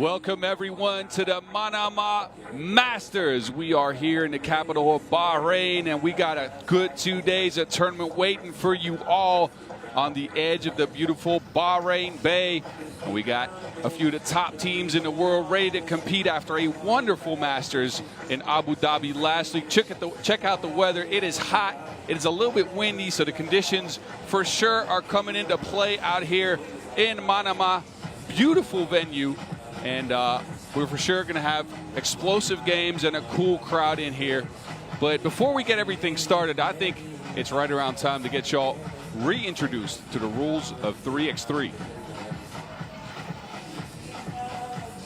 Welcome everyone to the Manama Masters. We are here in the capital of Bahrain, and we got a good 2 days of tournament waiting for you all on the edge of the beautiful Bahrain Bay. And we got a few of the top teams in the world ready to compete after a wonderful Masters in Abu Dhabi last week. Check out the weather. It is hot. It is a little bit windy, so the conditions for sure are coming into play out here in Manama. Beautiful venue. And we're for sure going to have explosive games and a cool crowd in here. But before we get everything started, I think it's right around time to get y'all reintroduced to the rules of 3x3.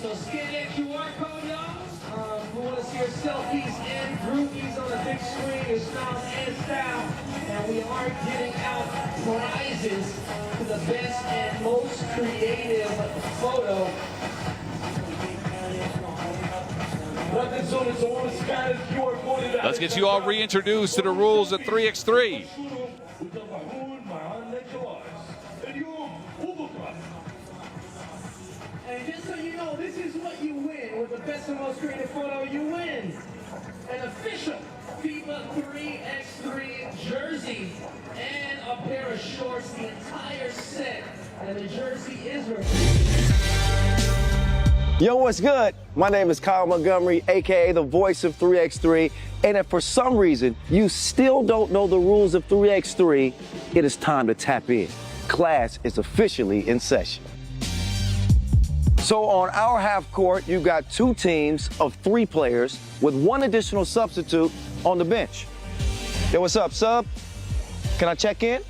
So scan that QR code, y'all. We want to see your selfies and groupies on the big screen, your styles and style. And we are giving out prizes for the best and most creative photo. Let's get you all reintroduced to the rules of 3x3. And just so you know, this is what you win. With the best and most creative photo, you win an official FIBA 3x3 jersey and a pair of shorts, the entire set. And the jersey is revealed. Yo, what's good? My name is Kyle Montgomery, aka the voice of 3x3. And if for some reason you still don't know the rules of 3x3, it is time to tap in. Class is officially in session. So on our half court, you've got two teams of 3 players with 1 additional substitute on the bench. Yo, what's up, sub? Can I check in?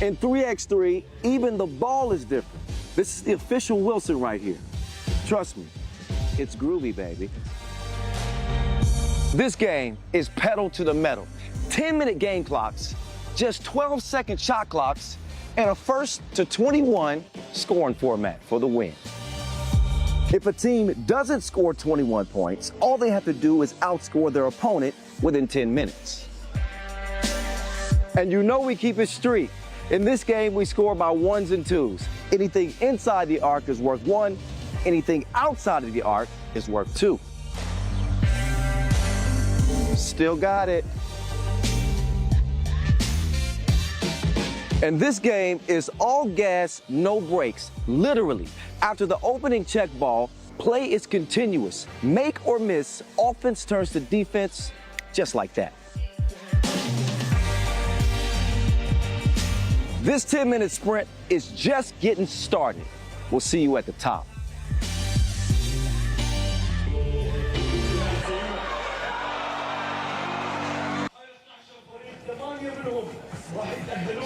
In 3x3, even the ball is different. This is the official Wilson right here. Trust me, it's groovy, baby. This game is pedal to the metal. 10-minute game clocks, just 12-second shot clocks, and a 1st to 21 scoring format for the win. If a team doesn't score 21 points, all they have to do is outscore their opponent within 10 minutes. And you know we keep it street. In this game, we score by 1s and 2s. Anything inside the arc is worth 1. Anything outside of the arc is worth 2. Still got it. And this game is all gas, no brakes. Literally, after the opening check ball, play is continuous. Make or miss, offense turns to defense, just like that. This 10-minute sprint is just getting started. We'll see you at the top.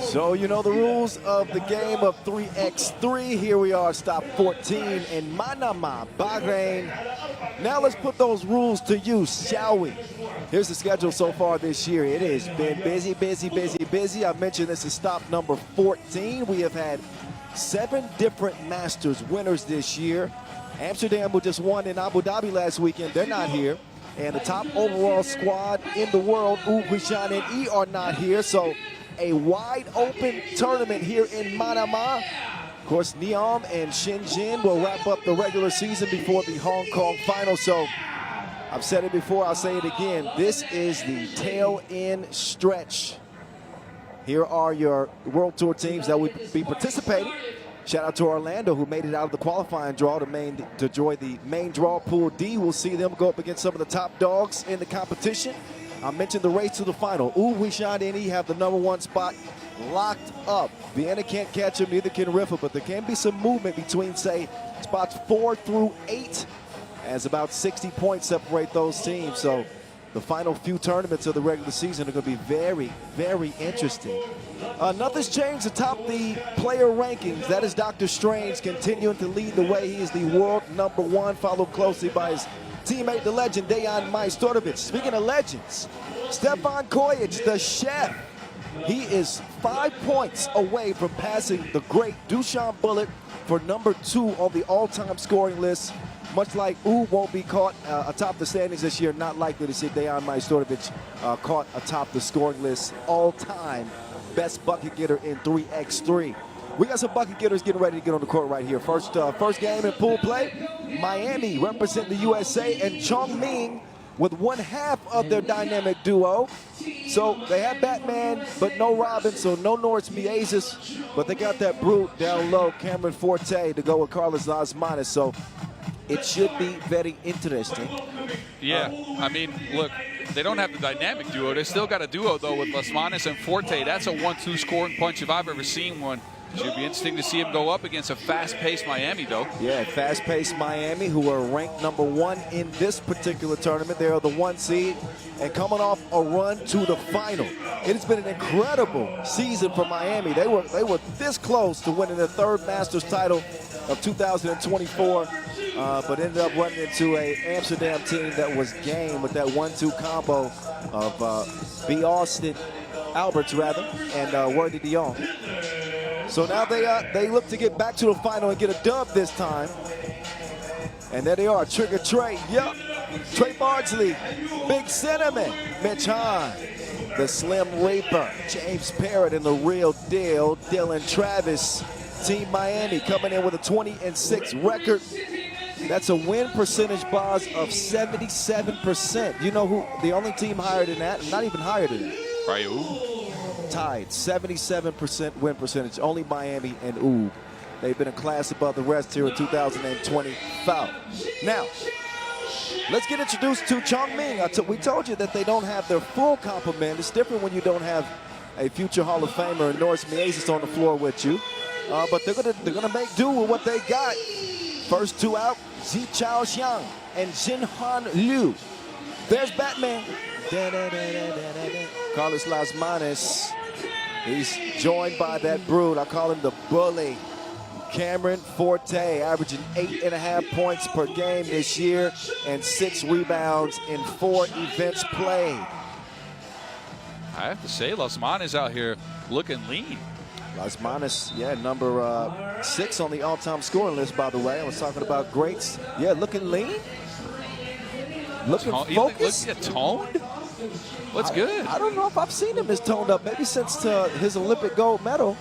So you know the rules of the game of 3x3. Here we are, stop 14 in Manama, Bahrain. Now let's put those rules to use, shall we? Here's the schedule so far this year. It has been busy, busy, busy, busy. I mentioned this is stop number 14. We have had 7 different Masters winners this year. Amsterdam, who just won in Abu Dhabi last weekend, they're not here. And the top overall squad in the world, Hoptrans and E, are not here. So a wide open tournament here in Manama. Of course, Neom and Shenzhen will wrap up the regular season before the Hong Kong final. So I've said it before, I'll say it again. This is the tail end stretch. Here are your World Tour teams that will be participating. Shout out to Orlando, who made it out of the qualifying draw to join the main draw, Pool D. We'll see them go up against some of the top dogs in the competition. I mentioned the race to the final. Hoptrans and E have the #1 spot locked up. Vienna can't catch them, neither can Riffa, but there can be some movement between, say, spots 4 through 8, as about 60 points separate those teams. So the final few tournaments of the regular season are going to be very, very interesting. Nothing's changed atop the player rankings. That is Dr. Strange continuing to lead the way. He is the world #1, followed closely by his teammate, the legend, Dejan Majstorovic. Speaking of legends, Stefan Kojic, the chef. He is 5 points away from passing the great Dusan Bullet for #2 on the all-time scoring list. Much like won't be caught atop the standings this year, not likely to see Dejan Majstorovic caught atop the scoring list all-time best bucket getter in 3x3. We got some bucket getters getting ready to get on the court right here. First game in pool play, Miami representing the USA and Chongming with one half of their dynamic duo. So they have Batman, but no Robin, so no Norris Miezis, but they got that brute down low, Cameron Forte, to go with Carlos Lasmanis. So it should be very interesting. Yeah, I mean, look, they don't have the dynamic duo. They still got a duo, though, with Lasmanis and Forte. That's a 1-2 scoring punch if I've ever seen one. Should be interesting to see him go up against a fast-paced Miami, though. Yeah, fast-paced Miami, who are ranked #1 in this particular tournament. They are the 1 seed and coming off a run to the final. It has been an incredible season for Miami. They were this close to winning their 3rd Masters title of 2024, but ended up running into a Amsterdam team that was game with that 1-2 combo of B. Austin, Alberts rather, and Worthy Dion. So now they look to get back to the final and get a dub this time. And there they are, Trigger Trey, yep. Trey Bardsley, Big Cinnamon, Mitch Hahn, the Slim Reaper, James Parrott, and the real deal, Dylan Travis. Team Miami coming in with a 20-6 record. That's a win percentage, Boz, of 77%. You know who the only team higher than that? Not even higher than that. Right, Tied, 77% win percentage. Only Miami and ooh. They've been a class above the rest here in 2025. Now, let's get introduced to Chongming. We told you that they don't have their full complement. It's different when you don't have a future Hall of Famer and Norris Miezis on the floor with you. But they're gonna make do with what they got. First 2 out, Zi Chao Xiang and Jinhan Liu. There's Batman. Carlos Lasmanis. He's joined by that brood. I call him the bully. Cameron Forte, averaging 8.5 points per game this year and 6 rebounds in 4 events played. I have to say, Lasmanis out here looking lean. Lasmanis, yeah, number 6 on the all-time scoring list, by the way. I was talking about greats. Yeah, looking lean. Looking focused. Look toned. Looks good. I don't know if I've seen him as toned up. Maybe since his Olympic gold medal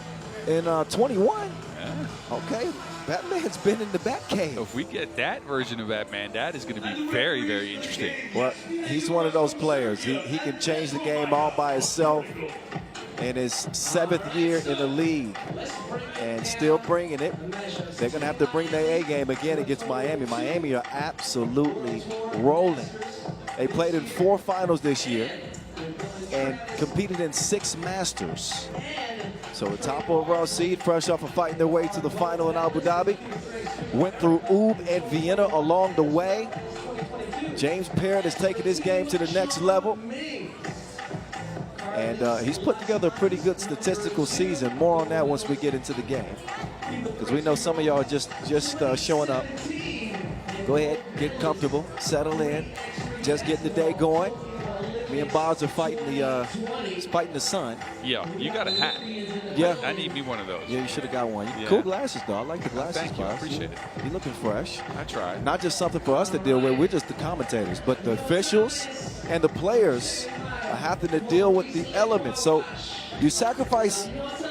in 21. Yeah. Okay, Batman's been in the Batcave. So if we get that version of Batman, that is going to be very, very interesting. Well, he's one of those players. He can change the game all by himself in his 7th year in the league and still bringing it. They're going to have to bring their A game again against Miami. Miami are absolutely rolling. They played in 4 finals this year and competed in 6 Masters. So the top overall seed, fresh off of fighting their way to the final in Abu Dhabi. Went through Ub and Vienna along the way. James Parrott has taken his game to the next level. And he's put together a pretty good statistical season. More on that once we get into the game. Because we know some of y'all are just showing up. Go ahead, get comfortable, settle in, just get the day going. Me and Boz are fighting the sun. Yeah, you got a hat. Yeah. I need me one of those. Yeah, you should have got one. Yeah. Cool glasses, though. I like the glasses. Thank you. I Boz. appreciate it. You're looking fresh. I tried. Not just something for us to deal with. We're just the commentators. But the officials and the players are having to deal with the elements. So you sacrifice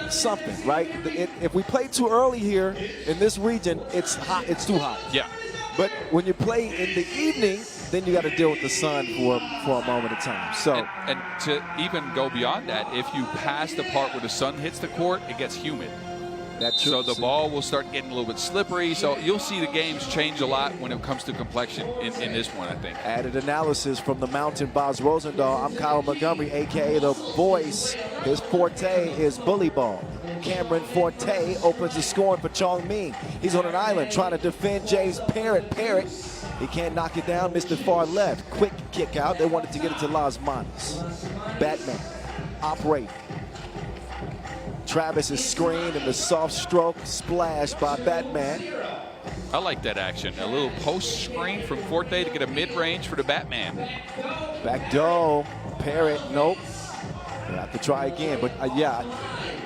something, right? If we play too early here in this region, it's hot. It's too hot. Yeah. But when you play in the evening, then you got to deal with the sun for a moment of time. So, and to even go beyond that, if you pass the part where the sun hits the court, it gets humid. That's true. So the ball will start getting a little bit slippery. So you'll see the games change a lot when it comes to complexion in this one, I think. Added analysis from the Mountain Boz Rosendahl. I'm Kyle Montgomery, a.k.a. The Voice. His forte is bully ball. Cameron Forte opens the scoring for Chongming. He's on an island trying to defend James Parrott. He can't knock it down, missed it far left. Quick kick out. They wanted to get it to Lasmanis. Batman operating. Travis is screened and the soft stroke splash by Batman. I like that action. A little post screen from Forte to get a mid-range for the Batman. Back door. Parrott, nope. They have to try again, but yeah.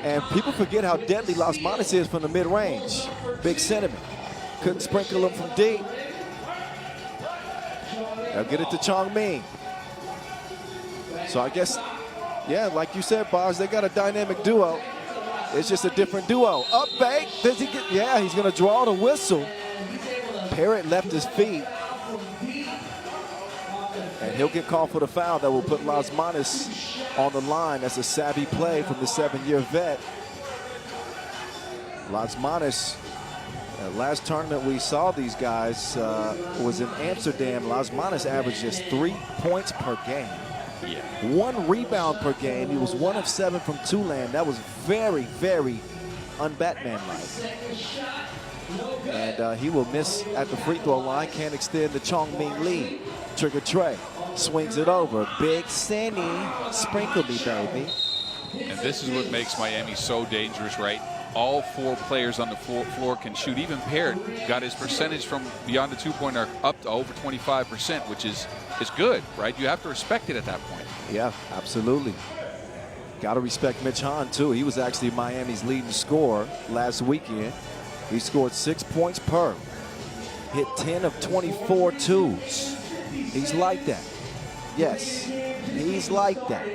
And people forget how deadly Lasmanis is from the mid-range. Big Cinnamon. Couldn't sprinkle him from deep. They'll get it to Chongming. So I guess, yeah, like you said, Boz, they got a dynamic duo. It's just a different duo. Up fake. Does he get? Yeah, he's going to draw the whistle. Parrott left his feet. And he'll get called for the foul that will put Ulaanbaatar on the line. That's a savvy play from the 7-year vet. Ulaanbaatar, last tournament we saw these guys was in Amsterdam. Ulaanbaatar averaged just 3 points per game. Yeah. 1 rebound per game. He was 1 of 7 from Tulane. That was very, very un-Batman-like. And he will miss at the free throw line. Can't extend the Chongming lead. Trigger Trey swings it over. Big Sandy, sprinkle me, baby. And this is what makes Miami so dangerous, right? All 4 players on the floor can shoot. Even Parrott got his percentage from beyond the 2-point arc up to over 25%, which is good, right? You have to respect it at that point. Yeah, absolutely. Got to respect Mitch Hahn, too. He was actually Miami's leading scorer last weekend. He scored 6 points per. Hit 10 of 24 twos. He's like that. Yes, he's like that.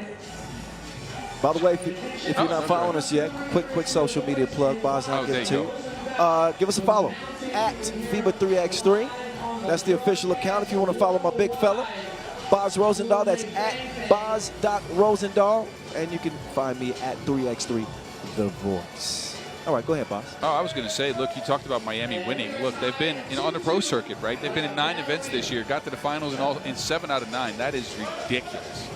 By the way, if you're not following us yet, quick social media plug, Boz, and I'll get it to you. Give us a follow at FIBA 3x3. That's the official account if you want to follow my big fella, Boz Rosendahl. That's at Boz.Rosendahl. And you can find me at 3x3 The Voice. All right, go ahead, Boz. Oh, I was going to say, look, you talked about Miami winning. Look, they've been on the pro circuit, right? They've been in 9 events this year, got to the finals in 7 out of 9. That is ridiculous.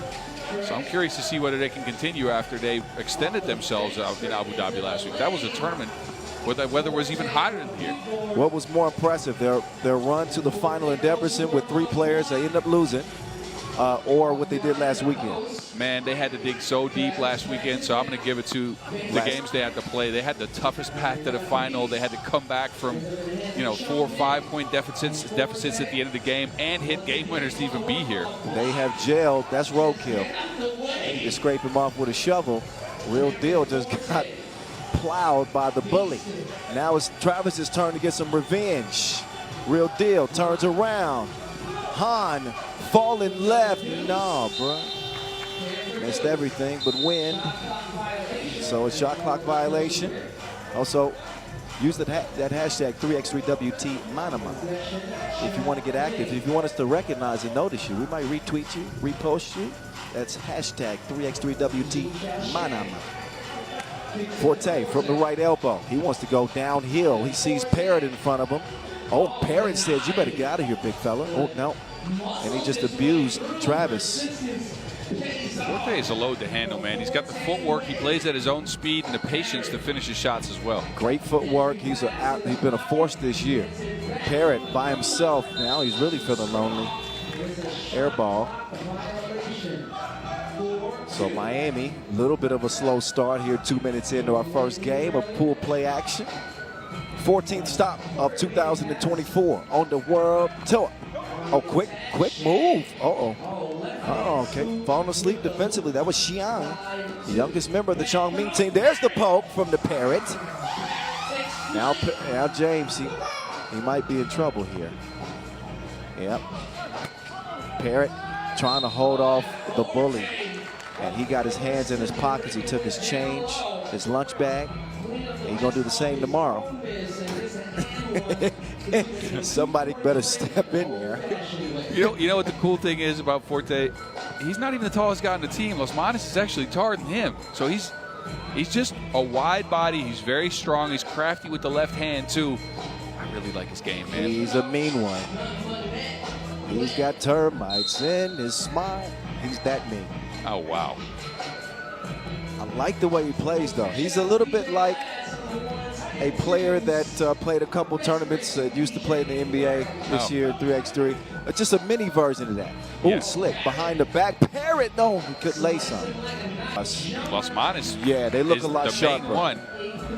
So I'm curious to see whether they can continue after they extended themselves out in Abu Dhabi last week. That was a tournament where the weather was even hotter than here. What was more impressive, their run to the final in Debrecen with 3 players they ended up losing, or what they did last weekend? Man, they had to dig so deep last weekend, so I'm going to give it to the games they had to play. They had the toughest path to the final. They had to come back from, 4 or 5 point deficits at the end of the game and hit game winners to even be here. They have jailed. That's roadkill. You scrape him off with a shovel. Real deal just got plowed by the bully. Now it's Travis's turn to get some revenge. Real deal turns around. Hahn falling left. Nah, bro. Missed everything but wind. So a shot clock violation. Also, use that hashtag 3x3WT Manama if you want to get active. If you want us to recognize and notice you, we might retweet you, repost you. That's hashtag 3x3WT Manama. Forte from the right elbow. He wants to go downhill. He sees Parrott in front of him. Oh, Parrott says, you better get out of here, big fella. Oh, no. And he just abused Travis. Forte is a load to handle, man. He's got the footwork. He plays at his own speed and the patience to finish his shots as well. Great footwork. He's been a force this year. Parrott by himself now. He's really feeling lonely. Air ball. So Miami, a little bit of a slow start here 2 minutes into our first game of pool play action. 14th stop of 2024 on the World Tour. Oh, quick move. Oh, okay. Falling asleep defensively. That was Xiang, the youngest member of the Chongming team. There's the poke from the Parrott. Now James, he might be in trouble here. Yep. Parrott trying to hold off the bully. And he got his hands in his pockets. He took his change, his lunch bag. And he's going to do the same tomorrow. Somebody better step in there. You know what the cool thing is about Forte? He's not even the tallest guy on the team. Ulaanbaatar is actually taller than him. So he's just a wide body. He's very strong. He's crafty with the left hand, too. I really like his game, man. He's a mean one. He's got termites in his smile. He's that mean. Oh, wow. I like the way he plays, though. He's a little bit like a player that played a couple tournaments, used to play in the NBA this year, 3x3. Just a mini version of that. Ooh, yeah. Slick behind the back. Parrott, no, he could lay some. Ulaanbaatar. Yeah, they look a lot sharper. The main one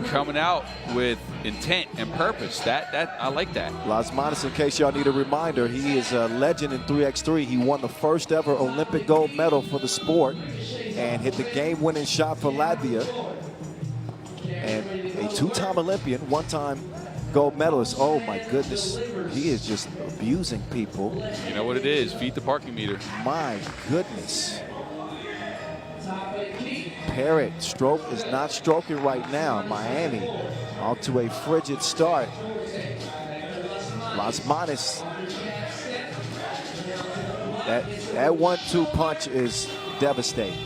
coming out with intent and purpose. That I like that. Ulaanbaatar, in case y'all need a reminder, he is a legend in 3x3. He won the first ever Olympic gold medal for the sport and hit the game-winning shot for Latvia. And a 2-time Olympian, 1-time gold medalist. Oh my goodness, he is just abusing people. You know what it is, feed the parking meter. My goodness. Parrott is not stroking right now. Miami off to a frigid start. Las Manas. That 1-2 punch is devastating.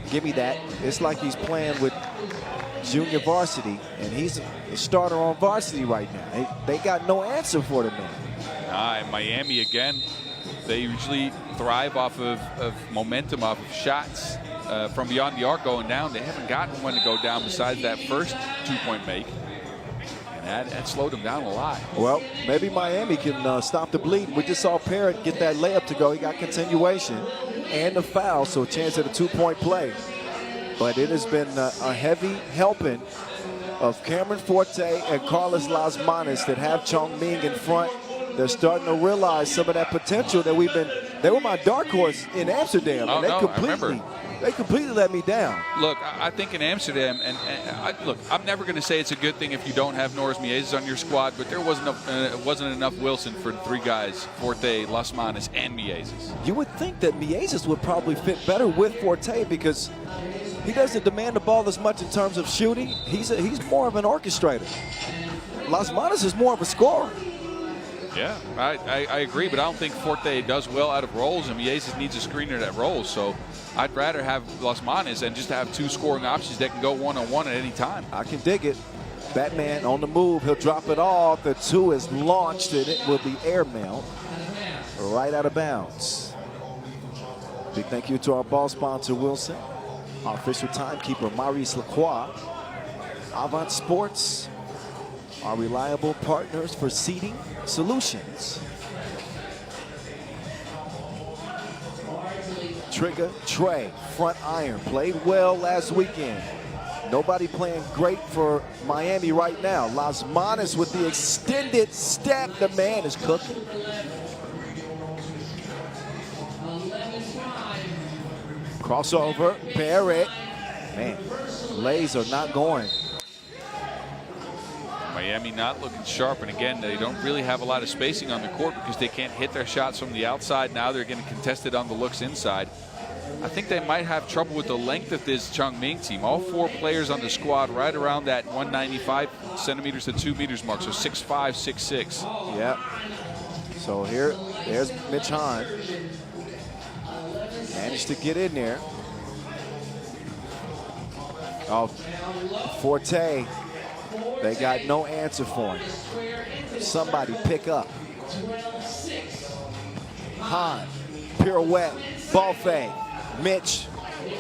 Give me that. It's like he's playing with junior varsity, and he's a starter on varsity right now. They got no answer for the man. And Miami again, they usually thrive off of momentum, off of shots from beyond the arc going down. They haven't gotten one to go down besides that first 2-point make. And that slowed them down a lot. Well, maybe Miami can stop the bleeding. We just saw Parrott get that layup to go. He got continuation and a foul, so a chance at a 2-point play. But it has been a heavy helping of Cameron Forte and Carlos Las Manas that have Chongming in front. They're starting to realize some of that potential that they were my dark horse in Amsterdam. Oh, and they completely let me down. Look, I think in Amsterdam, look, I'm never going to say it's a good thing if you don't have Norris Mieses on your squad, but there wasn't enough Wilson for the 3 guys, Forte, Las Manas, and Mieses. You would think that Mieses would probably fit better with Forte because he doesn't demand the ball as much in terms of shooting. He's more of an orchestrator. Las Manas is more of a scorer. Yeah, I agree, but I don't think Forte does well out of rolls, and Mieses needs a screener that rolls. So I'd rather have Las Manas and just have 2 scoring options that can go one-on-one at any time. I can dig it. Batman on the move. He'll drop it off. The 2 is launched, and it will be airmailed right out of bounds. Big thank you to our ball sponsor, Wilson. Our official timekeeper, Maurice Lacroix. Avant Sports, our reliable partners for seating solutions. Trigger Trey, front iron, played well last weekend. Nobody playing great for Miami right now. Las Manas with the extended step. The man is cooking. Crossover, Parrott. Man, lays are not going. Miami not looking sharp, and again, they don't really have a lot of spacing on the court because they can't hit their shots from the outside. Now they're getting contested on the looks inside. I think they might have trouble with the length of this Chongming team. All 4 players on the squad right around that 195 centimeters to 2 meters mark, so 6'5", 6'6". Yeah. So there's Mitch Hahn. Managed to get in there. Oh, Forte. They got no answer for him. Somebody pick up. Hahn, pirouette, ball fade. Mitch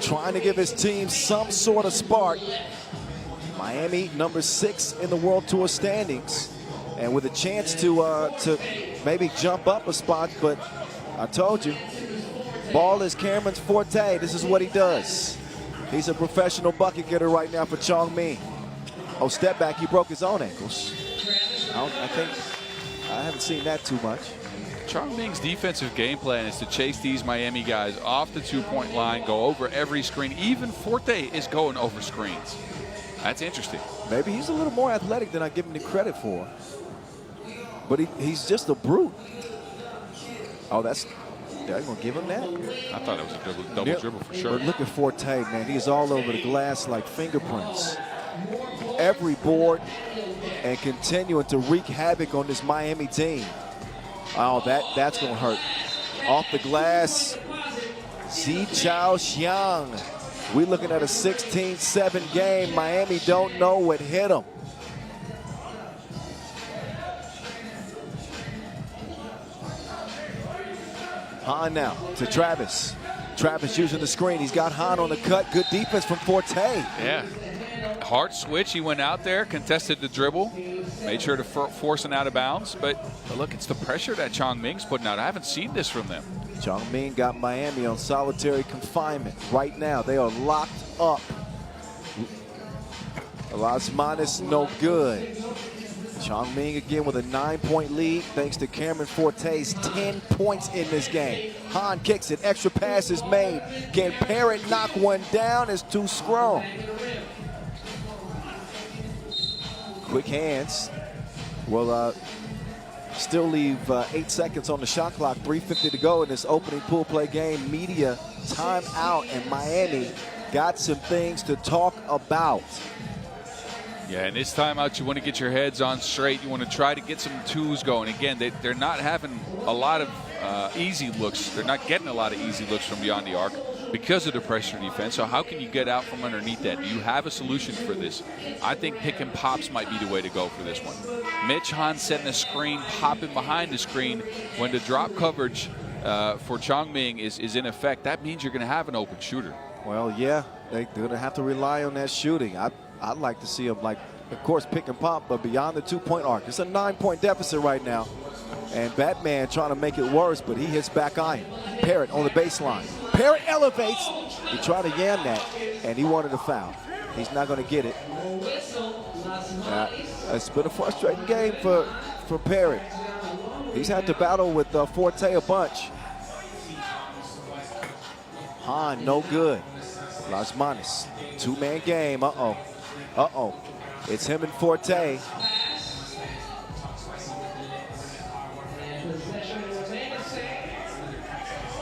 trying to give his team some sort of spark. Miami number 6 in the World Tour standings, and with a chance to maybe jump up a spot. But I told you, ball is Cameron's forte. This is what he does. He's a professional bucket getter right now for Chongming. Oh, step back, he broke his own ankles. I haven't seen that too much. Chongming's defensive game plan is to chase these Miami guys off the 2-point line, go over every screen. Even Forte is going over screens. That's interesting. Maybe he's a little more athletic than I give him the credit for. But he's just a brute. Oh, they're going to give him that? I thought it was a double dribble for sure. But look at Forte, man. He's all over the glass like fingerprints. Every board, and continuing to wreak havoc on this Miami team. Oh, that's going to hurt. Off the glass, Zi Chao Xiang. We're looking at a 16-7 game. Miami don't know what hit them. Hahn now to Travis. Travis using the screen. He's got Hahn on the cut. Good defense from Forte. Yeah. Hard switch. He went out there, contested the dribble, made sure to force an out of bounds. But look, it's the pressure that Chongming's putting out. I haven't seen this from them. Chongming got Miami on solitary confinement right now. They are locked up. Las Manas no good. Chongming again with a 9-point lead thanks to Cameron Forte's 10 points in this game. Hahn kicks it, extra pass is made. Can Parrott knock one down? It's too strong. Quick hands. Will still leave 8 seconds on the shot clock, 3:50 to go in this opening pool play game. Media timeout, and Miami got some things to talk about. Yeah, and this time out, you want to get your heads on straight. You want to try to get some twos going. Again, they're not having a lot of easy looks. They're not getting a lot of easy looks from beyond the arc because of the pressure defense. So how can you get out from underneath that? Do you have a solution for this? I think pick and pops might be the way to go for this one. Mitch Hahn setting a screen, popping behind the screen. When the drop coverage for Chongming is in effect, that means you're going to have an open shooter. Well, yeah, they're going to have to rely on that shooting. I'd like to see them, like, of course, pick and pop, but beyond the 2-point arc. It's a 9-point deficit right now. And Batman trying to make it worse, but he hits back iron. Parrott on the baseline. Parrott elevates. He tried to yam that, and he wanted a foul. He's not going to get it. It's been a frustrating game for Parrott. He's had to battle with Forte a bunch. Hahn, no good. Las Manos, 2-man game. Uh-oh. Uh-oh. It's him and Forte.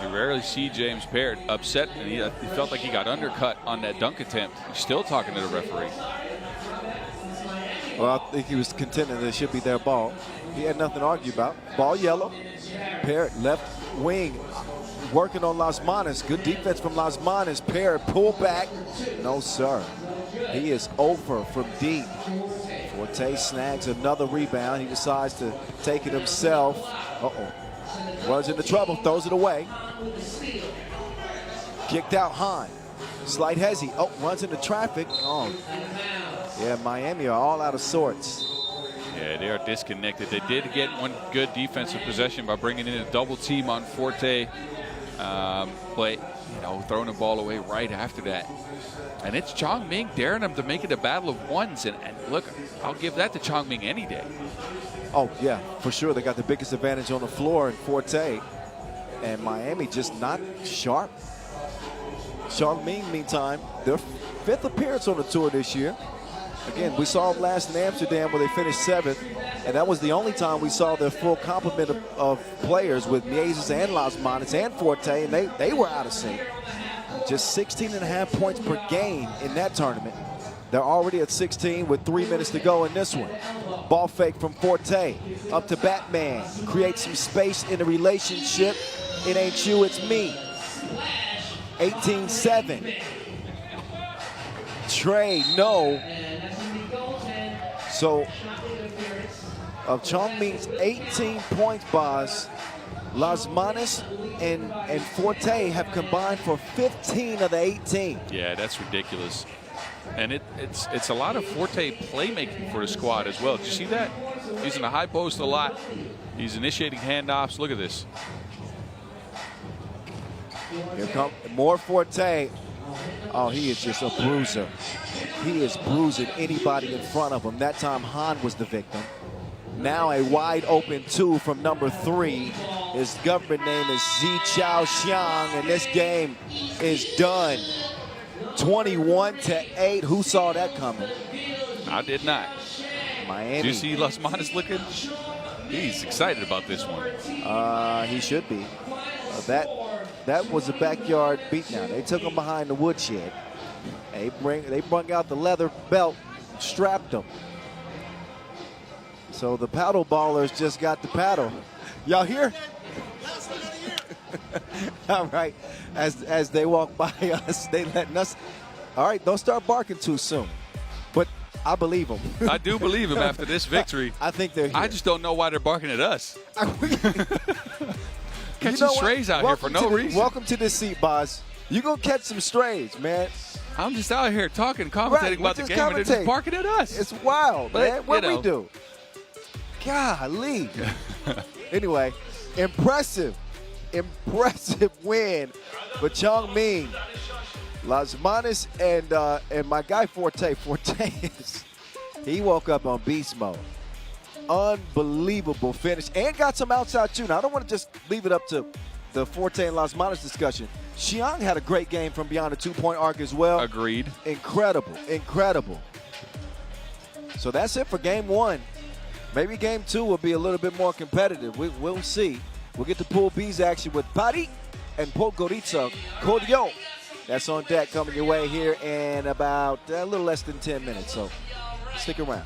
You rarely see James Parrott upset, and he felt like he got undercut on that dunk attempt. He's still talking to the referee. Well, I think he was contending that it should be their ball. He had nothing to argue about. Ball yellow. Parrott left wing working on Las Manos. Good defense from Las Manos. Parrott pull back. No, sir. He is over from deep. Forte snags another rebound. He decides to take it himself. Uh-oh. Runs into trouble, throws it away. Kicked out Hahn. Slight hezzy. Oh, runs into traffic. Oh. Yeah, Miami are all out of sorts. Yeah, they are disconnected. They did get one good defensive possession by bringing in a double team on Forte. But, you know, throwing the ball away right after that. And it's Chongming daring them to make it a battle of ones. And look, I'll give that to Chongming any day. Oh, yeah, for sure. They got the biggest advantage on the floor in Forte. And Miami just not sharp. Chongming, meantime, their 5th appearance on the tour this year. Again, we saw them last in Amsterdam where they finished 7th. And that was the only time we saw their full complement of players with Mieses and Las Manos and Forte. And they were out of sync. Just 16.5 points per game in that tournament. They're already at 16 with 3 minutes to go in this one. Ball fake from Forte. Up to Batman. Creates some space in the relationship. It ain't you, it's me. 18-7. Trey, no. So, of Chongming's 18 points, Boz, Las Manos and Forte have combined for 15 of the 18. Yeah, that's ridiculous. And it's a lot of Forte playmaking for the squad as well. Did you see that? He's in the high post a lot. He's initiating handoffs. Look at this. Here comes more Forte. Oh, he is just a bruiser. He is bruising anybody in front of him. That time, Hahn was the victim. Now a wide open 2 from number 3. His government name is Zi Chao Xiang, and this game is done. 21-8. Who saw that coming? I did not. Miami. Did you see Las Manos looking? He's excited about this one. He should be. That was a backyard beatdown. They took him behind the woodshed. They bring out the leather belt, strapped him. So the paddle ballers just got the paddle. Y'all hear? All right. As they walk by us, they letting us. All right, don't start barking too soon. But I believe them. I do believe him after this victory. I think they're here. I just don't know why they're barking at us. Catching strays out here for no reason. Welcome to this seat, Boz. You're going to catch some strays, man. I'm just out here talking, commentating about the game, and they're just barking at us. It's wild, but, man. What we do? Golly. Anyway, impressive win for Chongming. Las Manos and my guy Forte. He woke up on beast mode. Unbelievable finish and got some outside shooting. I don't want to just leave it up to the Forte and Las Manos discussion. Xiang had a great game from beyond the 2-point arc as well. Agreed. Incredible. So that's it for game 1. Maybe game 2 will be a little bit more competitive. We'll see. We'll get to Pool B's action with Paris and Podgorica, Kodio That's on deck coming your way here in about a little less than 10 minutes, so stick around.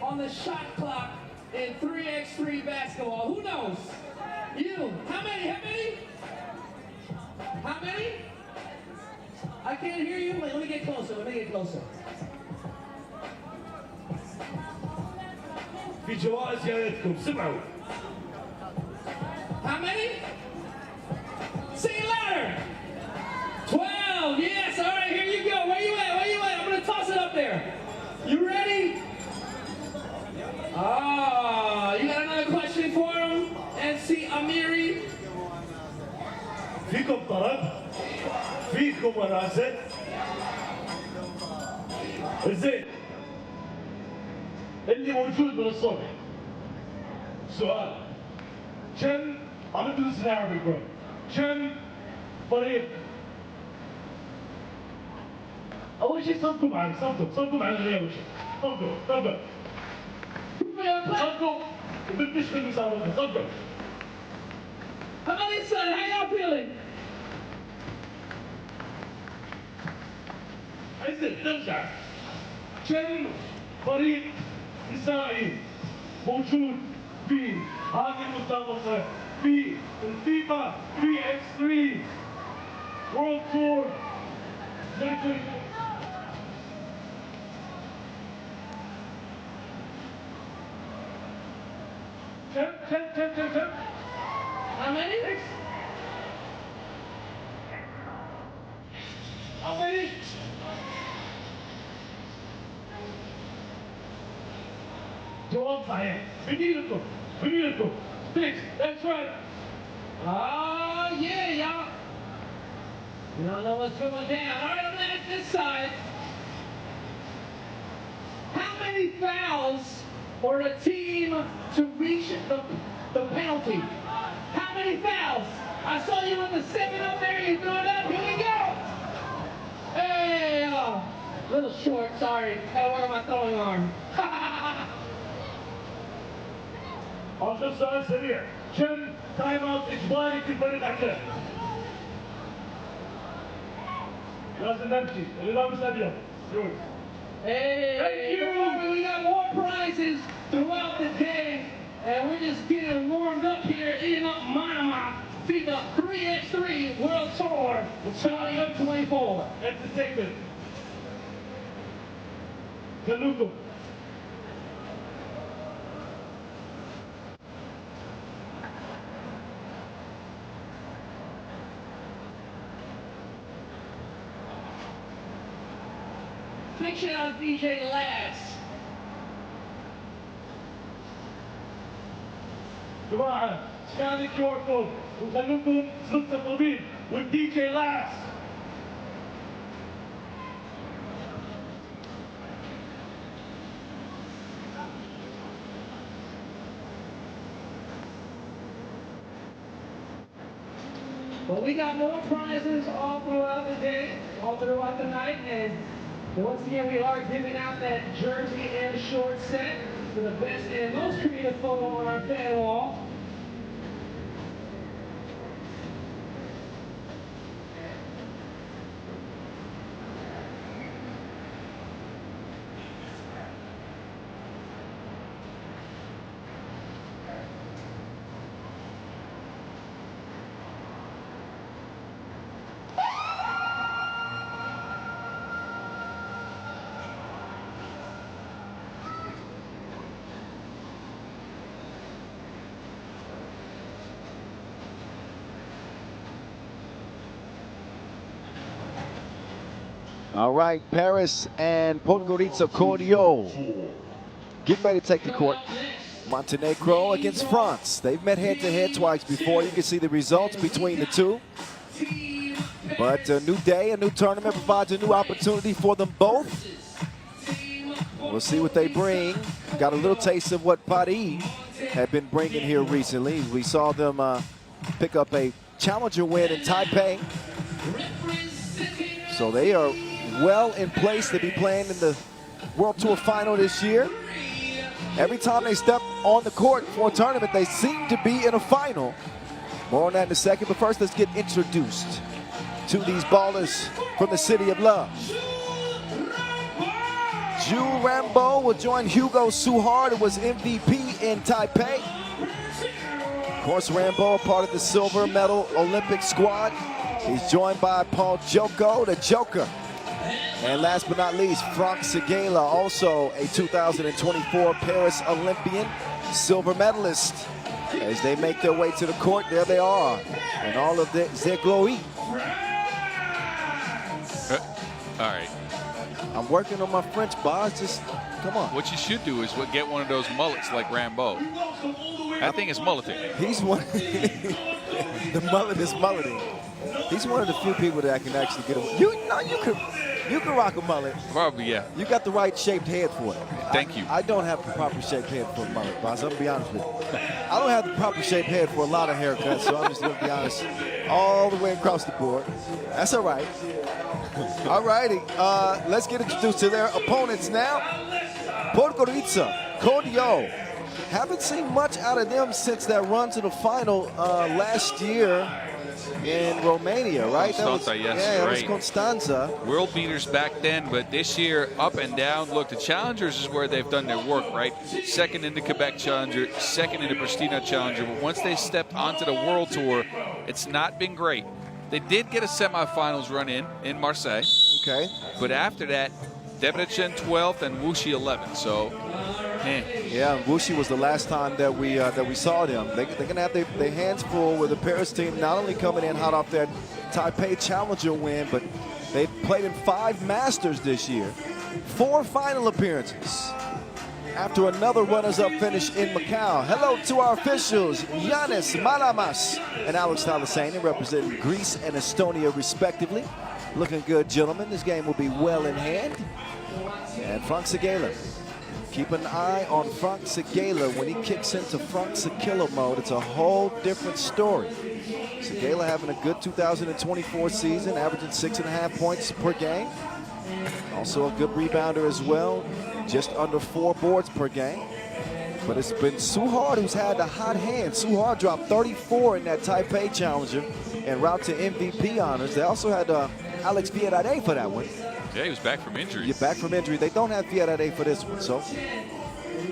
On the shot clock in 3x3 basketball. Who knows? You. How many? How many? How many? I can't hear you. Wait, let me get closer. Let me get closer. في جوائز زيادتكم سمعوا. How many? Say it louder. 12. Yes. All right. Here you go. Where you at? Where you at? I'm gonna toss it up there. You ready? Ah, you got another question for him? NC Amiri? فيكم طرب فيكم وناسة زين اللي موجود من الصبح سؤال كم عم ندرس العربي كويس كم فريق أول شيء صدقوا معي صدقوا معي غير أول شيء صدقوا وبالنسبة للمسابقة صدقوا. How many son? How y'all feeling? عزت نرجع كم فريق نسائي موجود في هذه المسابقة في الفيفا 3x3 World Tour Manama. كم How many? How many? جواب صحيح. بديلكم. Six. That's right. Oh, yeah, y'all. You don't know what's going down. All right, I'm gonna ask this side. How many fouls for a team to reach the penalty? How many fouls? I saw you in the 7 up there. You threw it up. Here we go. Hey, a little short. Sorry. Had to wear my throwing arm. آخر سؤال سريع. كم تايم اوت اجباري في الفريق عندنا؟ لازم نمشي. اللي لابس ابيض. يوز. Hey, Thank you. we got more prizes throughout the day, and we're just getting warmed up here in Manama, FIBA 3x3 World Tour 2024. Entertainment. كلكم. Big shout out DJ Lass. جماعة سكان الكيو ار كود وخلوكم مستقبلين والدي جي لاس. But we got more prizes all throughout the day, all throughout the night, and once again we are giving out that jersey and short set for the best and most creative photo on our fan wall. All right, Paris and Podgorica Kodio getting ready to take the court. Montenegro against France. They've met head-to-head twice before. You can see the results between the two. But a new day, a new tournament provides a new opportunity for them both. We'll see what they bring. Got a little taste of what Paris had been bringing here recently. We saw them pick up a challenger win in Taipei. So they are well in place to be playing in the World Tour final this year. Every time they step on the court for a tournament, they seem to be in a final. More on that in a second, but first let's get introduced to these ballers from the city of love. Jules Rambo will join Hugo Suhard, who was MVP in Taipei. Of course, Rambo, a part of the silver medal Olympic squad. He's joined by Paul Joko, the Joker. And last but not least, Franck Seguela, also a 2024 Paris Olympian, silver medalist. As they make their way to the court, there they are, and all of their glory. All right. I'm working on my French, boss. Just come on. What you should do is get one of those mullets like Rambo. That thing is mulleting. He's one. The mullet is mulleting. He's one of the few people that I can actually get away. You can rock a mullet. Probably, yeah. You got the right shaped head for it. Thank you. I don't have the proper shaped head for a mullet, boss. I'm gonna be honest with you. I don't have the proper shaped head for a lot of haircuts, so I'm just gonna be honest. All the way across the board. That's all right. All righty. Let's get introduced to their opponents now. Podgorica, Kodio. Haven't seen much out of them since that run to the final last year in Romania, right? Constanța, yes, yeah, right. That was Constanța. World beaters back then, but this year, up and down. Look, the Challengers is where they've done their work, right? Second in the Quebec Challenger, second in the Pristina Challenger. But once they stepped onto the World Tour, it's not been great. They did get a semifinals run in Marseille. Okay. But after that, Debrecen 12th and Wuxi 11th. So, Yeah, Wuxi was the last time that we saw them. They're going to have their hands full with the Paris team, not only coming in hot off that Taipei Challenger win, but they've played in 5 Masters this year, 4 final appearances. After another runners-up finish in Macau. Hello to our officials, Yannis Malamas and Alex Talasani, representing Greece and Estonia respectively. Looking good, gentlemen. This game will be well in hand. And Franck Seguela. Keep an eye on Franck Seguela. When he kicks into Franck Seguela mode, it's a whole different story. Seguela having a good 2024 season, averaging 6.5 points per game. Also a good rebounder as well, just under 4 boards per game. But it's been Suhard who's had the hot hand. Suhard dropped 34 in that Taipei Challenger en route to MVP honors. They also had Alex Viadade for that one. yeah, he was back from injury. You're back from injury. They don't have Viadade for this one, so.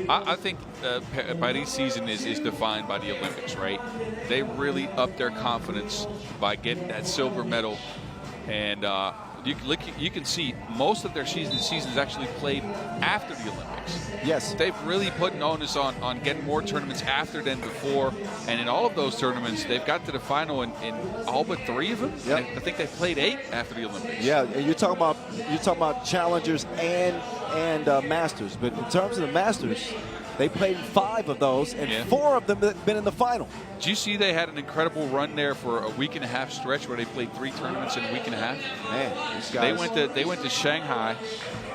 I think Paris season is defined by the Olympics, right? They really upped their confidence by getting that silver medal. And you can see most of their seasons actually played after the Olympics. Yes. They've really put an onus on getting more tournaments after than before. And in all of those tournaments, they've got to the final in all but 3 of them. Yep. I think they've played 8 after the Olympics. Yeah, and you're talking about challengers and Masters. But in terms of the Masters, they played 5 of those, and 4 of them have been in the final. Did you see they had an incredible run there for a week-and-a-half stretch where they played 3 tournaments in a week and a half? Man, these guys. They went to Shanghai,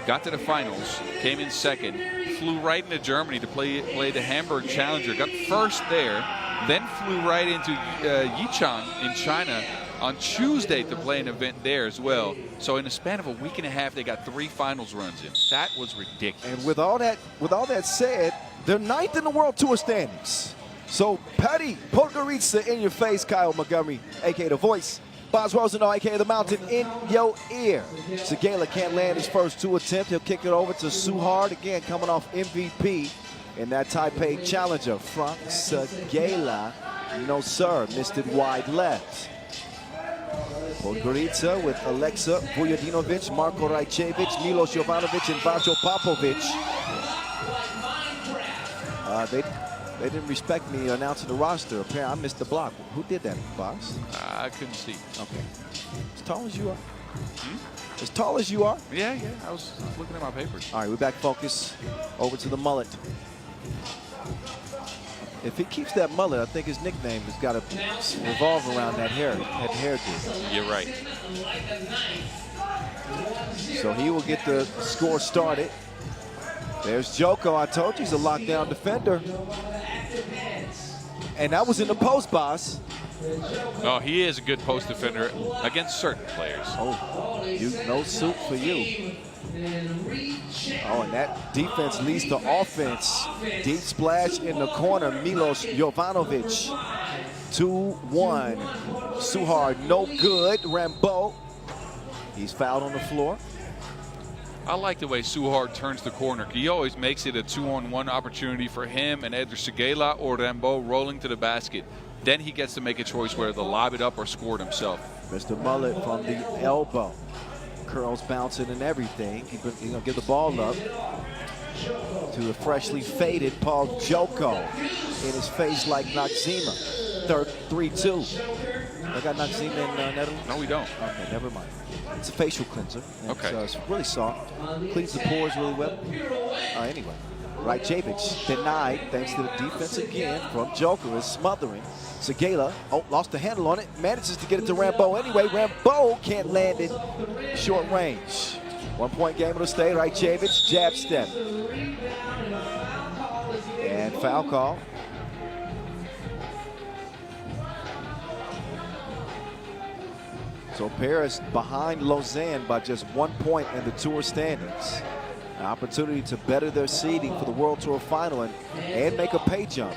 got to the finals, came in second, flew right into Germany to play the Hamburg Challenger, got first there, then flew right into Yichang in China on Tuesday to play an event there as well. So in a span of a week and a half, they got 3 finals runs in. That was ridiculous. And with all that said, they're 9th in the World Tour standings. So Patty Podgorica in your face, Kyle Montgomery, a.k.a. The Voice. Boz Rosendahl, a.k.a. The Mountain, in your ear. Seguela can't land his first 2 attempts. He'll kick it over to Suhard, again coming off MVP in that Taipei Challenger. Franck Seguela, no sir, missed it wide left. Podgorica with Alexa Vujadinovic, Marko Rajcevic, Milos Jovanovic, and Vajo Popovic. They didn't respect me announcing the roster. Apparently, I missed the block. Who did that, boss? I couldn't see. Okay. As tall as you are. As tall as you are. Yeah. I was looking at my papers. All right, we're back focus. Over to the mullet. If he keeps that mullet, I think his nickname has got to revolve around that hairdo. You're right. So he will get the score started. There's Joko. I told you he's a lockdown defender. And that was in the post, boss. Oh, he is a good post defender against certain players. Oh, no soup for you. Oh, and that defense leads to offense. Deep splash in the corner. Milos Jovanovic. 2-1. Suhar, no good. Rambo. He's fouled on the floor. I like the way Suhar turns the corner. He always makes it a 2-on-1 opportunity for him and either Segela or Rambo rolling to the basket. Then he gets to make a choice whether to lob it up or score it himself. Mr. Mullet from the elbow. Curls bouncing and everything. He's going to give the ball up to the freshly faded Paul Joko in his face like Noxzema. 3-2. I got Noxzema in Netherlands? No, we don't. Okay, never mind. It's a facial cleanser. Okay. It's really soft. Cleans the pores really well. Anyway, Rajcevic denied thanks to the defense again from Joker is smothering. Segela, lost the handle on it, manages to get it to Rambo anyway. Rambo can't land it short range. 1 point game it'll stay. Rajcevic, jab step. And foul call. So Paris behind Lausanne by just 1 point in the tour standings. An opportunity to better their seeding for the World Tour final and make a pay jump.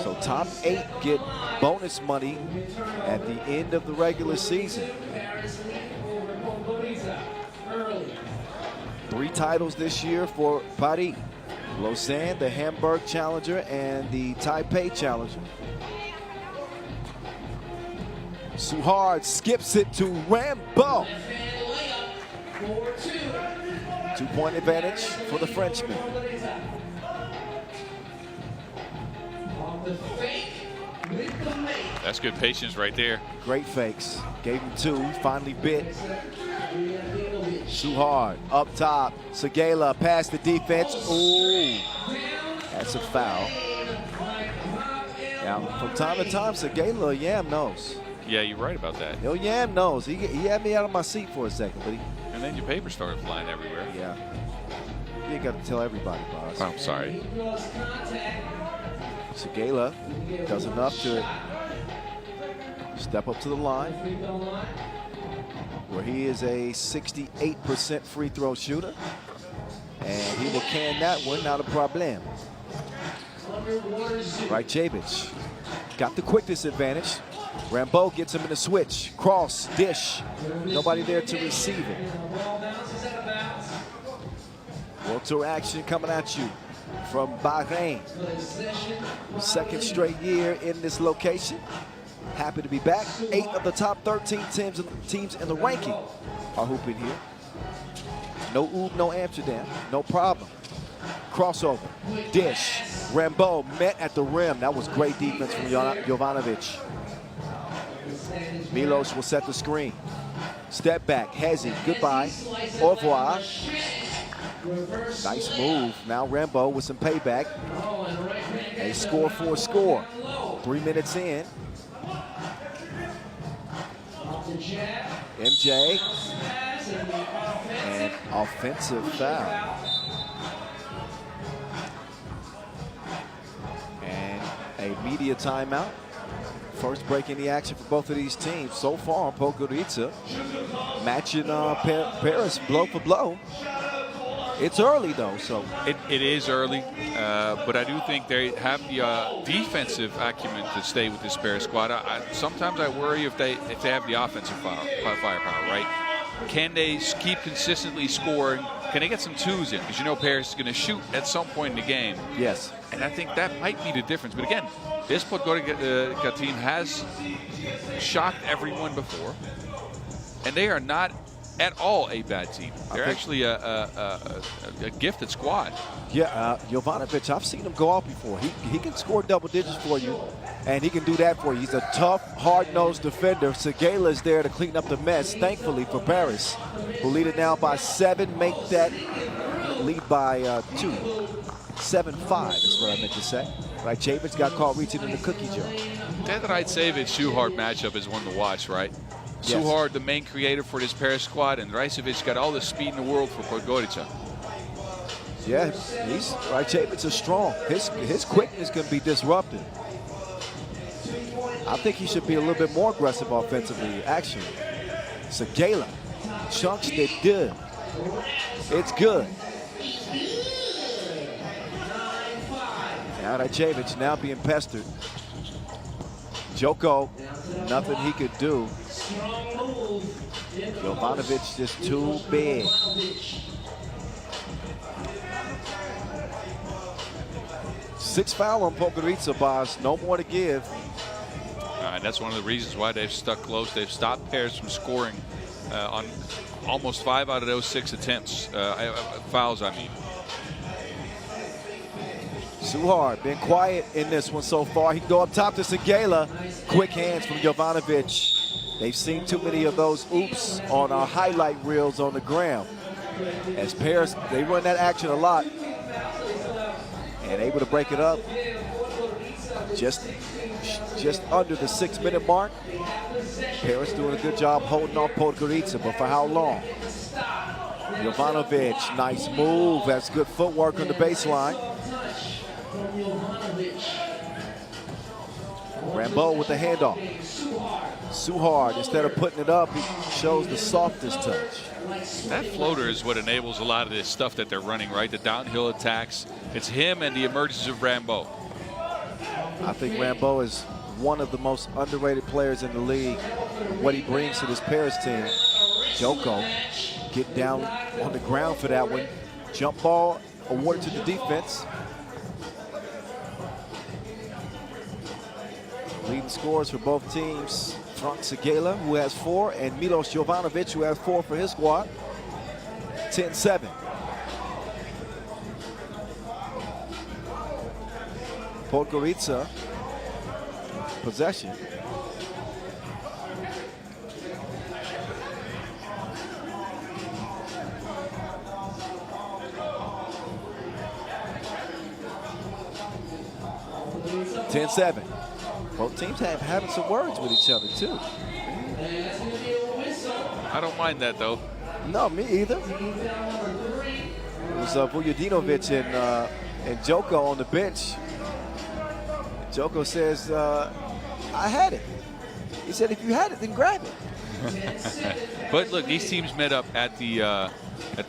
So top 8 get bonus money at the end of the regular season. 3 titles this year for Paris. Lausanne, the Hamburg Challenger, and the Taipei Challenger. Suhard skips it to Rambo. 2 point advantage for the Frenchman. That's good patience right there. Great fakes. Gave him 2. Finally bit. Suhard up top. Segela past the defense. Ooh. That's a foul. Now, from time to time, Segela Yam knows. Yeah, you're right about that. Yo, Yam knows. He had me out of my seat for a second, but and then your paper started flying everywhere. Yeah. You ain't got to tell everybody, boss. I'm sorry. Segela does enough to step up to the line, where he is a 68% free throw shooter, and he will can that one, not a problem. Rajcevic got the quickness advantage. Rambo gets him in the switch. Cross, dish. Nobody there to receive it. World Tour action coming at you from Bahrain. Second straight year in this location. Happy to be back. 8 of the top 13 teams in the ranking are hooping here. No Oog, no Amsterdam. No problem. Crossover. Dish. Rambo met at the rim. That was great defense from Jovanovic. Milos will set the screen. Step back. Hezi. Goodbye. Au revoir. Nice move. Now Rambo with some payback. A score for a score. 3 minutes in. MJ. And offensive foul. And a media timeout. First break in the action for both of these teams. So far, Podgorica matching Paris blow for blow. It's early, though, so. It is early, but I do think they have the defensive acumen to stay with this Paris squad. Sometimes I worry if they have the offensive firepower, right? Can they keep consistently scoring? Can they get some 2s in? Because you know Paris is going to shoot at some point in the game. Yes. And I think that might be the difference. But again, this Podgorica team has shocked everyone before, and they are not at all a bad team. They're actually a gifted squad. Yeah, Jovanovic, I've seen him go off before. He can score double digits for you, and he can do that for you. He's a tough, hard-nosed defender. Segela is there to clean up the mess, thankfully, for Paris, who lead it now by 7. Make that lead by 2. 7-5 is what I meant to say. Rajcevic got caught reaching in the cookie jar. That Rajcevic-Suhard matchup is one to watch, right? Yes. Suhard, the main creator for this Paris squad, and Rajcevic got all the speed in the world for Podgorica. Yeah, Rajcevic is strong. His quickness can be disrupted. I think he should be a little bit more aggressive offensively, actually. Segala, chunks they do. It's good. Now Rajcevic now being pestered. Joko, nothing he could do. Jovanovic just too big. Six foul on Podgorica, boss. No more to give. And that's one of the reasons why they've stuck close. They've stopped Paris from scoring on almost 5 out of those 6 attempts. Fouls, I mean. Suhard been quiet in this one so far. He can go up top to Segala. Quick hands from Jovanovic. They've seen too many of those oops on our highlight reels on the ground. As Paris, they run that action a lot. And able to break it up. Just under the 6-minute mark. Paris doing a good job holding off Podgorica, but for how long? Jovanovic, nice move. That's good footwork on the baseline. Rambo with the handoff. Suhard, instead of putting it up, he shows the softest touch. That floater is what enables a lot of this stuff that they're running, right? The downhill attacks. It's him and the emergence of Rambo. I think Rambo is one of the most underrated players in the league. What he brings to this Paris team. Joko get down on the ground for that one. Jump ball awarded to the defense. Leading scores for both teams. Frank Segala, who has 4, and Milos Jovanovic, who has 4 for his squad. 10-7. Podgorica, possession. (10-7). Both teams having some words with each other too. I don't mind that though. No, me either. It was Vujadinovic and Joko on the bench. Joko says, I had it. He said, if you had it, then grab it. But look, these teams met up at the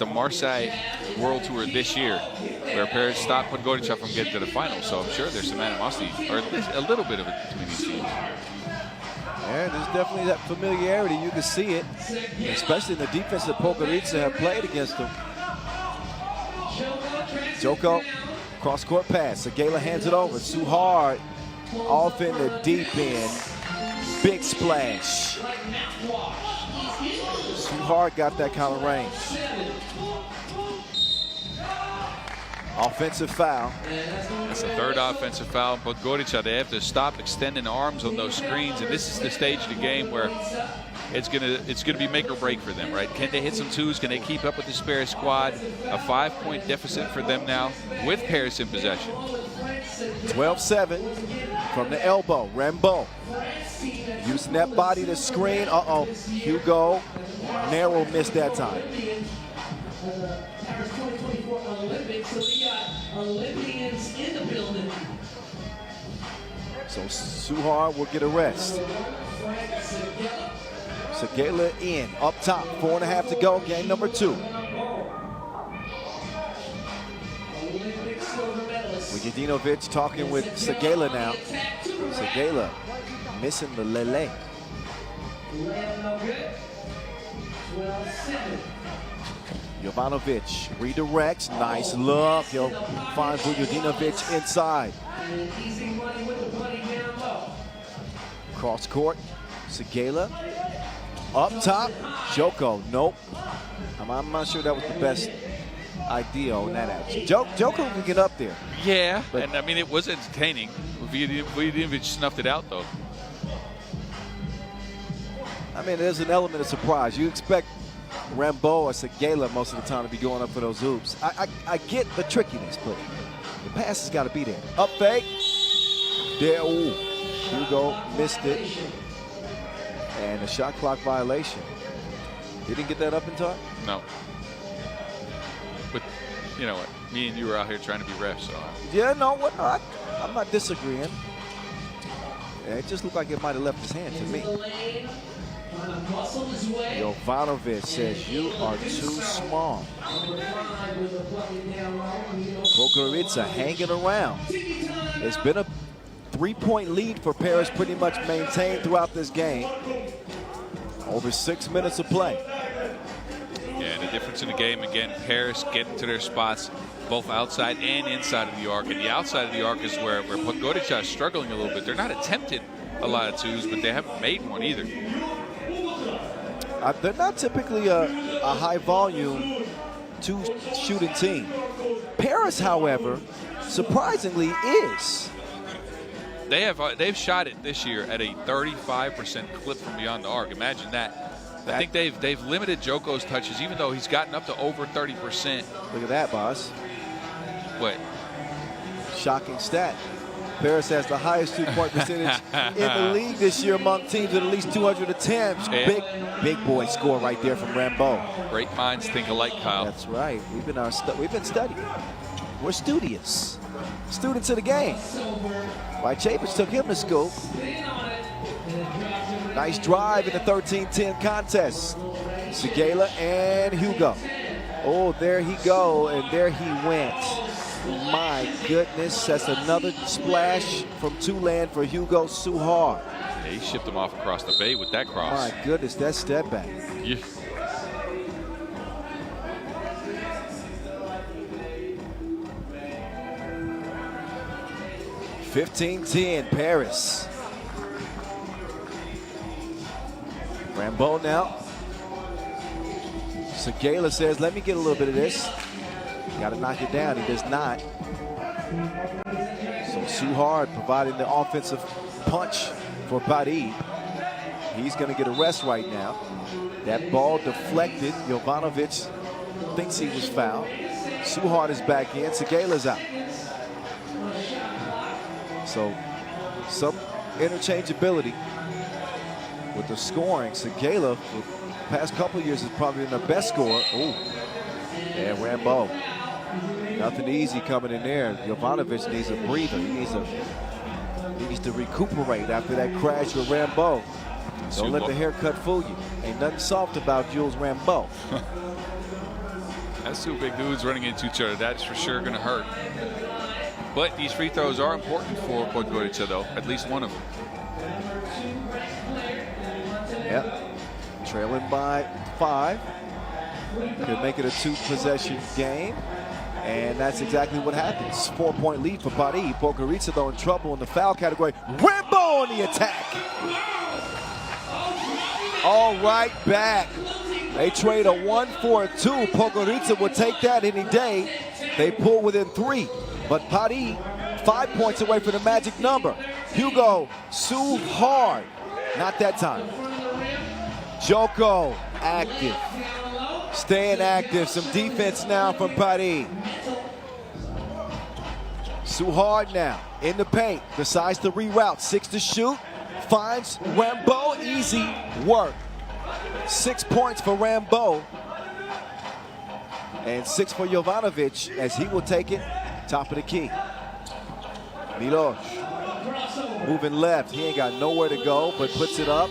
Marseille World Tour this year, where Paris stopped Podgorica from getting to the final. So I'm sure there's some animosity, or at least a little bit of it between these teams. Yeah, there's definitely that familiarity. You can see it, especially in the defense that Podgorica have played against them. Joko, cross-court pass. Segala hands it over. Suhard off in the deep end. Big splash. Suhard got that kind of range. Offensive foul. That's the 3rd offensive foul on Podgorica. They have to stop extending arms on those screens, and this is the stage of the game where it's gonna be make or break for them, right? Can they hit some twos? Can they keep up with this Paris squad? A 5-point deficit for them now with Paris in possession. 12-7 from the elbow. Rambo using that body to screen. Hugo narrow missed that time. So Suhard will get a rest. Segala in, up top, 4.5 to go, game number 2. Vujadinovic talking with Segala now. Segala missing the lele. Jovanovic redirects, nice look. He'll find Vujadinovic inside. Cross court, Segala. Up top, Joko, nope. I'm not sure that was the best idea on that action. Joko can get up there. Yeah, and I mean, it was entertaining. Vujadinovic snuffed it out, though. I mean, there's an element of surprise. You expect Rambo or Segala most of the time to be going up for those hoops. I get the trickiness, but the pass has got to be there. Up fake. There, ooh. Hugo missed it. And a shot clock violation. He didn't get that up in time? No. But you know what? Me and you were out here trying to be refs, so. Yeah, no, what not? I'm not disagreeing. Yeah, it just looked like it might have left his hand to me. Jovanovic says, you are too small. Podgorica hanging around. It's been a 3-point lead for Paris, pretty much maintained throughout this game. Over 6 minutes of play. Yeah, and the difference in the game, again, Paris getting to their spots both outside and inside of the arc. And the outside of the arc is where Podgorica is struggling a little bit. They're not attempted a lot of twos, but they haven't made one either. They're not typically a high volume two shooting team. Paris, however, surprisingly is. They've shot it this year at a 35% clip from beyond the arc. Imagine that. I think they've limited Joko's touches, even though he's gotten up to over 30%. Look at that, boss. What? Shocking stat. Paris has the highest 2-point percentage in the league this year among teams with at least 200 attempts. And big boy score right there from Rambo. Great minds think alike, Kyle. That's right. We've been studying. We're studious. Students of the game. Right, Chapin took him to school. Nice drive in the 13-10 contest. Segala and Hugo. Oh, there he go, and there he went. My goodness, that's another splash from Tulane for Hugo Suhar. Yeah, he shipped him off across the bay with that cross. My goodness, that step back. Yeah. $15-10, Paris. Rambo now. Segala says, let me get a little bit of this. Got to knock it down. He does not. So Suhar providing the offensive punch for Paris. He's going to get a rest right now. That ball deflected. Jovanovic thinks he was fouled. Suhar is back in. Segala's out. So some interchangeability with the scoring. Segala, for the past couple of years, has probably been the best scorer. Oh, and Rambo. Nothing easy coming in there. Jovanovic needs a breather. He needs to recuperate after that crash with Rambo. Don't let the haircut fool you. Ain't nothing soft about Jules Rambo. That's two big dudes running into each other. That's for sure going to hurt. But these free throws are important for Podgorica, though. At least one of them. Yep. Trailing by 5. Could make it a 2-possession game. And that's exactly what happens. 4-point lead for Paris. Podgorica, though, in trouble in the foul category. Rambo on the attack. All right, back. They trade a 1 for a 2. Podgorica would take that any day. They pull within 3. But Paris, 5 points away from the magic number. Hugo Suhar. Not that time. Joko, active. Staying active. Some defense now from Paris. Suhar now in the paint. Decides to reroute. 6 to shoot. Finds Rambo. Easy work. 6 points for Rambo. And 6 for Jovanovic as he will take it. Top of the key. Milos moving left. He ain't got nowhere to go, but puts it up.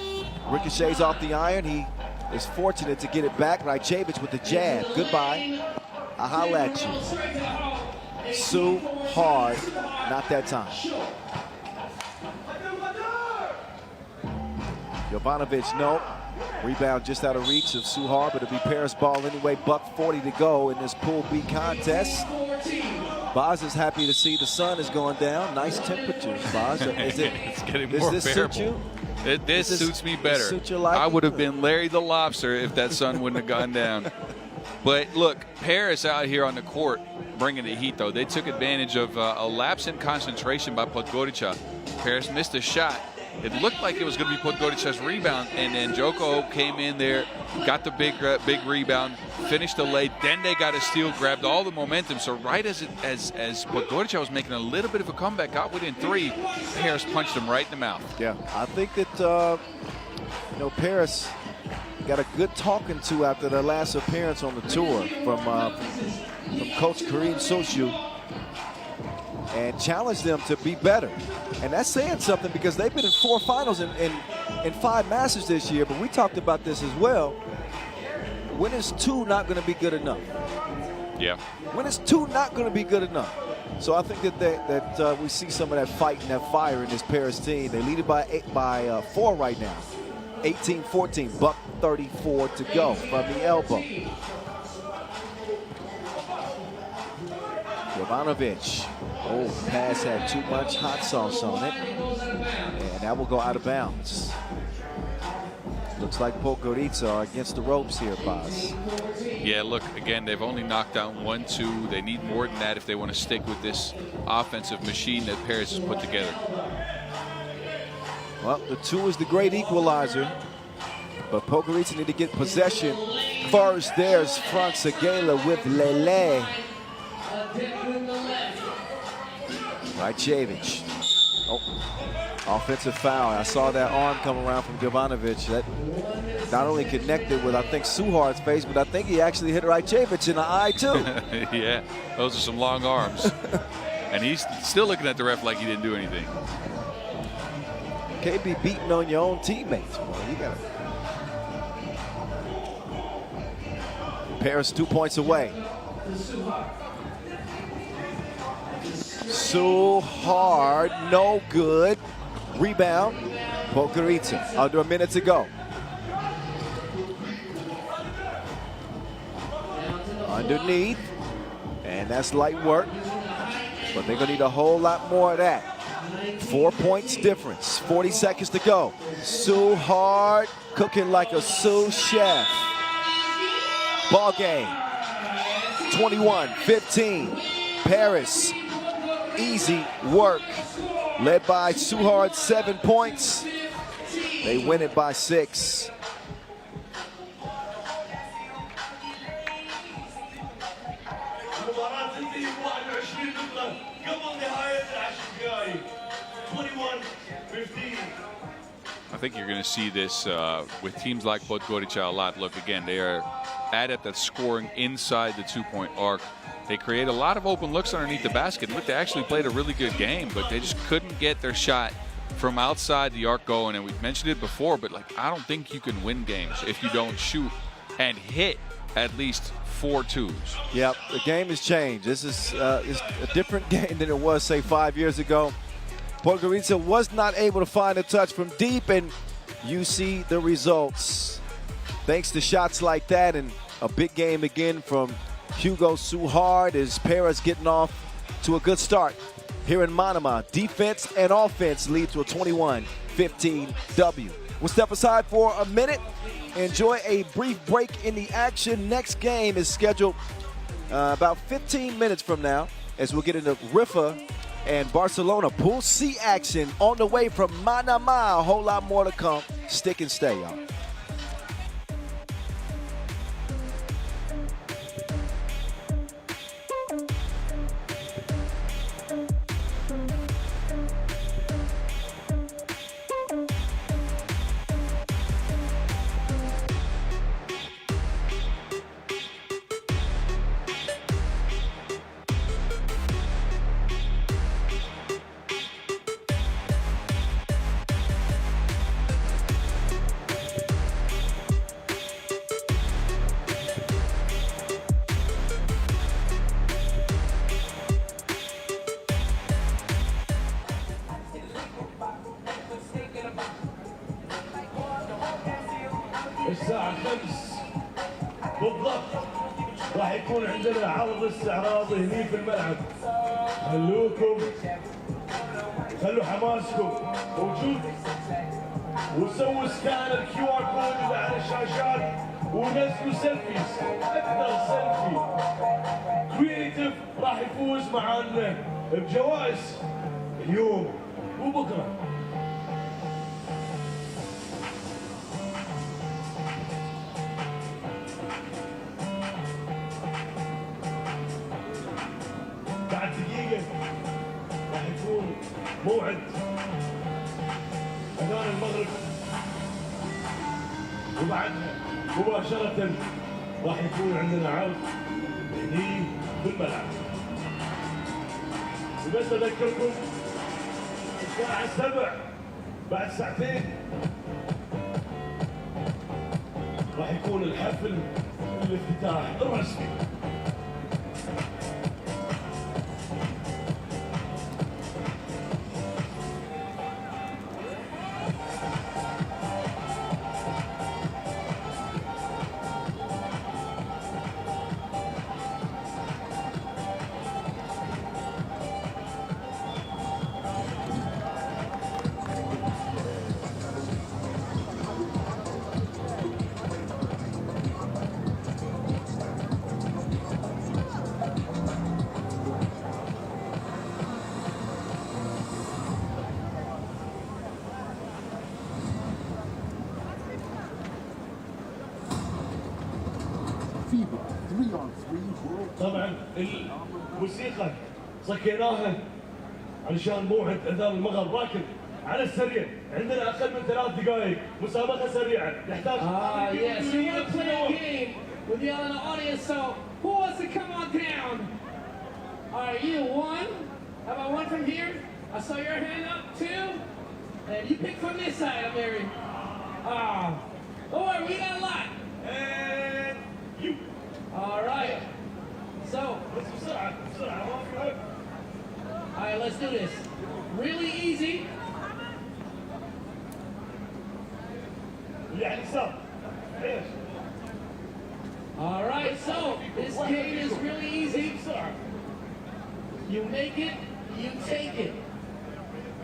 Ricochets off the iron. He is fortunate to get it back. Rajcevic with the jab. Goodbye. I'll holla at you. Suhar. Not that time. Jovanovic, no. Rebound just out of reach of Suhar, but it'll be Paris ball anyway. $1:40 to go in this Pool B contest. Boz is happy to see the sun is going down. Nice temperatures, Boz. It's getting more bearable. This suits me better. Suit your life? I would have been Larry the Lobster if that sun wouldn't have gone down. But look, Paris out here on the court bringing the heat, though. They took advantage of a lapse in concentration by Podgorica. Paris missed a shot. It looked like it was going to be Podgorica's rebound, and then Joko came in there, got the big rebound, finished the late. Then they got a steal, grabbed all the momentum. So right as Podgorica was making a little bit of a comeback, got within 3, Paris punched him right in the mouth. Yeah, I think that Paris got a good talking to after their last appearance on the tour from Coach Karim Soshu, and challenged them to be better. And that's saying something, because they've been in 4 finals and 5 Masters this year. But we talked about this as well. When is 2 not going to be good enough? Yeah. When is 2 not going to be good enough? So I think that we see some of that fight and that fire in this Paris team. They lead it by 4 right now. 18-14, buck 34 to go from the elbow. Jovanovic. Oh, pass had too much hot sauce on it. And that will go out of bounds. Looks like Podgorica are against the ropes here, Baz. Yeah, look, again, they've only knocked down 1-2. They need more than that if they want to stick with this offensive machine that Paris has put together. Well, the 2 is the great equalizer, but Podgorica need to get possession first. There's Frank Segala with Lele. Rajcevic. Oh, offensive foul. I saw that arm come around from Jovanovic. That not only connected with, I think, Suhard's face, but I think he actually hit Rajcevic in the eye, too. Yeah, those are some long arms. And he's still looking at the ref like he didn't do anything. Can't be beating on your own teammates, boy. You gotta. Paris 2 points away. Suhard, no good. Rebound, Podgorica. Under a minute to go. Underneath, and that's light work. But they're gonna need a whole lot more of that. 4 points difference, 40 seconds to go. Suhard cooking like a sous chef. Ball game, 21-15. Paris, easy work. Led by Suhard, 7 points. They win it by 6. I think you're going to see this with teams like Podgorica a lot. Look, again, they are adept at scoring inside the 2-point arc. They create a lot of open looks underneath the basket. Look, they actually played a really good game, but they just couldn't get their shot from outside the arc going. And we've mentioned it before, but like, I don't think you can win games if you don't shoot and hit at least 4 twos. Yep, the game has changed. This is a different game than it was, say, 5 years ago. Podgorica was not able to find a touch from deep, and you see the results. Thanks to shots like that, and a big game again from Hugo Suhard as Paris getting off to a good start here in Manama. Defense and offense lead to a 21-15 W. We'll step aside for a minute. Enjoy a brief break in the action. Next game is scheduled about 15 minutes from now as we'll get into Riffa and Barcelona. Pool C action on the way from Manama. A whole lot more to come. Stick and stay, y'all. الساعة 5 بالضبط راح يكون عندنا عرض استعراضي هني في الملعب. خلوكم خلوا حماسكم موجود وسووا سكان الكيو ار كود اللي على الشاشات ونزلوا سيلفيز. اكثر سيلفي كرييتيف راح يفوز معانا بجوائز اليوم وبكره. بعد دقيقة راح يكون موعد أذان المغرب، وبعدها مباشرة راح يكون عندنا عرض هني بالملعب. وبس أذكركم الساعة 7 بعد ساعتين راح يكون الحفل الافتتاح الرسمي. FIBA 3x3 World Tour. طبعا الموسيقى صكيناها علشان موعد اذان المغرب، لكن على السريع عندنا اقل من 3 دقائق، مسابقه سريعه نحتاج. Yes, we want to play a game with the other audience, so who wants to come on down? All right, you, one. How about one from here? I saw your hand up, two. And you pick from this side, I'm Mary. Don't worry, we got a lot. And you. All right. So, بس بسرعه بسرعه ما في وقت. all right, let's do this. Really easy. اللي على اليسار. ايش؟ All right, so this game is really easy. بسرعه. You make it, you take it.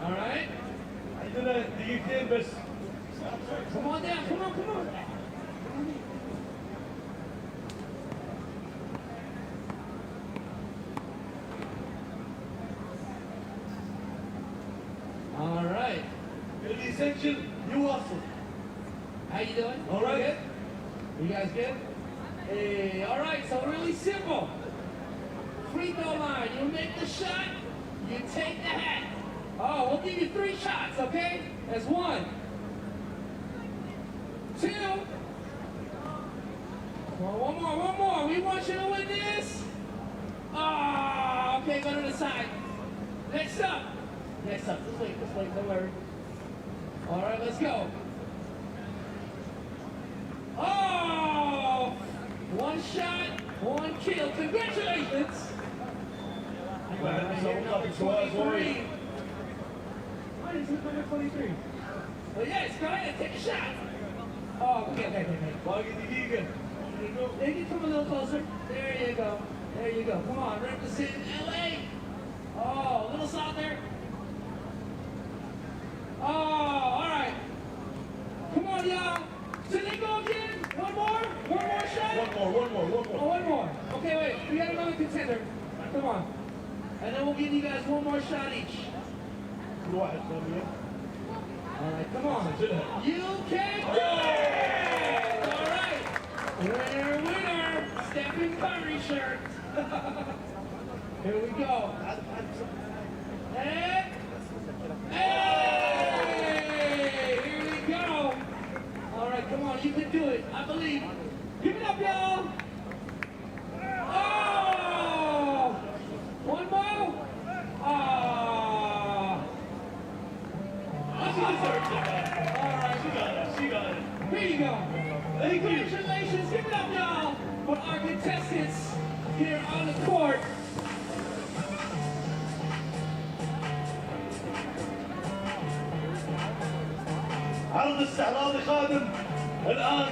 All right? عندنا دقيقتين بس. Come on down, come on, come on. All right. اللي يسجل يواصل. How you doing? All right. You good? You guys good? Hey, all right, so really simple. Free throw line, you make the shot, you take the hat. Oh, we'll give you 3 shots, okay? That's 1. 2. Come on, one more. We want you to win this. Oh, okay, go to the side. Next up. Just wait, don't worry. All right, let's go. Oh, 1 shot, 1 kill. Congratulations. بعد مسابقات الجوائز وايد. Why is it number 23? Oh, yes, go ahead, take a shot. Oh, okay. باقي دقيقة. They can come a little closer. There you go. Come on, represent LA. Oh, a little south there. Oh, all right. Come on, y'all. Should they go again? One more shot? One more. Oh, one more. Okay, wait. We got another contender. Come on. And then we'll give you guys 1 more shot each. كل واحد ثانية. All right, come on. سجلها. You can do it! All right. Winner. Stephen Curry shirt. Here we go. And, hey! Here we go. All right, come on. You can do it. I believe. Give it up, y'all. Oh! 1 more. Oh! She deserves it. All right. She got it. Here you go. Congratulations. Give it up, y'all, for our contestants here on the court. عرض استعراضي قادم الآن.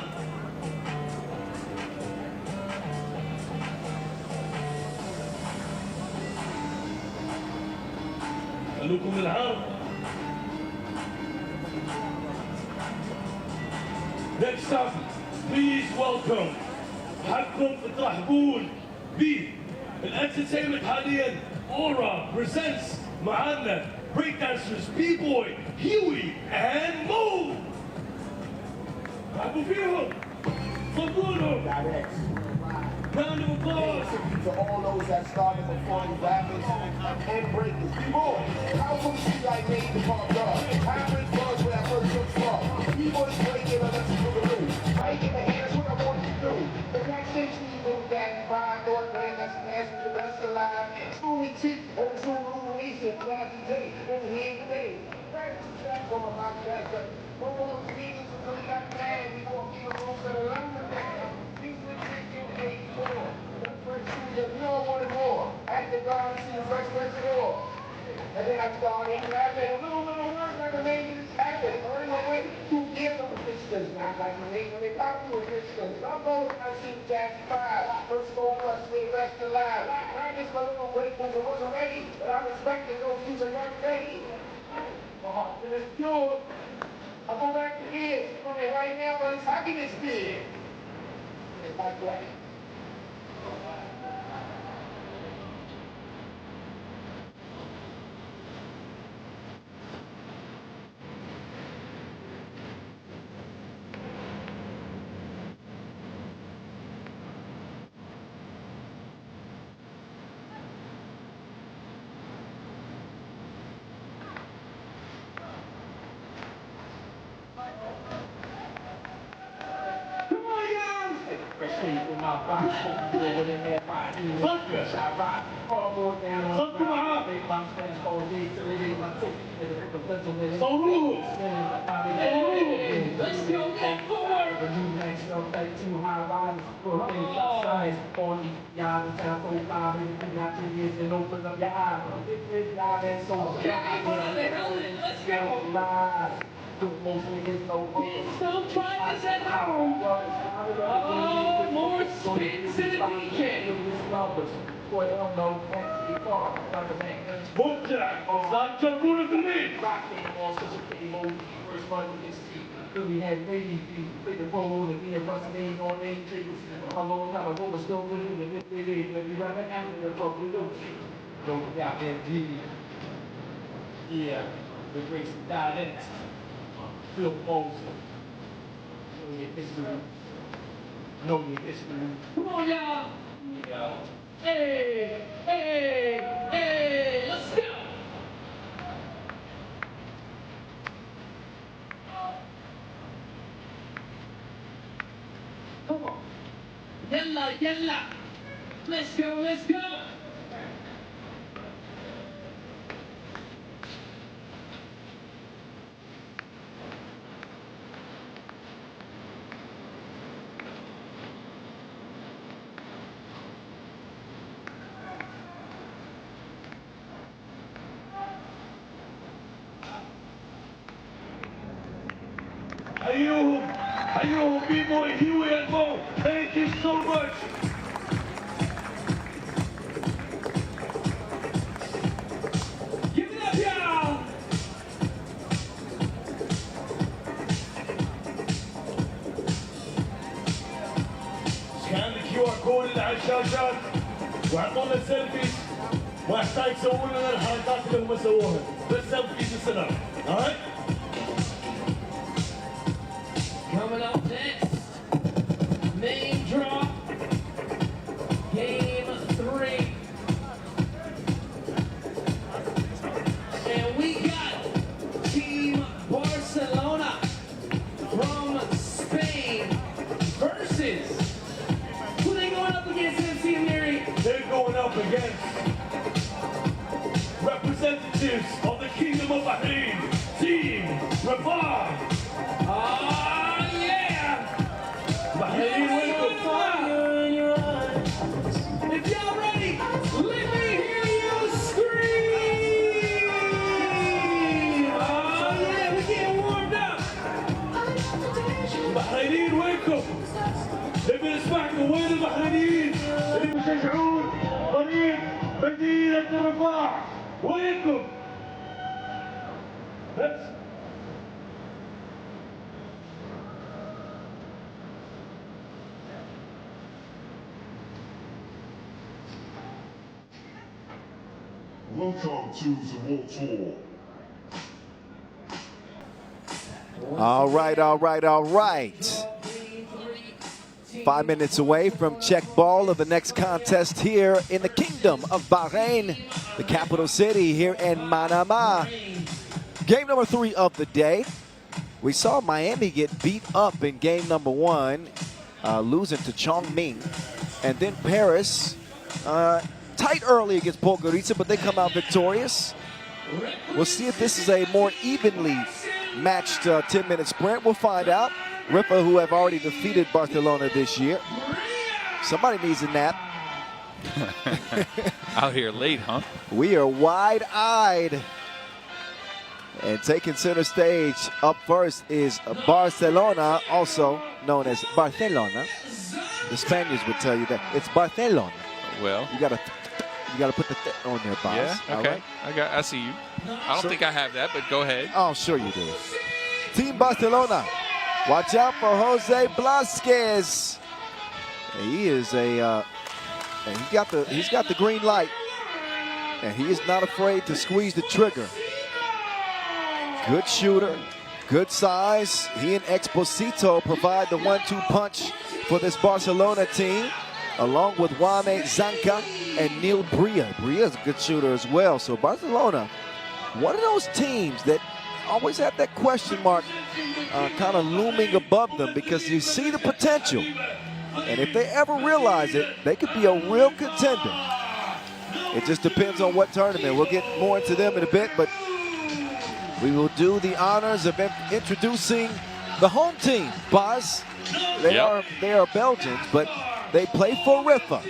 خلوكم العرض. Next up, please welcome. حقكم ترحبون بالانترتينمنت حاليا. اورا presents معانا break dancers B-boy هيوي and مو. رحبوا فيهم. صدقونهم. Round of applause. To all those that started before you rappers and breakers. B-boy, how come you like made the pop dog? Average buzz where I first took from. B-boys breaking on us to the roof. Right in the hands, what I want you to do. The next thing you do, that vibe, North Grand, that's the answer to the best alive. Smoothie teeth, and the Zulu Nation, Classy J, and here today. Right, that's all about that. No more meetings until we got mad. We won't keep a room for the London man. Things were taken 84. That first 2 years, we all wanted more. After God, see the first verse at all. And then I started rapping. A little words like a name just happened. Earning my way 2 years of resistance. Not like my name when they talk to resistance. I'm going to 1955. First goal must stay rest alive. I just my little weight when it wasn't ready. But I respected those who's a young lady. My heart is pure. I go back to here. Right now, but it's happiness here. It's like that. Don't try this at home. Oh, more spins in the DJ. مبدع صار جمهور في الليل. We had baby with the photo and me and Russell ain't on anything. A long time ago, but still living with it. When we run after the fuck we do. Don't got that G. Yeah, the Grace Dynamics. Phil Moses. Know your history. Know your history. Come on, y'all. Yeah. Hey, hey, hey, let's go. Come on. Yalla, yalla. Let's go, let's go. أيوه B-boy Huey and Mo. Thank you so much. Give it up, y'all. سكان الQR كود اللي على الشاشات واعطونا سيلفيز وهاشتاج سووا لنا الحركات اللي هم سووها بس سيلفيز السلام. Alright? Coming up next, main draw, game 3. And we got Team Barcelona from Spain versus, who they going up against, MC and Mary? They're going up against representatives of the Kingdom of Bahrain, Team Riffa. Bahrain, if y'all ready, let me hear you scream! Oh yeah, we getting warmed up. البحرينيين وينكم؟ نبي نسمعكم وين البحرينيين اللي بيشجعون فريق مدينة الرفاع؟ وينكم؟ بس Welcome to the World Tour. All right. 5 minutes away from check ball of the next contest here in the Kingdom of Bahrain, the capital city here in Manama. Game number 3 of the day. We saw Miami get beat up in game number 1, losing to Chongming. And then Paris, tight early against Podgorica, but they come out victorious. We'll see if this is a more evenly matched 10-minute sprint. We'll find out. Riffa, who have already defeated Barcelona this year. Somebody needs a nap. Out here late, huh? We are wide-eyed. And taking center stage up first is Barcelona, also known as Barcelona. The Spaniards would tell you that. It's Barcelona. Well, You gotta put the on there, boss. yeah, okay. All right? I see you. I don't think I have that, but go ahead. Oh, sure you do. Team Barcelona. Watch out for Jose Blasquez. He is and he's got the green light. And he is not afraid to squeeze the trigger. Good shooter, good size. He and Exposito provide the 1-2 punch for this Barcelona team, along with Wame Zanka and Neil Bria. Bria's a good shooter as well. So Barcelona, one of those teams that always have that question mark kind of looming above them, because you see the potential. And if they ever realize it, they could be a real contender. It just depends on what tournament. We'll get more into them in a bit, but we will do the honors of introducing the home team, Baz. They are Belgians, but they play for Riffa.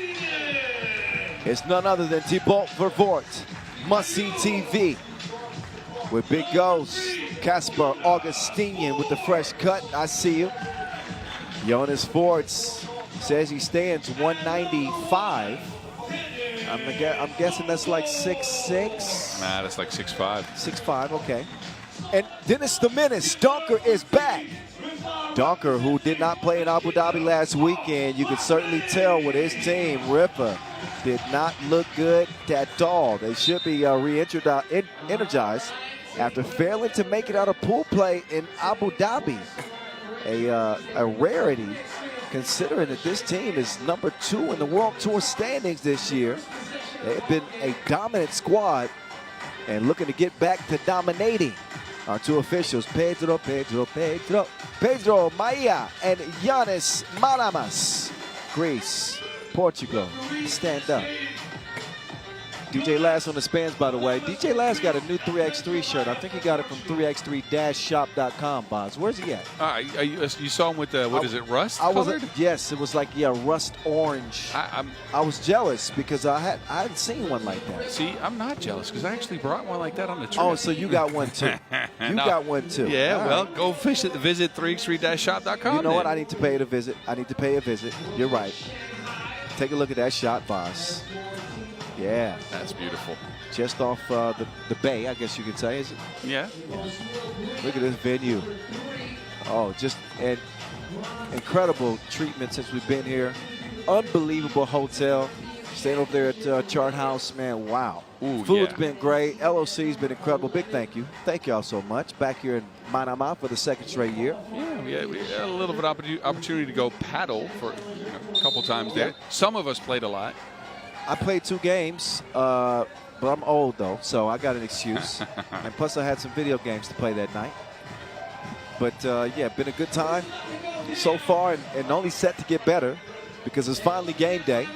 It's none other than Thibaut Vervoort, must-see TV. With big goals, Casper Augustinian with the fresh cut. I see you. Jonas Forts says he stands 195. I'm guessing that's like 6'6". Nah, that's like 6'5". 6'5", okay. And Dennis the Menace, Donker is back. Donker, who did not play in Abu Dhabi last weekend, you could certainly tell with his team, Riffa, did not look good at all. They should be energized after failing to make it out of pool play in Abu Dhabi. A rarity, considering that this team is number 2 in the World Tour standings this year. They've been a dominant squad and looking to get back to dominating. Our 2 officials, Pedro Maia and Yanis Manamas. Greece, Portugal, stand up. DJ Last on the spans, by the way. DJ Last got a new 3x3 shirt. I think he got it from 3x3-shop.com, Boz. Where's he at? You saw him with the, what is it, rust colored? Yes, it was like, yeah, rust orange. I was jealous because I hadn't seen one like that. See, I'm not jealous because I actually brought one like that on the trip. Oh, so you got one too. You got one too. Yeah, all well, right. go visit 3x3-shop.com. You know what? I need to pay a visit. You're right. Take a look at that shot, Boz. Yeah. That's beautiful. Just off the bay, I guess you could say, is it? Yeah. Look at this venue. Oh, just an incredible treatment since we've been here. Unbelievable hotel. Staying over there at Chart House, man, wow. Ooh, Food's yeah. been great. LOC's been incredible. Big thank you. Thank y'all so much. Back here in Manama for the 2nd straight year. Yeah, we had a little bit of opportunity to go paddle for a couple times there. Some of us played a lot. I played 2 games, but I'm old though, so I got an excuse. And plus I had some video games to play that night. But yeah, been a good time so far, and only set to get better because it's finally game day.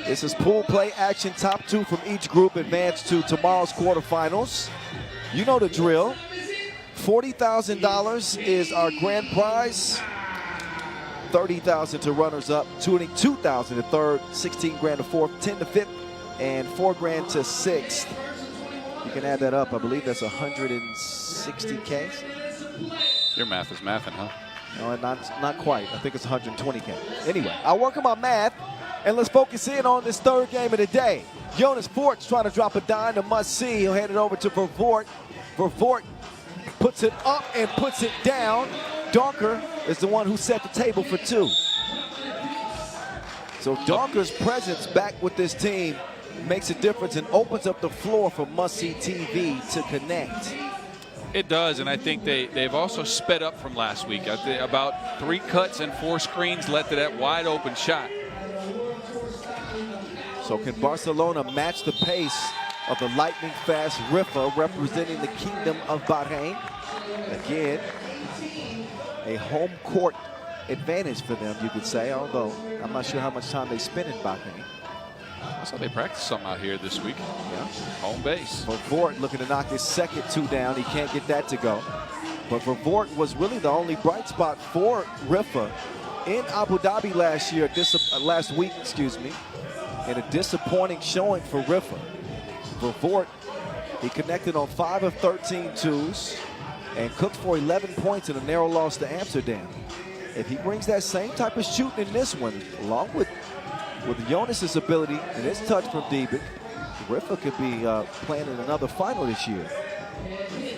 This is pool play action. Top 2 from each group advance to tomorrow's quarterfinals. You know the drill. $40,000 is our grand prize. $30,000 to runners-up, $22,000 to third, $16,000 to fourth, $10,000 to fifth, and $4,000 to sixth. You can add that up. I believe that's 160K. Your math is mathing, huh? No, not quite. I think it's 120K. Anyway, I'll work on my math, and let's focus in on this 3rd game of the day. Jonas Fort's trying to drop a dime to must-see. He'll hand it over to Vervoort. Vervoort puts it up and puts it down. Donker is the one who set the table for 2. So Donker's presence back with this team makes a difference and opens up the floor for must-see TV to connect. It does, and I think they've also sped up from last week. I think about 3 cuts and 4 screens led to that wide open shot. So can Barcelona match the pace of the lightning-fast Riffa representing the Kingdom of Bahrain? Again, a home court advantage for them, you could say, although I'm not sure how much time they spend in Bahrain. I saw they practiced some out here this week. Yeah. Home base. Vervoort looking to knock his second 2 down. He can't get that to go. But Vervoort was really the only bright spot for Riffa in Abu Dhabi last week, excuse me, and a disappointing showing for Riffa. Vervoort, he connected on 5 of 13 twos and cooked for 11 points in a narrow loss to Amsterdam. If he brings that same type of shooting in this one, along with Jonas's ability and his touch from Diebik, Riffa could be playing in another final this year.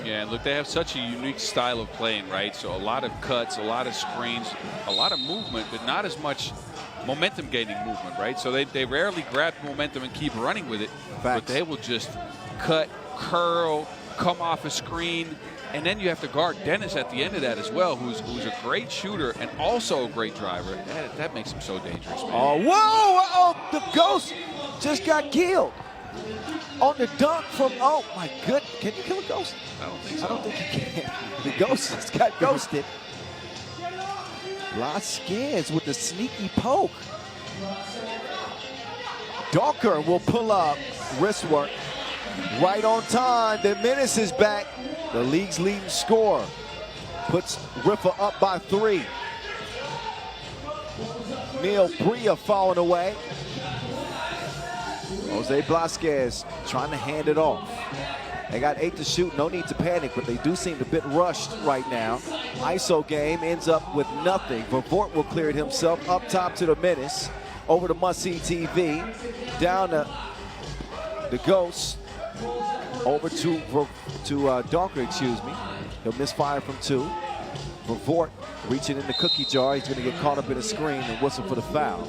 Yeah, and look, they have such a unique style of playing, right? So a lot of cuts, a lot of screens, a lot of movement, but not as much momentum-gaining movement, right? So they rarely grab momentum and keep running with it, but they will just cut, curl, come off a screen, and then you have to guard Dennis at the end of that as well, who's a great shooter and also a great driver. That makes him so dangerous, man. Oh, whoa! Oh, the Ghost just got killed on the dunk from, oh my goodness. Can you kill a Ghost? I don't think so. I don't think you can. The Ghost just got ghosted. Blasquez with the sneaky poke. Docker will pull up, wrist work. Right on time, the menace is back. The league's leading scorer puts Riffa up by 3. Neil Bria falling away. Jose Blasquez trying to hand it off. They got 8 to shoot, no need to panic, but they do seem a bit rushed right now. ISO game ends up with nothing. Vervoort will clear it himself up top to the menace. Over to must-see TV. Down to the Ghost. Over to Docker, excuse me. He'll misfire from 2. Vervoort reaching in the cookie jar. He's going to get caught up in a screen and whistle for the foul.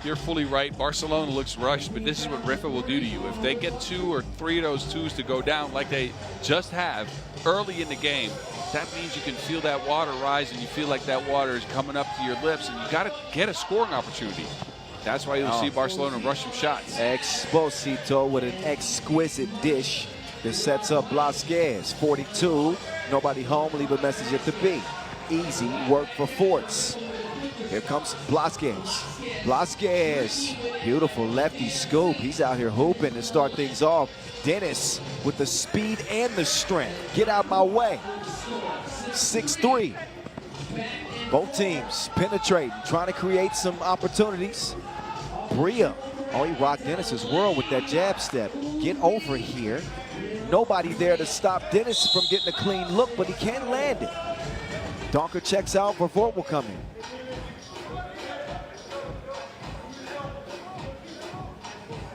You're fully right. Barcelona looks rushed, but this is what Riffa will do to you. If they get 2 or 3 of those twos to go down like they just have early in the game, that means you can feel that water rise and you feel like that water is coming up to your lips, and you got to get a scoring opportunity. That's why you'll see Barcelona rush some shots. Exposito with an exquisite dish that sets up Blasquez. 42, nobody home, leave a message at the B. Easy work for Forts. Here comes Blasquez. Blasquez, beautiful lefty scoop. He's out here hooping to start things off. Dennis with the speed and the strength. Get out my way. 6'3". Both teams penetrating, trying to create some opportunities. Bria, oh, he rocked Dennis's world with that jab step. Get over here. Nobody there to stop Dennis from getting a clean look, but he can't land it. Donker checks out, Vervoort will come in.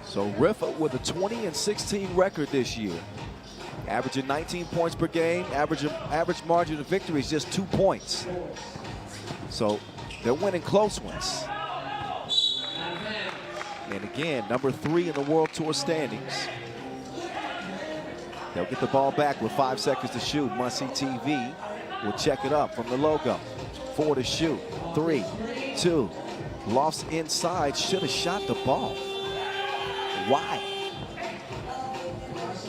So Riffa with a 20-16 record this year. Averaging 19 points per game. Average margin of victory is just 2 points. So they're winning close ones. And again, number 3 in the World Tour standings. They'll get the ball back with 5 seconds to shoot. Must-see TV will check it up from the logo. 4 to shoot. 3, 2. Lost inside. Should have shot the ball. Why?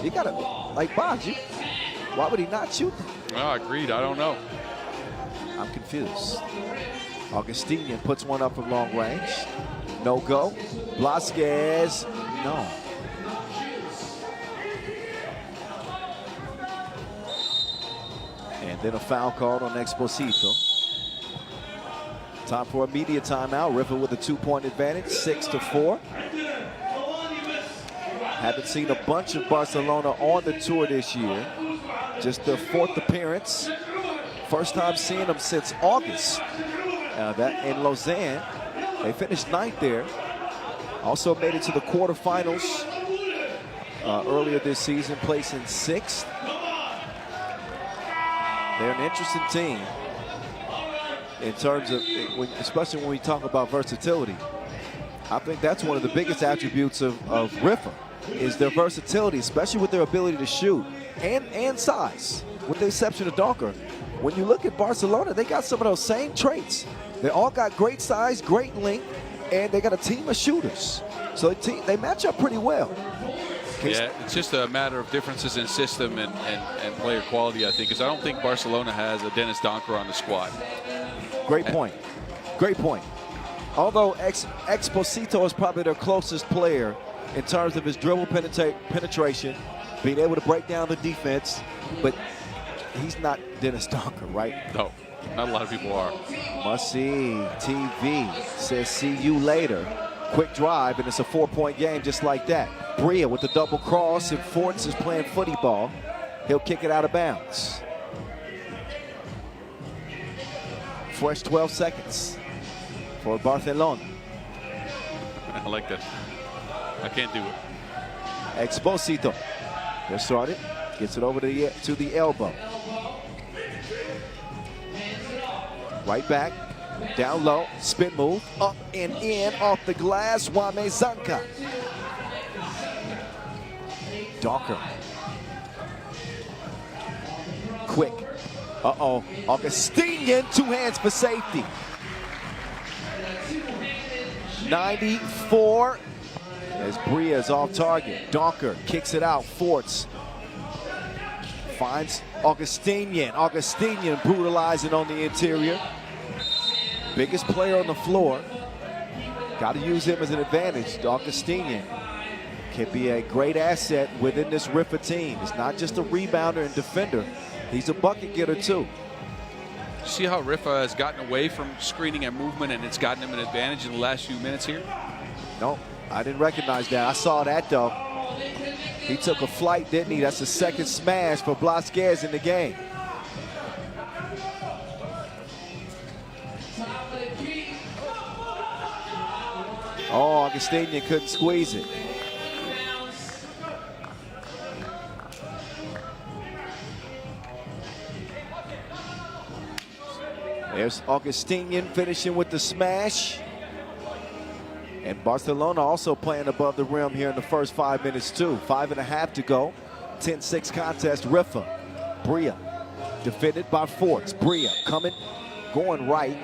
You gotta, like Bob, why would he not shoot? Oh, agreed. I don't know. I'm confused. Augustinian puts one up from long range. No go. Blasquez, no. And then a foul called on Exposito. Time for a media timeout. Riffa with a 2-point advantage, 6-4. Haven't seen a bunch of Barcelona on the tour this year. Just their 4th appearance. First time seeing them since August. That in Lausanne. They finished 9th there. Also made it to the quarterfinals earlier this season, placing 6th. They're an interesting team in terms of, especially when we talk about versatility. I think that's one of the biggest attributes of Riffa. is their versatility, especially with their ability to shoot and size. With the exception of Donker, when you look at Barcelona, they got some of those same traits. They all got great size, great length, and they got a team of shooters. So they match up pretty well. Yeah, it's just a matter of differences in system and player quality, I think, because I don't think Barcelona has a Dennis Donker on the squad. Great point. Great point. Although Exposito is probably their closest player in terms of his dribble penetration, being able to break down the defense, but he's not Dennis Donker, right? No, not a lot of people are. Must see TV says see you later. Quick drive, and it's a 4-point game just like that. Bria with the double cross, and Forts is playing footy ball. He'll kick it out of bounds. Fresh 12 seconds for Barcelona. I like that. I can't do it. Exposito. They're started. Gets it over to the elbow. Right back. Down low. Spin move. Up and in off the glass. Wame Zanka. Donker. Quick. Uh-oh. Augustinian. 2 hands for safety. 94. As Bria is off target. Donker kicks it out. Forts finds Augustinian. Augustinian brutalizing on the interior. Biggest player on the floor. Got to use him as an advantage. Augustinian can be a great asset within this Riffa team. It's not just a rebounder and defender. He's a bucket getter too. See how Riffa has gotten away from screening and movement, and it's gotten him an advantage in the last few minutes here? No, I didn't recognize that. I saw that though. He took a flight, didn't he? That's the second smash for Blasquez in the game. Oh, Augustinian couldn't squeeze it. There's Augustinian finishing with the smash. And Barcelona also playing above the rim here in the first 5 minutes too. 5.5 to go. 10-6 contest. Riffa. Bria defended by Forts. Bria coming, going right.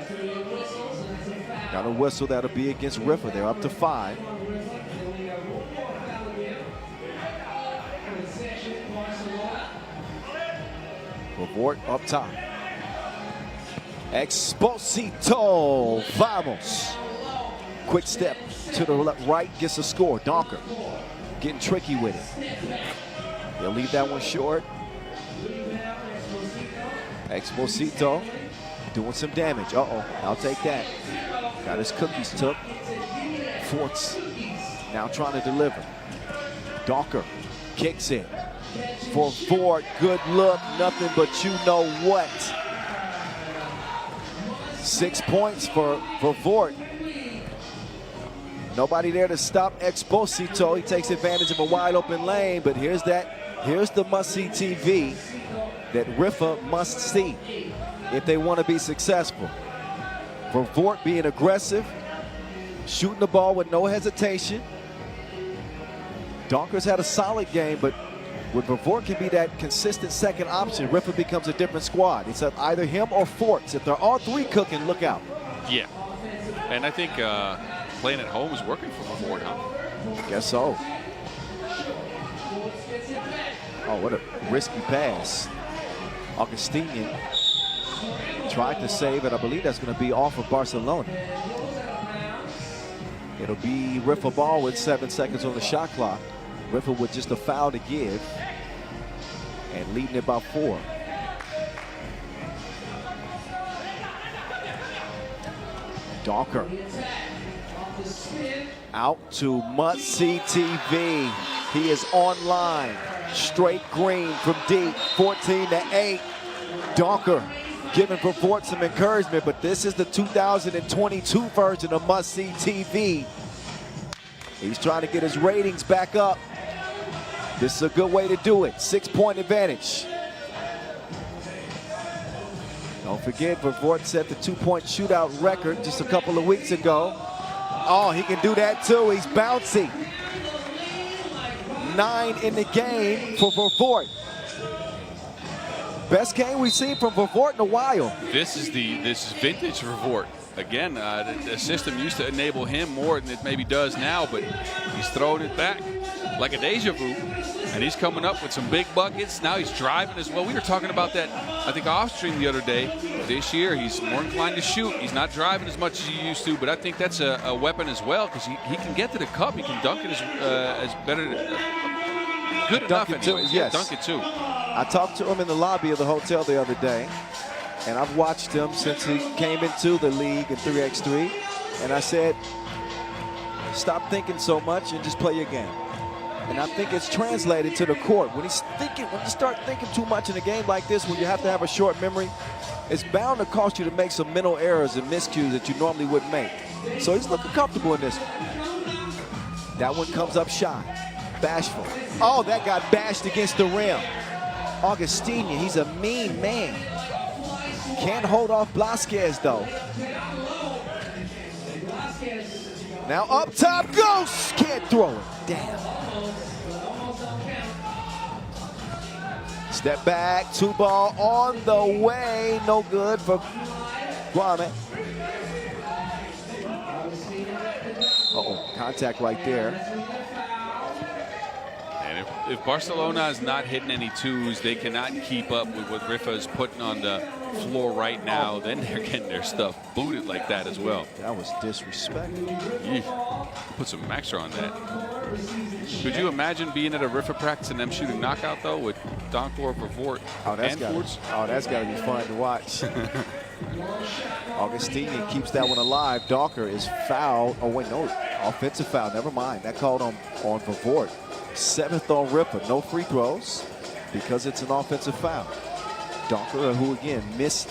Got a whistle. That'll be against Riffa. They're up to 5. Vort up top. Exposito. Vamos. Quick step to the right, gets a score. Donker getting tricky with it. He'll leave that one short. Exposito doing some damage. Uh-oh, I'll take that. Got his cookies took. Forts now trying to deliver. Donker kicks it for Ford. Good look, nothing but you know what. 6 points for Ford. Nobody there to stop Exposito. He takes advantage of a wide open lane, but here's the must-see TV that Riffa must see if they want to be successful. For Vort being aggressive, shooting the ball with no hesitation. Donker's had a solid game, but with Vort can be that consistent second option, Riffa becomes a different squad. It's either him or Forts. If they're all three cooking, look out. Yeah, and I think playing at home is working for Vort, huh? Guess so. Oh, what a risky pass. Augustinian tried to save it. I believe that's going to be off of Barcelona. It'll be Riffa ball with 7 seconds on the shot clock. Riffa with just a foul to give and leading it by 4. Donker out to must-see TV. He is online. Straight green from deep, 14-8. Donker giving Vort some encouragement, but this is the 2022 version of must-see TV. He's trying to get his ratings back up. This is a good way to do it. 6-point advantage. Don't forget, Vort set the 2-point shootout record just a couple of weeks ago. Oh, he can do that too. He's bouncy. 9 in the game for Vervoort. Best game we've seen from Vervoort in a while. This is vintage Vervoort. Again, the system used to enable him more than it maybe does now, but he's throwing it back like a deja vu. And he's coming up with some big buckets. Now he's driving as well. We were talking about that, I think, off stream the other day. This year, he's more inclined to shoot. He's not driving as much as he used to, but I think that's a weapon as well because he can get to the cup. He can dunk it as better, good enough anyways. Yes. Dunk it too. I talked to him in the lobby of the hotel the other day, and I've watched him since he came into the league in 3x3, and I said, stop thinking so much and just play your game. And I think it's translated to the court. When you start thinking too much in a game like this, when you have to have a short memory, it's bound to cost you to make some mental errors and miscues that you normally wouldn't make. So he's looking comfortable in this. That one comes up shy, bashful. Oh, that got bashed against the rim. Augustinian, he's a mean man. Can't hold off Blasquez, though. Now up top goes. Can't throw it. Damn. Step back, 2-ball on the way. No good for Guame. Uh-oh, contact right there. And if Barcelona is not hitting any twos, they cannot keep up with what Riffa is putting on the floor right now. Then they're getting their stuff booted like that as well. That was disrespectful. Yeah. Put some maxer on that. Could you imagine being at a Riffa practice and them shooting knockout though with Donkor, Vervoort, and Forts? Oh, that's got to be fun to watch. Augustinian keeps that one alive. Docker is fouled. Oh wait, no, offensive foul. Never mind. That called on Vervoort. 7th on Riffa. No free throws because it's an offensive foul. Docker, who again missed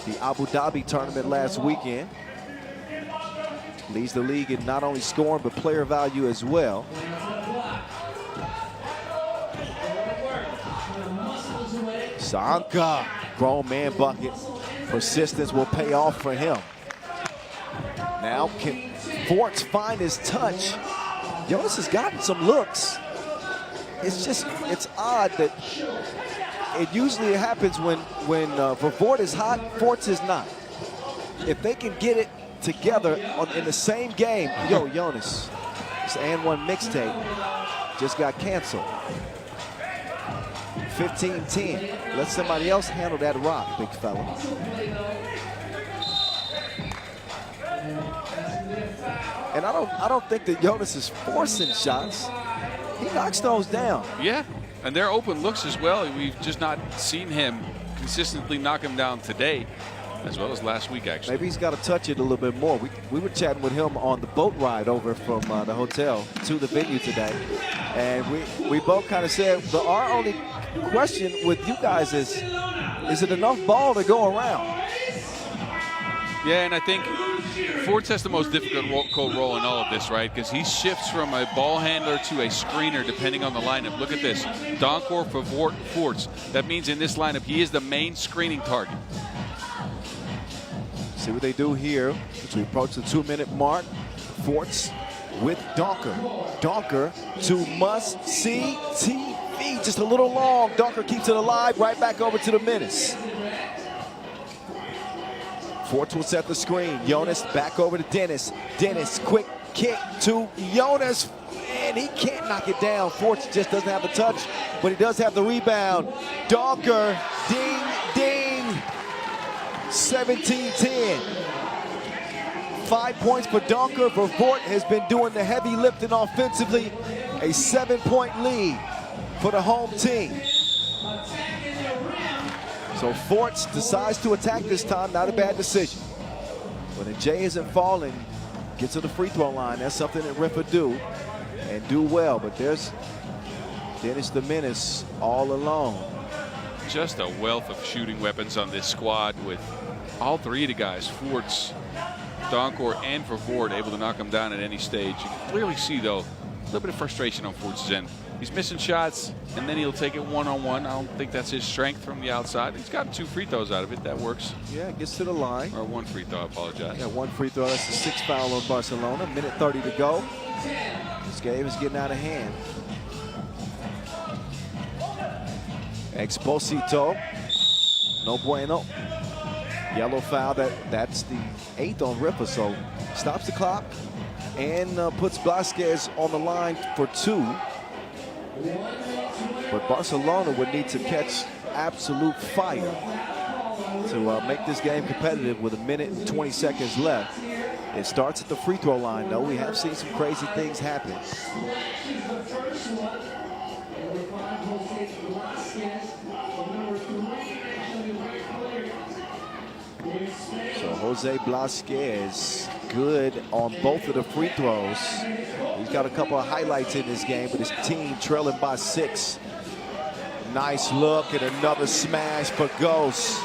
the Abu Dhabi tournament last weekend, leads the league in not only scoring but player value as well. Sanka, grown man bucket. Persistence will pay off for him. Now can Forts find his touch? Jonas has gotten some looks. It's odd that it usually happens when Vervoort is hot, Forts is not. If they can get it together in the same game, Jonas, this and one mixtape just got canceled. 15-10. Let somebody else handle that rock, big fella. And I don't think that Jonas is forcing shots. He knocks those down. Yeah, and they're open looks as well. We've just not seen him consistently knock him down today, as well as last week, actually. Maybe he's got to touch it a little bit more. We were chatting with him on the boat ride over from the hotel to the venue today, and we both kind of said our only question with you guys is it enough ball to go around? Yeah, and I think Forts has the most difficult role in all of this, right? Because he shifts from a ball handler to a screener depending on the lineup. Look at this. Donkor, Vervoort, Forts. That means in this lineup, he is the main screening target. See what they do here as we approach the 2-minute mark. Forts with Donker. Donker to must-see TV. Just a little long. Donker keeps it alive. Right back over to the Menace. Forts will set the screen. Jonas back over to Dennis. Dennis, quick kick to Jonas. And he can't knock it down. Forts just doesn't have the touch, but he does have the rebound. Donker, ding, ding. 17-10. 5 points for Donker. Vervoort has been doing the heavy lifting offensively. A 7-point lead for the home team. So Forts decides to attack this time. Not a bad decision. When the J isn't falling, gets to the free throw line. That's something that Riffa do and do well. But there's Dennis the Menace all alone. Just a wealth of shooting weapons on this squad with all three of the guys, Forts, Donkor, and Vervoort, able to knock them down at any stage. You can clearly see, though, a little bit of frustration on Forts' end. He's missing shots, and then he'll take it one-on-one. I don't think that's his strength from the outside. He's gotten 2 free throws out of it. That works. Yeah, gets to the line. Or 1 free throw, I apologize. Yeah, 1 free throw. That's the 6th foul on Barcelona. 1:30 to go. This game is getting out of hand. Exposito. No bueno. Yellow foul. That's the 8th on Riffa, so stops the clock and puts Blasquez on the line for 2. But Barcelona would need to catch absolute fire to make this game competitive with 1 minute and 20 seconds left. It starts at the free throw line, though. We have seen some crazy things happen. So Jose Blasquez good on both of the free throws. He's got a couple of highlights in this game, but his team trailing by 6. Nice look and another smash for Ghost.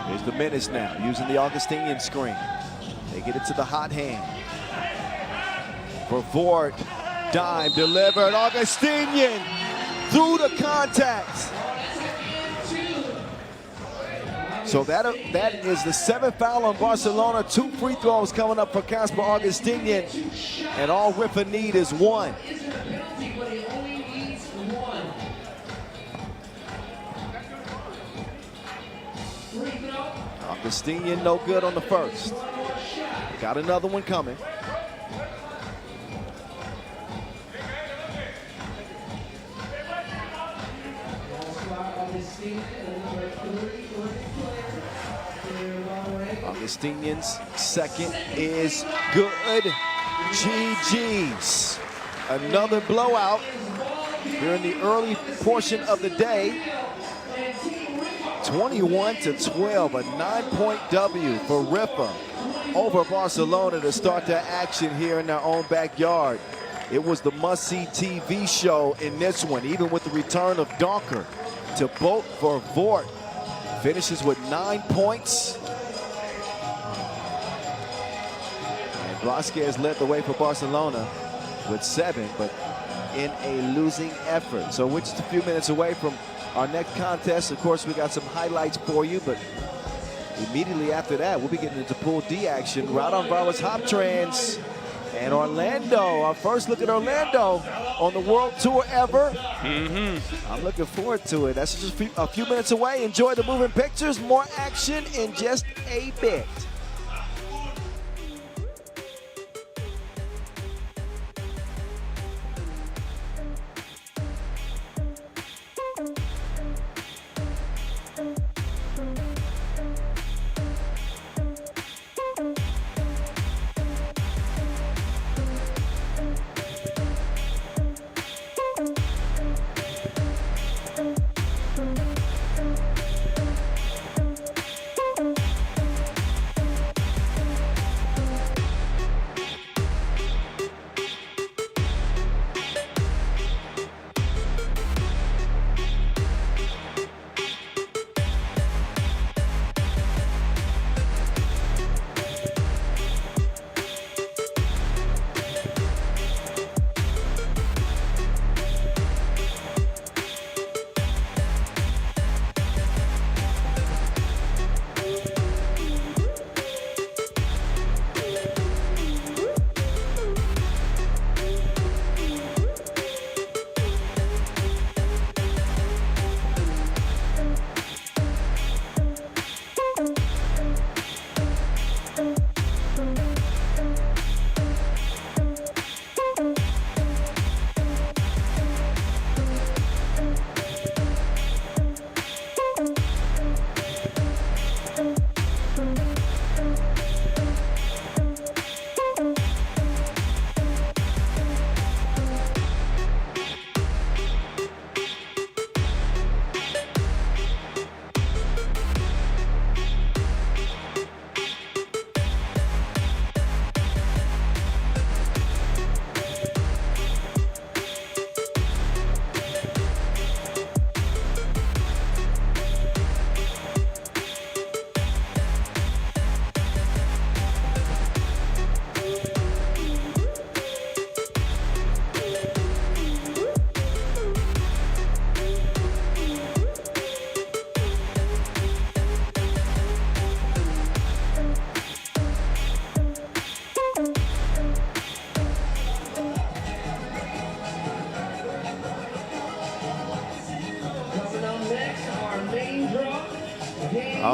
Here's the Menace now, using the Augustinian screen. They get it to the hot hand. For Vort, dime delivered. Augustinian through the contact. So that is the 7th foul on Barcelona. 2 free throws coming up for Casper Augustinian. And all Riffa need is 1. Augustinian no good on the first. Got another one coming. Augustinian's second is good. GG's. Another blowout during the early portion of the day. 21-12, a 9-point W for Riffa over Barcelona to start their action here in their own backyard. It was the must-see TV show in this one, even with the return of Donker to bolt for Vort. Finishes with 9 points. And Blasquez led the way for Barcelona with 7, but in a losing effort. So we're just a few minutes away from our next contest. Of course, we got some highlights for you, but immediately after that, we'll be getting into Pool D action. Raudondvaris, Hoptrans, and Orlando. Our first look at Orlando on the World Tour ever. I'm looking forward to it. That's just a few minutes away. Enjoy the moving pictures. More action in just a bit.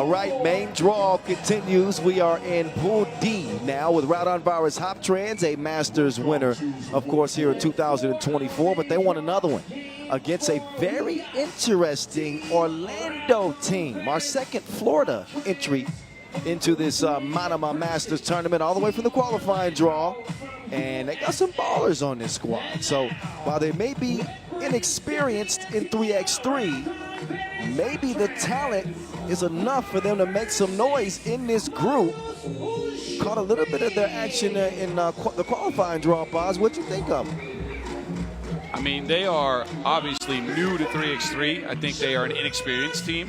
All right, main draw continues. We are in Pool D now with Raudondvaris Hoptrans, a Masters winner, of course, here in 2024, but they won another one against a very interesting Orlando team. Our second Florida entry into this Manama Masters tournament, all the way from the qualifying draw. And they got some ballers on this squad. So while they may be inexperienced in 3x3, maybe the talent is enough for them to make some noise in this group. Caught a little bit of their action in the qualifying draw, Boz. What you think of them? I mean, they are obviously new to 3x3. I think they are an inexperienced team,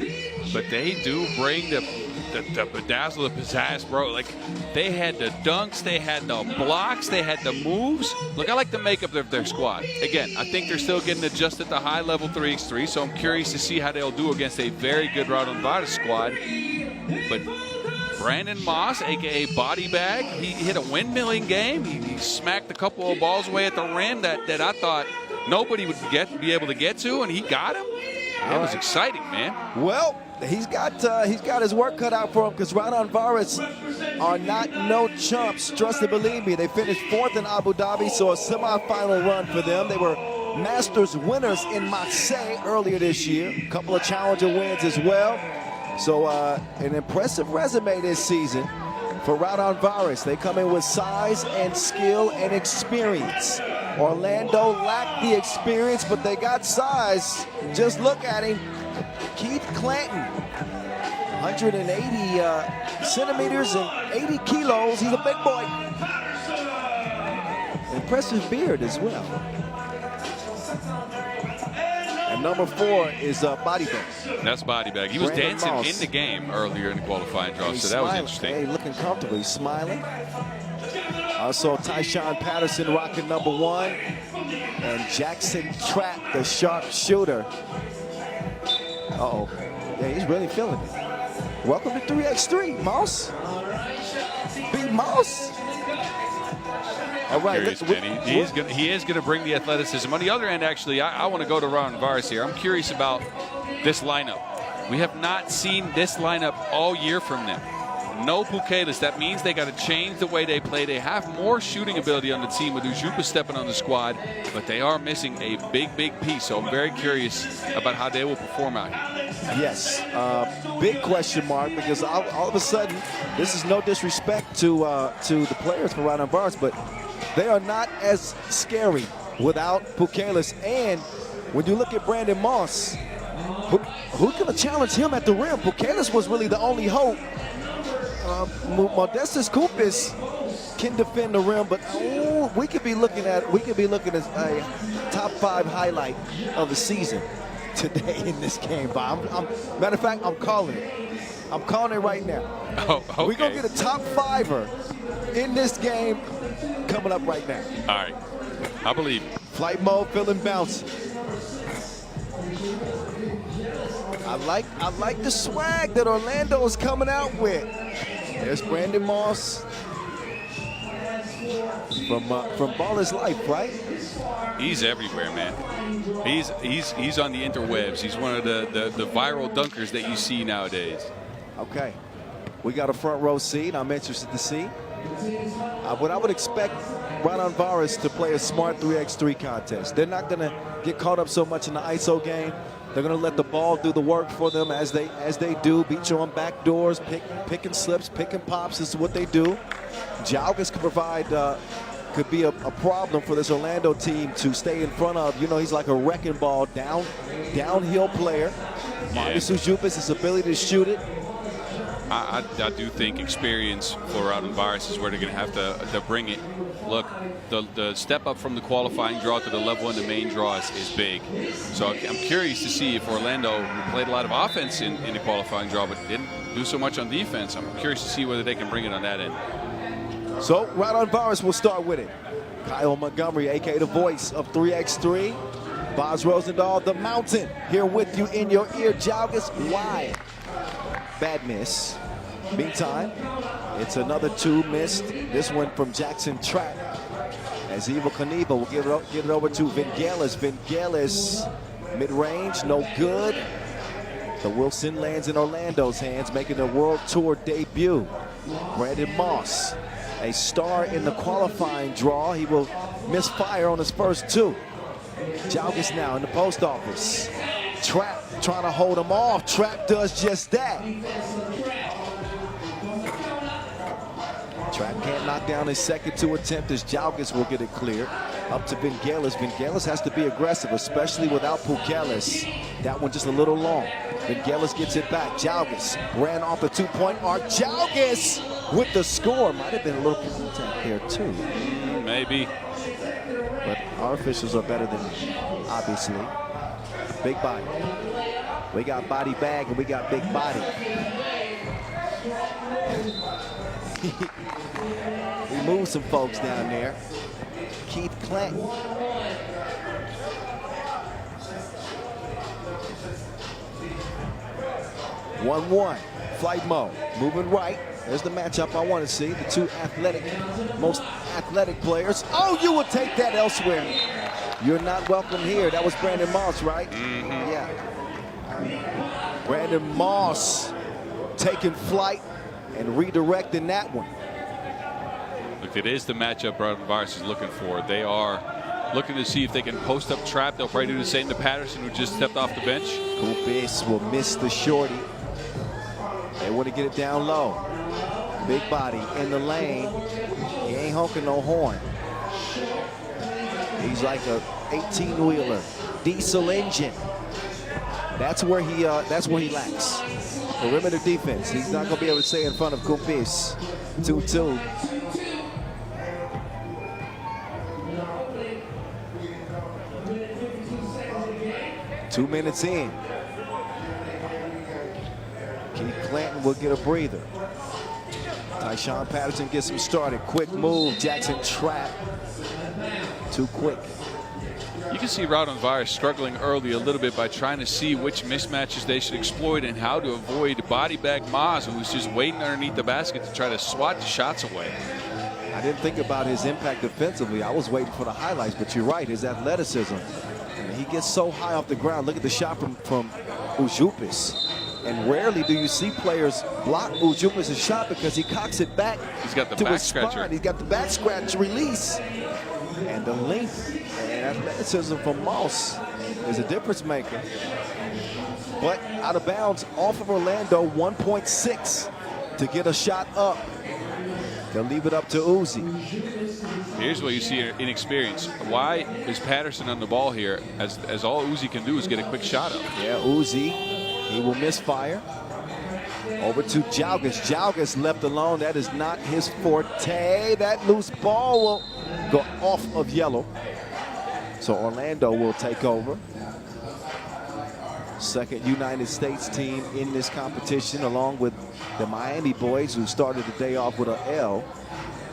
but they do bring the bedazzle, the pizzazz, bro. Like, they had the dunks, they had the blocks, they had the moves. Look, I like the makeup of their squad. Again, I think they're still getting adjusted to high-level 3x3, so I'm curious to see how they'll do against a very good Raudondvaris squad. But Brandon Moss, a.k.a. Body Bag, he hit a windmilling game. He smacked a couple of balls away at the rim that I thought nobody would be able to get to, and he got him. That was exciting, man. Well, he's got his work cut out for him, because Raudondvaris are not no chumps. Trust and believe me. They finished 4th in Abu Dhabi, so a semifinal run for them. They were Masters winners in Marseille earlier this year. A couple of Challenger wins as well. So an impressive resume this season for Raudondvaris. They come in with size and skill and experience. Orlando lacked the experience, but they got size. Just look at him. Keith Clanton, 180 centimeters and 80 kilos. He's a big boy. Impressive beard as well. And number 4 is Body Bag. That's Body Bag. He was Brandon dancing Moss. in the game earlier in the qualifying draw, so that was interesting. Hey, looking comfortable. He's smiling. Also, Tyshawn Patterson rocking number 1. And Jackson Trapp, the sharpshooter. Uh-oh. Yeah, he's really feeling it. Welcome to 3x3, Moss. Big Moss. All right. He is gonna bring the athleticism. On the other end, actually, I want to go to Raudondvaris here. I'm curious about this lineup. We have not seen this lineup all year from them. No Pukelis. That means they got to change the way they play. They have more shooting ability on the team with Ujupa stepping on the squad, but they are missing a big piece. So I'm very curious about how they will perform out here. Yes, big question mark, because all of a sudden, this is no disrespect to the players for Raudondvaris, but they are not as scary without Pukelis. And when you look at Brandon Moss, who's going to challenge him at the rim? Pukelis was really the only hope. Modestus Kupis can defend the rim, but we could be looking at a top 5 highlight of the season today in this game. Matter of fact, I'm calling it. I'm calling it right now. Oh, okay. We're gonna get a top 5er in this game coming up right now. All right, I believe. Flight mode, feeling bouncy. I like the swag that Orlando is coming out with. There's Brandon Moss from Baller's Life, right? He's everywhere, man. He's on the interwebs. He's one of the viral dunkers that you see nowadays. Okay, we got a front row seat. I'm interested to see. What I would expect Raudondvaris to play a smart 3x3 contest. They're not going to get caught up so much in the ISO game. They're going to let the ball do the work for them as they do. Beat you on back doors, pick and slips, pick and pops is what they do. Jalgis could be a problem for this Orlando team to stay in front of. You know, he's like a wrecking ball downhill player. Marius Ujupas, his ability to shoot it. I do think experience for Raudondvaris is where they're going to have to bring it. Look, the step up from the qualifying draw to the level in the main draw is big. So I'm curious to see if Orlando, who played a lot of offense in the qualifying draw, but didn't do so much on defense. I'm curious to see whether they can bring it on that end. So Raudondvaris will start with it. Kyle Montgomery, a.k.a. the voice of 3x3. Boz Rosendahl, the mountain, here with you in your ear. Jalgis, wide. Bad miss. Meantime, it's another 2 missed. This one from Jackson Trapp. As Evil Knievel will give it over to Vingelis. Vingelis, mid-range, no good. The Wilson lands in Orlando's hands, making a World Tour debut. Brandon Moss, a star in the qualifying draw. He will misfire on his first two. Jalgis now in the post office. Trap trying to hold him off. Trap does just that. Trap can't knock down his second two attempt as Jalgis will get it cleared. Up to Vingelis. Vingelis has to be aggressive, especially without Pukelis. That one just a little long. Vingelis gets it back. Jalgis ran off the two-point arc. Jalgis with the score. Might have been a little contact there too. Maybe. But our officials are better than me, obviously. Big body. We got body bag and we got big body. We moved some folks down there. Keith Clanton. 1-1. Flight mode. Moving right. There's the matchup I want to see. The two most athletic players. Oh, you will take that elsewhere. You're not welcome here. That was Brandon Moss, right? Mm-hmm. Yeah. Brandon Moss taking flight and redirecting that one. Look, it is the matchup Raudondvaris is looking for. They are looking to see if they can post up trap. They'll probably do the same to Patterson, who just stepped off the bench. Kupis will miss the shorty. They want to get it down low. Big body in the lane. He ain't honking no horn. He's like a 18-wheeler, diesel engine. That's where he lacks. Perimeter defense. He's not going to be able to stay in front of Kupis. 2-2. Two minutes in. Keith Clanton will get a breather. Tyshawn Patterson gets him started. Quick move. Jackson trap. Too quick. You can see Raudondvaris struggling early a little bit by trying to see which mismatches they should exploit and how to avoid body bag Maz, who's just waiting underneath the basket to try to swat the shots away. I didn't think about his impact defensively. I was waiting for the highlights, but you're right. His athleticism. And he gets so high off the ground. Look at the shot from Ujupis. And rarely do you see players block Ujupis' shot because he cocks it back. He's got the to back his scratcher. spine. He's got the back scratch release. And the length and athleticism from Moss is a difference maker. But out of bounds off of Orlando, 1.6 to get a shot up. They'll leave it up to Uzi. Here's what you see inexperience. Why is Patterson on the ball here as all Uzi can do is get a quick shot up? Yeah, Uzi, he will misfire. Over to Jalgis. Jalgis left alone. That is not his forte. That loose ball will go off of yellow. So Orlando will take over. Second United States team in this competition, along with the Miami boys who started the day off with an L.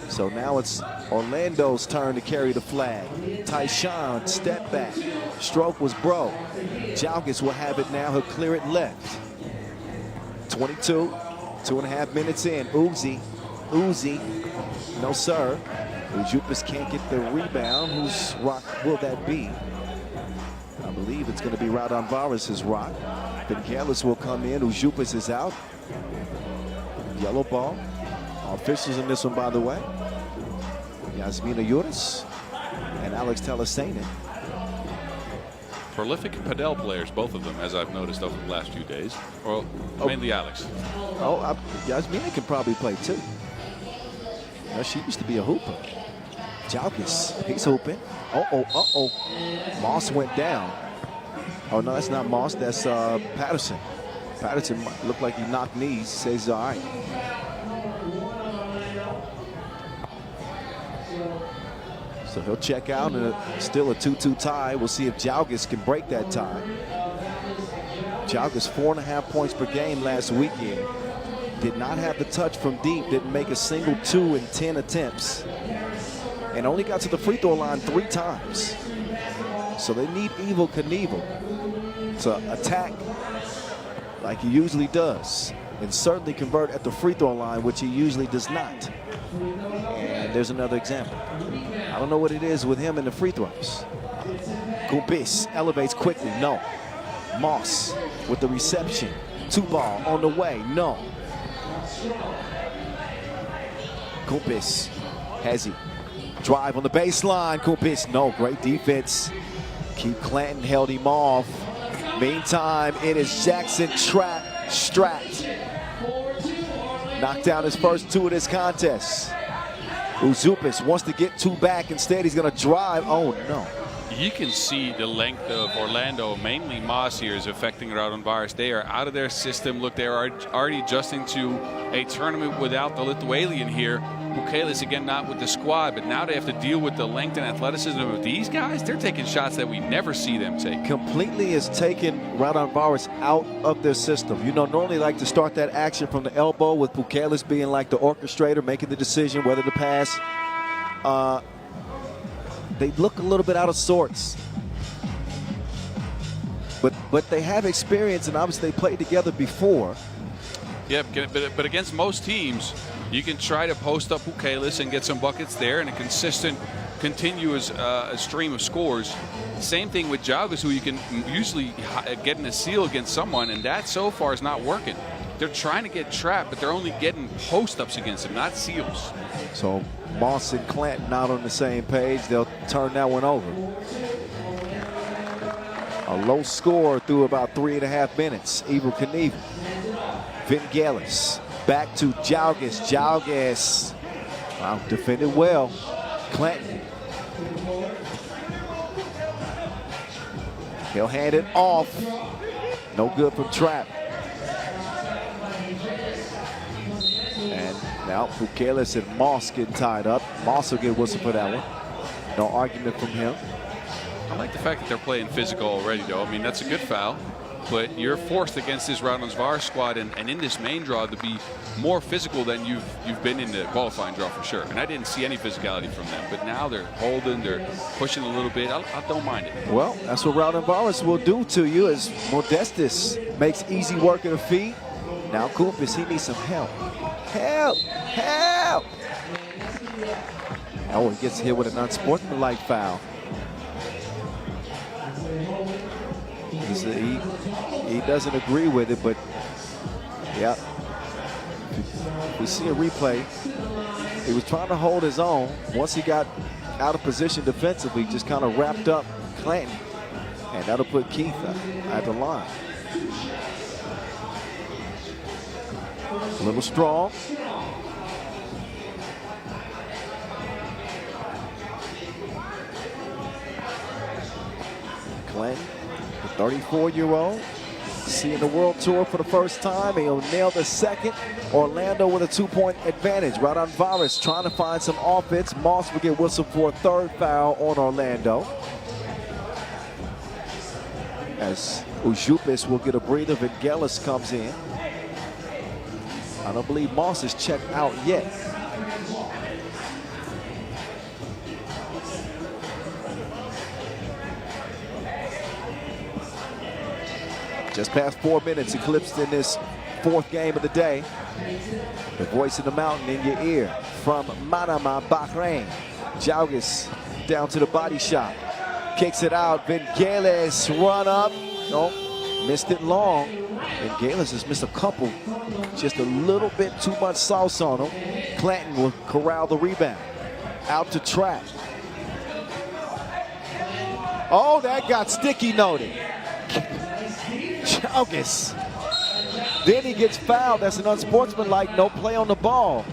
So now it's Orlando's turn to carry the flag. Tyshawn, step back. Stroke was Bro. Jalgis will have it now. He'll clear it left. 22, 2.5 minutes in. Uzi, no sir. Ujupis can't get the rebound. Whose rock will that be? I believe it's going to be Raudondvaris' rock. Vingelis will come in. Ujupis is out. Yellow ball. Officials in this one, by the way. Yasmina Yuris and Alex Telesainen. Prolific Padel players, both of them, as I've noticed over the last few days. Well, mainly Alex. Oh, Yasmina can probably play too. Yeah, she used to be a hooper. Jalgis, he's hooping. Uh-oh. Moss went down. Oh, no, that's not Moss. That's Patterson. Patterson looked like he knocked knees. Says he's all right. So he'll check out, and still a 2-2 tie. We'll see if Jalgis can break that tie. Jalgis 4.5 points per game last weekend. Did not have the touch from deep. Didn't make a single 2 in 10 attempts. And only got to the free throw line 3 times. So they need Evel Knievel to attack like he usually does. And certainly convert at the free throw line, which he usually does not. And there's another example. I don't know what it is with him in the free throws. Kupis elevates quickly. No. Moss with the reception. 2-ball on the way, no. Kumpis, Hezzy, drive on the baseline. Kumpis, no, great defense. Keith Clanton held him off. Meantime, it is Jackson Stratt. Knocked down his first 2 of this contest. Uzupis wants to get 2 back. Instead, he's going to drive. Oh, no. You can see the length of Orlando, mainly Moss here, is affecting Raudondvaris. They are out of their system. Look, they're already adjusting to a tournament without the Lithuanian here. Bukelis, again, not with the squad, but now they have to deal with the length and athleticism of these guys. They're taking shots that we never see them take. Completely has taken Raudondvaris out of their system. You know, normally like to start that action from the elbow with Bukelis being like the orchestrator, making the decision whether to pass. They look a little bit out of sorts. But they have experience, and obviously they played together before. Yeah, but against most teams, you can try to post up Bukelis and get some buckets there and a consistent, continuous stream of scores. Same thing with Jalgas, who you can usually get in a seal against someone, and that so far is not working. They're trying to get trapped, but they're only getting post-ups against him, not seals. So Moss and Clanton not on the same page. They'll turn that one over. A low score through about 3.5 minutes. Evil Knievel. Vingelis back to Jalgas. Jalgas, wow, defended well. Clanton. He'll hand it off. No good from Trapp. And now Bukelis and Moss getting tied up. Moss will get a whistle for that one. No argument from him. I like the fact that they're playing physical already, though. I mean, that's a good foul. But you're forced against this Raudondvaris squad and in this main draw to be more physical than you've been in the qualifying draw for sure. And I didn't see any physicality from them. But now they're holding, they're pushing a little bit. I don't mind it. Well, that's what Raudondvaris will do to you as Modestus makes easy work of the feet. Now Kumpis, he needs some help. Help! Help! Oh, he gets hit with an unsportsmanlike foul. He doesn't agree with it, but yeah. We see a replay. He was trying to hold his own. Once he got out of position defensively, just kind of wrapped up Clanton. And that'll put Keith at the line. A little strong. Clanton, the 34-year-old, seeing the World Tour for the first time. He'll nail the second. Orlando with a 2-point advantage. Raudondvaris trying to find some offense. Moss will get whistled for a 3rd foul on Orlando. As Uzupis will get a breather. Vingelis comes in. I don't believe Moss is checked out yet. Just past 4 minutes eclipsed in this 4th game of the day. The voice of the mountain in your ear from Manama, Bahrain. Jalgas down to the body shot. Kicks it out. Vingelis run up. Nope, missed it long. Vingelis has missed a couple. Just a little bit too much sauce on him. Clanton will corral the rebound. Out to Trapp. Oh, that got sticky noted. Jalgas. Then he gets fouled. That's an unsportsmanlike, no play on the ball.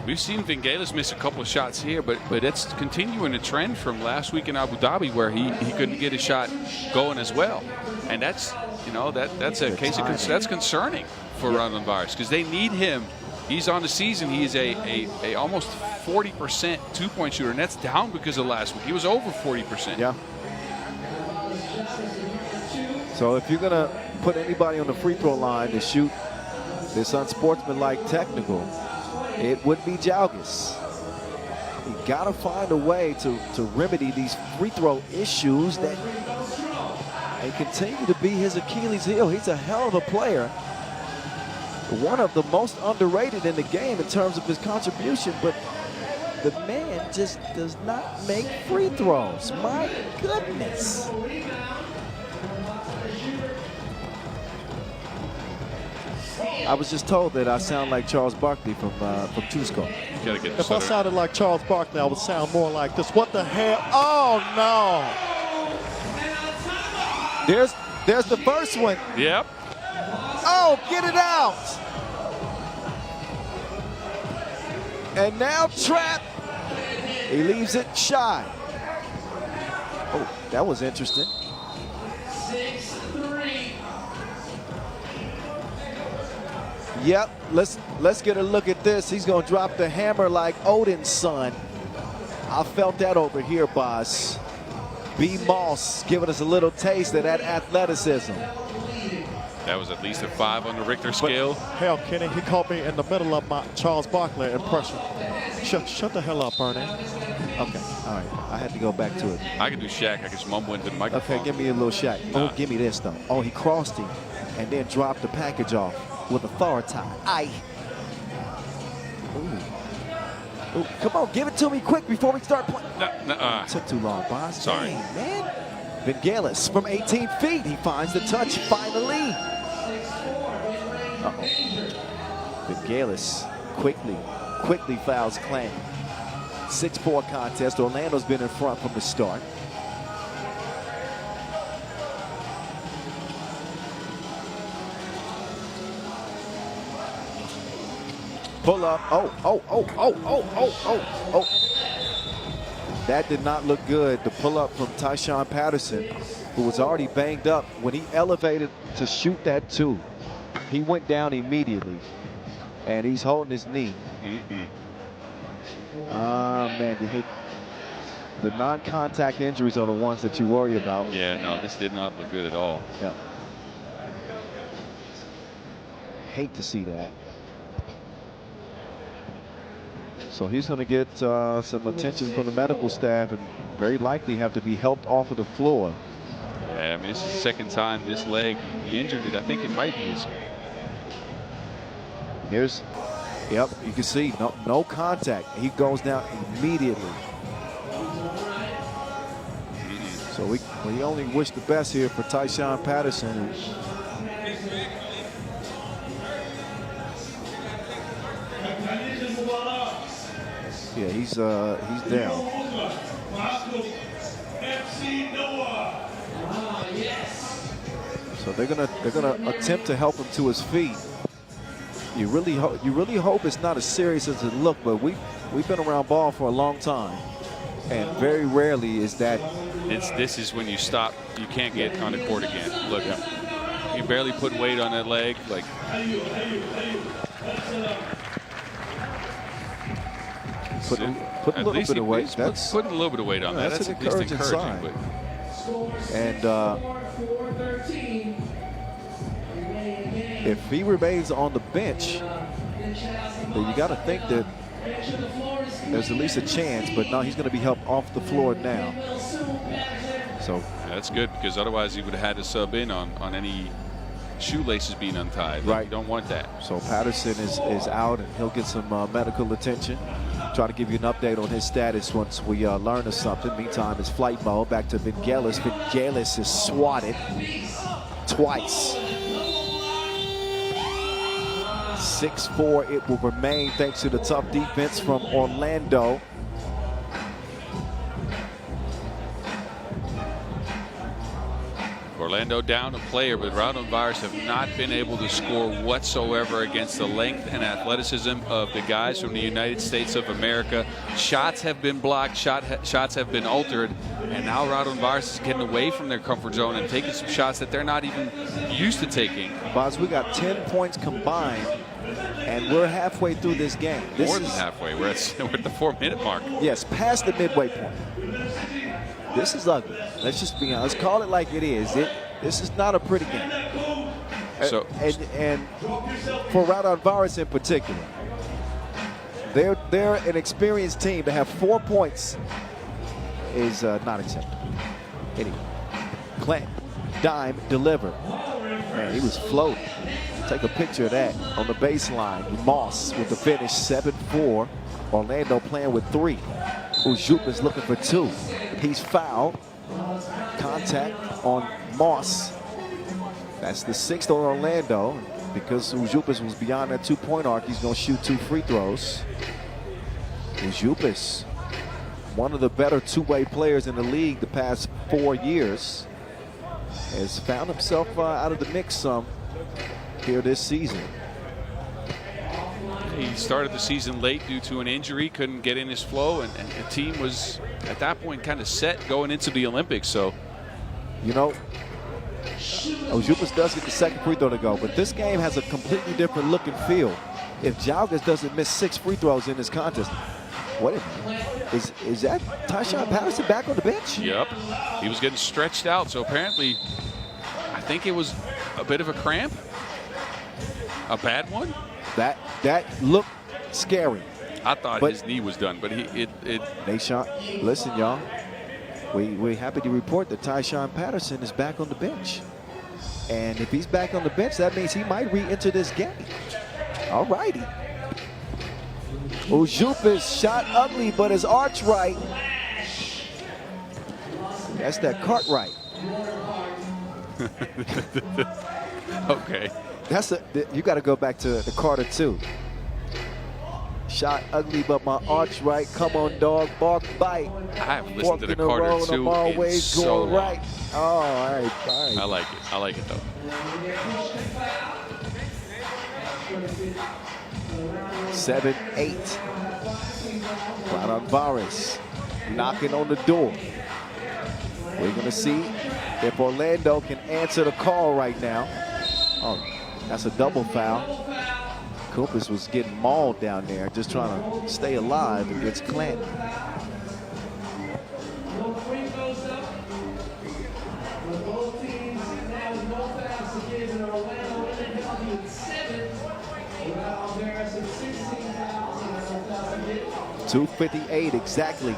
We've seen Vingelis miss a couple of shots here, but it's continuing a trend from last week in Abu Dhabi where he couldn't get a shot going as well. And that's, you know, that's a case of that's concerning for Raudondvaris because they need him. He's on the season. He is a almost 40% 2-point shooter, and that's down because of last week. He was over 40%. Yeah. So if you're going to put anybody on the free throw line to shoot this unsportsmanlike technical, it would be Jalgas. You got to find a way to remedy these free throw issues that they continue to be his Achilles heel. He's a hell of a player. One of the most underrated in the game in terms of his contribution, but the man just does not make free throws. My goodness. I was just told that I sound like Charles Barkley from Tusco. If I sounded like Charles Barkley, I would sound more like this. What the hell? Oh, no. There's the first one. Yep. Oh, get it out. And now Trap. He leaves it shy. Oh, that was interesting. 6-3. Yep, let's get a look at this. He's gonna drop the hammer like Odin's son. I felt that over here, boss. B. Moss giving us a little taste of that athleticism. That was at least a 5 on the Richter scale. But, hell, Kenny, he caught me in the middle of my Charles Barkley impression. Shut the hell up, Ernie. Okay, all right. I had to go back to it. I can do Shaq. I can just mumble into the microphone. Okay, give me a little shot. Nah. Oh, give me this though. Oh, he crossed him and then dropped the package off with authority. Aye. Ooh. Ooh, come on, give it to me quick before we start playing. Took too long, boss. Sorry. Dang, man. Vangelis from 18 feet. He finds the touch finally. Uh-oh. Vangelis quickly fouls Clan. 6-4 contest. Orlando's been in front from the start. Pull up. Oh. That did not look good. The pull up from Tyshawn Patterson, who was already banged up. When he elevated to shoot that 2, he went down immediately. And he's holding his knee. Man, you hate the non-contact injuries are the ones that you worry about. Yeah, no, this did not look good at all. Yeah. Hate to see that. So he's going to get some attention from the medical staff and very likely have to be helped off of the floor. Yeah, I mean, this is the second time this leg injured it. I think it might be his. Yep, you can see no contact. He goes down immediately. So we only wish the best here for Tyshawn Patterson. Yeah, he's down. So they're gonna attempt to help him to his feet. You really hope it's not as serious as it looked, but we've been around ball for a long time, and very rarely is that. This is when you stop. You can't get on the court again. Look, you barely put weight on that leg. Like, put a little bit of weight. That's putting a little bit of weight on that. That's an encouraging sign. And if he remains on the bench, then you got to think that there's at least a chance. But no, he's going to be helped off the floor now. So that's good, because otherwise he would have had to sub in on any shoelaces being untied. Right. You don't want that. So Patterson is out, and he'll get some medical attention. Try to give you an update on his status once we learn of something. Meantime, it's flight mode. Back to Vangelis. Vangelis is swatted twice. 6-4 it will remain, thanks to the tough defense from Orlando. Orlando down a player, but Raudondvaris have not been able to score whatsoever against the length and athleticism of the guys from the United States of America. Shots have been blocked, shots have been altered, and now Raudondvaris is getting away from their comfort zone and taking some shots that they're not even used to taking. Boz, we got 10 points combined, and we're halfway through this game. More than halfway. We're at the 4-minute mark. Yes, past the midway point. This is ugly. Let's just be honest. Let's call it like it is. This is not a pretty game. So, and for Raudondvaris in particular, they're an experienced team. To have 4 points is not acceptable. Anyway, Clanton, dime, deliver. Man, he was floating. Take a picture of that on the baseline. Moss with the finish, 7-4. Orlando playing with 3. Ujup is looking for 2. He's fouled. Contact on Moss. That's the 6th on Orlando. Because Ujupis was beyond that 2-point arc, he's going to shoot 2 free throws. Ujupis, one of the better two-way players in the league the past 4 years, has found himself out of the mix some here this season. He started the season late due to an injury, couldn't get in his flow, and the team was at that point kind of set going into the Olympics. So, you know, Ujupis does get the 2nd free throw to go, but this game has a completely different look and feel. If Jalgas doesn't miss 6 free throws in this contest, what is that Tyshawn Patterson back on the bench? Yep, he was getting stretched out, so apparently I think it was a bit of a cramp, a bad one. That looked scary. I thought his knee was done, but Nashon, listen, y'all. We're happy to report that Tyshawn Patterson is back on the bench. And if he's back on the bench, that means he might re-enter this game. All righty. Ujupis shot ugly, but his arch right. That's that cart right. Okay. You got to go back to the Carter too. Shot ugly, but my arch right. Come on, dog. Bark, bite. I haven't listened to the Carter 2 in so long. Right. Oh, all right. I like it. I like it, though. 7-8. Raudondvaris knocking on the door. We're going to see if Orlando can answer the call right now. Oh, that's a double foul. Kupis was getting mauled down there, just trying to stay alive against Clanton. .258 exactly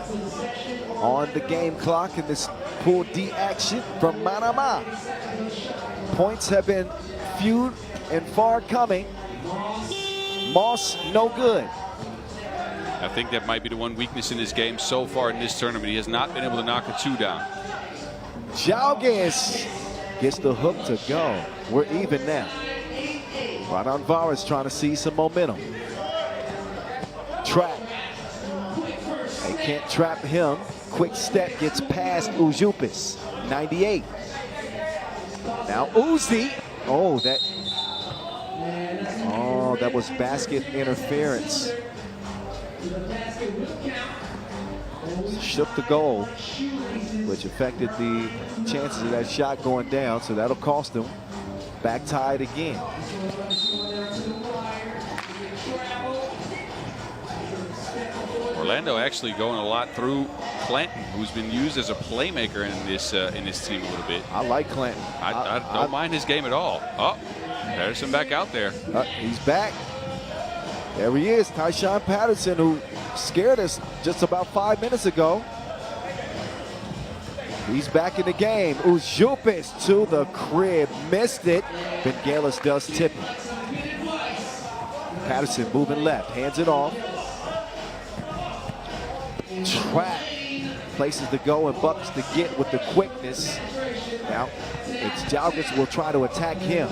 on the game clock in this Pool D action from Manama. Points have been few and far coming. Moss, no good. I think that might be the one weakness in his game so far in this tournament. He has not been able to knock a 2 down. Jalgas gets the hook to go. We're even now. Raudondvaris trying to see some momentum. Trap. They can't trap him. Quick step gets past Ujupis. 98. Now Uzi. Oh, that was basket interference. Shook the goal, which affected the chances of that shot going down, so that'll cost them. Back tied again. Orlando actually going a lot through Clanton, who's been used as a playmaker in this team a little bit. I like Clanton. I don't mind his game at all. Oh, Patterson back out there. He's back. There he is, Tyshawn Patterson, who scared us just about 5 minutes ago. He's back in the game. Ujupis to the crib, missed it. Bengalis does tip it. Patterson moving left, hands it off. Trap, places to go and buckets to get with the quickness. Now it's Jalgas will try to attack him.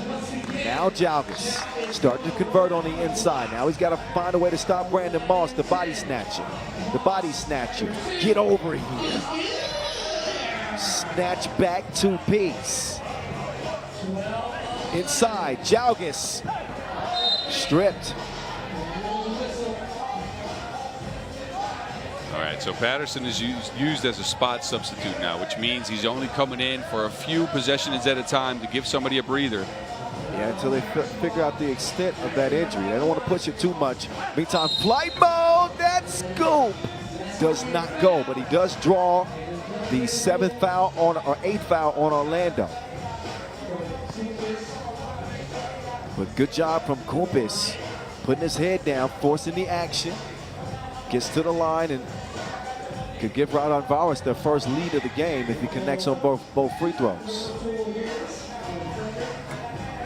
Now Jalgas starting to convert on the inside. Now he's got to find a way to stop Brandon Moss, the body snatcher. The body snatcher. Get over here. Snatch back 2-piece. Inside, Jalgas. Stripped. All right, so Patterson is used as a spot substitute now, which means he's only coming in for a few possessions at a time to give somebody a breather. Yeah, until they figure out the extent of that injury. They don't want to push it too much. Meantime, flight mode, that scoop does not go, but he does draw the 7th foul or 8th foul on Orlando. But good job from Kupis, putting his head down, forcing the action. Gets to the line and could give Raudondvaris their first lead of the game if he connects on both free throws.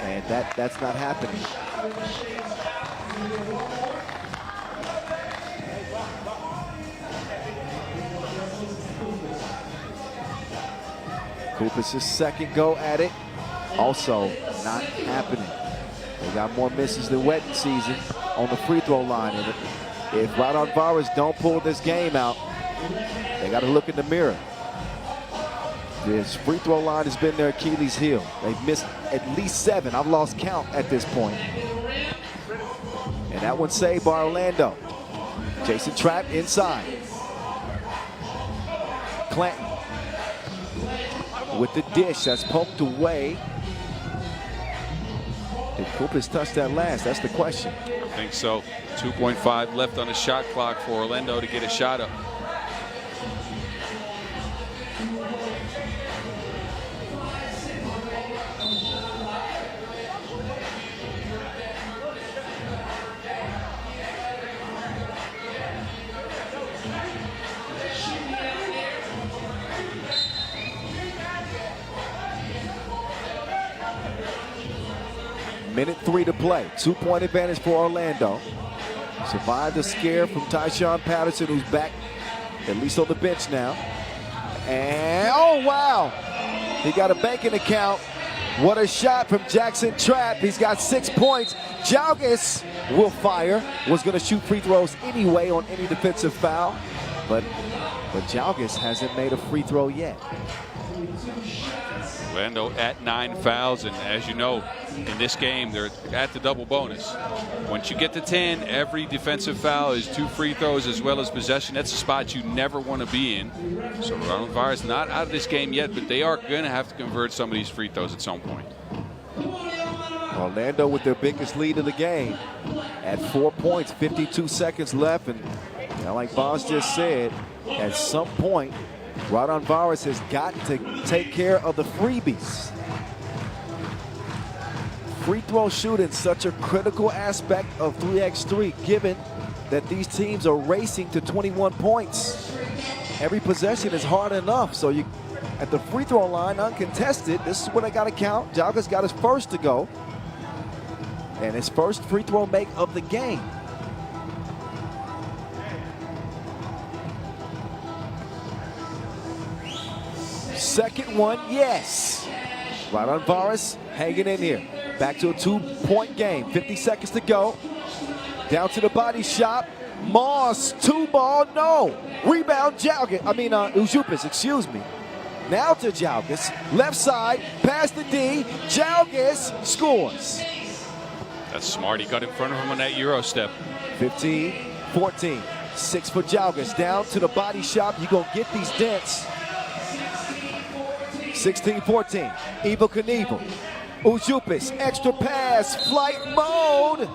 And that's not happening. Kupis' second go at it, also not happening. They got more misses than wedding season on the free throw line. And if Raudondvaris don't pull this game out, they got to look in the mirror. This free throw line has been their Achilles heel. They've missed at least 7. I've lost count at this point. And that one saved by Orlando. Jason Trapp inside. Clanton with the dish that's poked away. Did Kupis touch that last? That's the question. I think so. 2.5 left on the shot clock for Orlando to get a shot up. Minute 3 to play. 2-point advantage for Orlando. Survived the scare from Tyshawn Patterson, who's back, at least on the bench now. And, oh, wow. He got a banking account. What a shot from Jackson Trapp. He's got 6 points. Jalgis will fire. Was going to shoot free throws anyway on any defensive foul. But Jalgis hasn't made a free throw yet. Orlando at 9 fouls, and as you know, in this game, they're at the double bonus. Once you get to 10, every defensive foul is 2 free throws as well as possession. That's a spot you never want to be in. So Raudondvaris not out of this game yet, but they are going to have to convert some of these free throws at some point. Orlando with their biggest lead of the game at 4 points, 52 seconds left. And like Boz just said, at some point, Raudondvaris has got to take care of the freebies. Free throw shooting, such a critical aspect of 3x3, given that these teams are racing to 21 points. Every possession is hard enough, so you at the free throw line, uncontested, this is what I got to count. Jalgis got his first to go, and his first free throw make of the game. Second one, yes. Raudondvaris hanging in here. Back to a 2-point game. 50 seconds to go. Down to the body shot. Moss, 2-ball, no. Rebound, Ujupis, excuse me. Now to Jalgis. Left side, past the D. Jalgis scores. That's smart. He got in front of him on that Euro step. 15-14. 6 for Jalgis. Down to the body shot. You're going to get these dents. 16-14, Evel Knievel. Ujupis, extra pass, flight mode.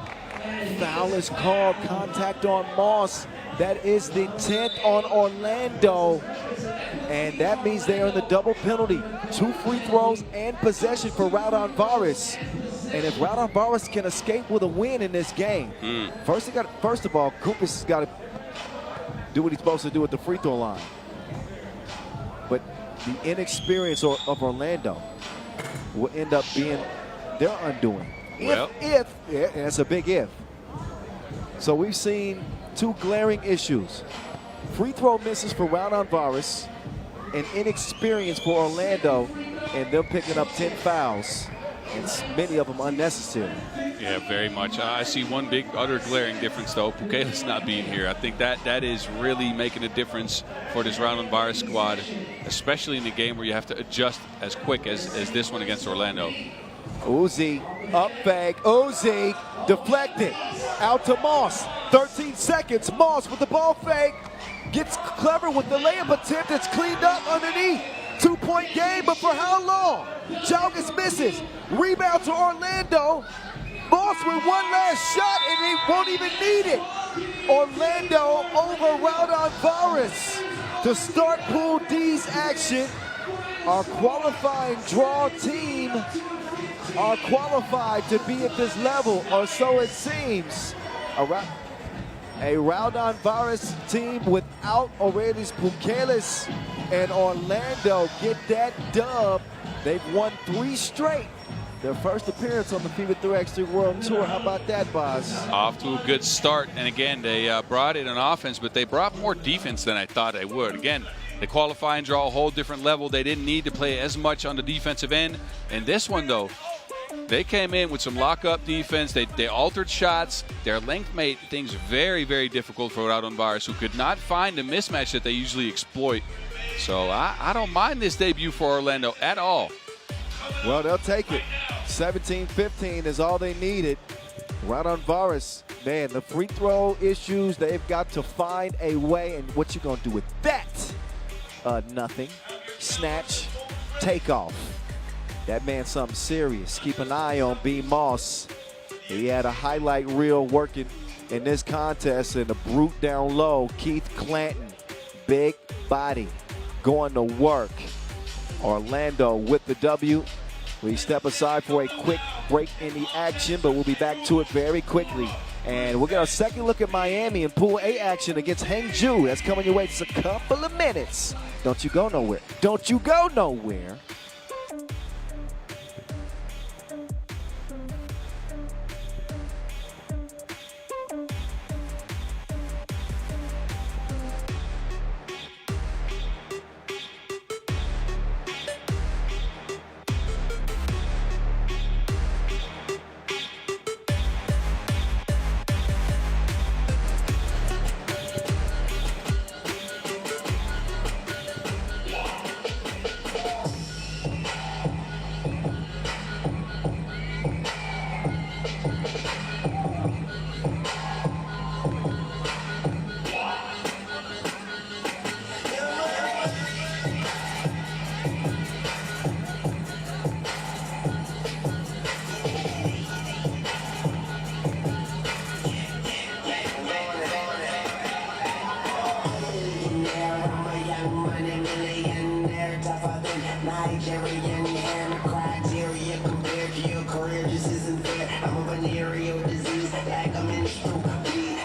Foul is called, contact on Moss. That is the 10th on Orlando. And that means they are in the double penalty. 2 free throws and possession for Raudondvaris. And if Raudondvaris can escape with a win in this game, first of all, Kupis has got to do what he's supposed to do at the free throw line. But the inexperience of Orlando will end up being their undoing. If, that's a big if. So we've seen 2 glaring issues. Free throw misses for Raudondvaris and inexperience for Orlando, and them picking up 10 fouls, and many of them unnecessary. Yeah, very much. I see one big other glaring difference, though. Pukelis not being here. I think that is really making a difference for this Raudondvaris squad, especially in the game where you have to adjust as quick as this one against Orlando. Uzi, up fake. Uzi, deflected. Out to Moss. 13 seconds. Moss with the ball fake. Gets clever with the layup attempt. It's cleaned up underneath. 2-point game, but for how long? Jalgis misses. Rebound to Orlando. Moss with one last shot, and he won't even need it. Orlando over Raudondvaris to start Pool D's action. Our qualifying draw team are qualified to be at this level, or so it seems. A Raudondvaris team without Aurelius Pukelis, and Orlando get that dub. They've won 3 straight. Their first appearance on the FIBA 3x3 World Tour. How about that, Boz? Off to a good start. And again, they brought it on offense, but they brought more defense than I thought they would. Again, The qualifying draw a whole different level. They didn't need to play as much on the defensive end. And this one, though, they came in with some lock-up defense. They altered shots. Their length made things very, very difficult for Raudondvaris, who could not find the mismatch that they usually exploit. So I don't mind this debut for Orlando at all. Well, they'll take it. 17-15 is all they needed. Raudondvaris, man, the free throw issues, they've got to find a way. And what you going to do with that? Nothing. Snatch, takeoff. That man's something serious. Keep an eye on B. Moss. He had a highlight reel working in this contest, and the brute down low, Keith Clanton, big body, going to work. Orlando with the W. We step aside for a quick break in the action, but we'll be back to it very quickly. And we'll get our second look at Miami in Pool A action against Hangzhou. That's coming your way just a couple of minutes. Don't you go nowhere. Don't you go nowhere. Nigerian and criteria compared to your career just isn't fair. I'm a venereal disease like a menstrual bleed.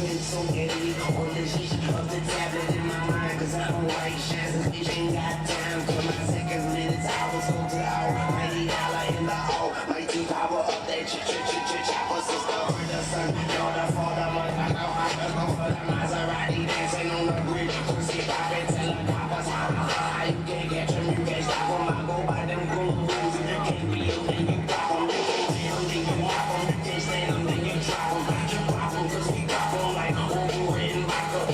Been so deadly on the sheet of the tablet in my mind, cause I don't like chances. Bitch ain't got time for my seconds, minutes, hours, go to the hour. $90 in the hole, like two power up that chopper sister or the sun. Daughter for the month, I know I can go for the Maserati dancing on the bridge. Pussy poppin' till the coppers how you can't catch them, you can't stop them. I go by them cool rules, if you can't be them, then you pop them. You can't tell them, then you pop them. You can't stand them, then you drop them. You pop them, cause we pop them like Ulaanbaatar.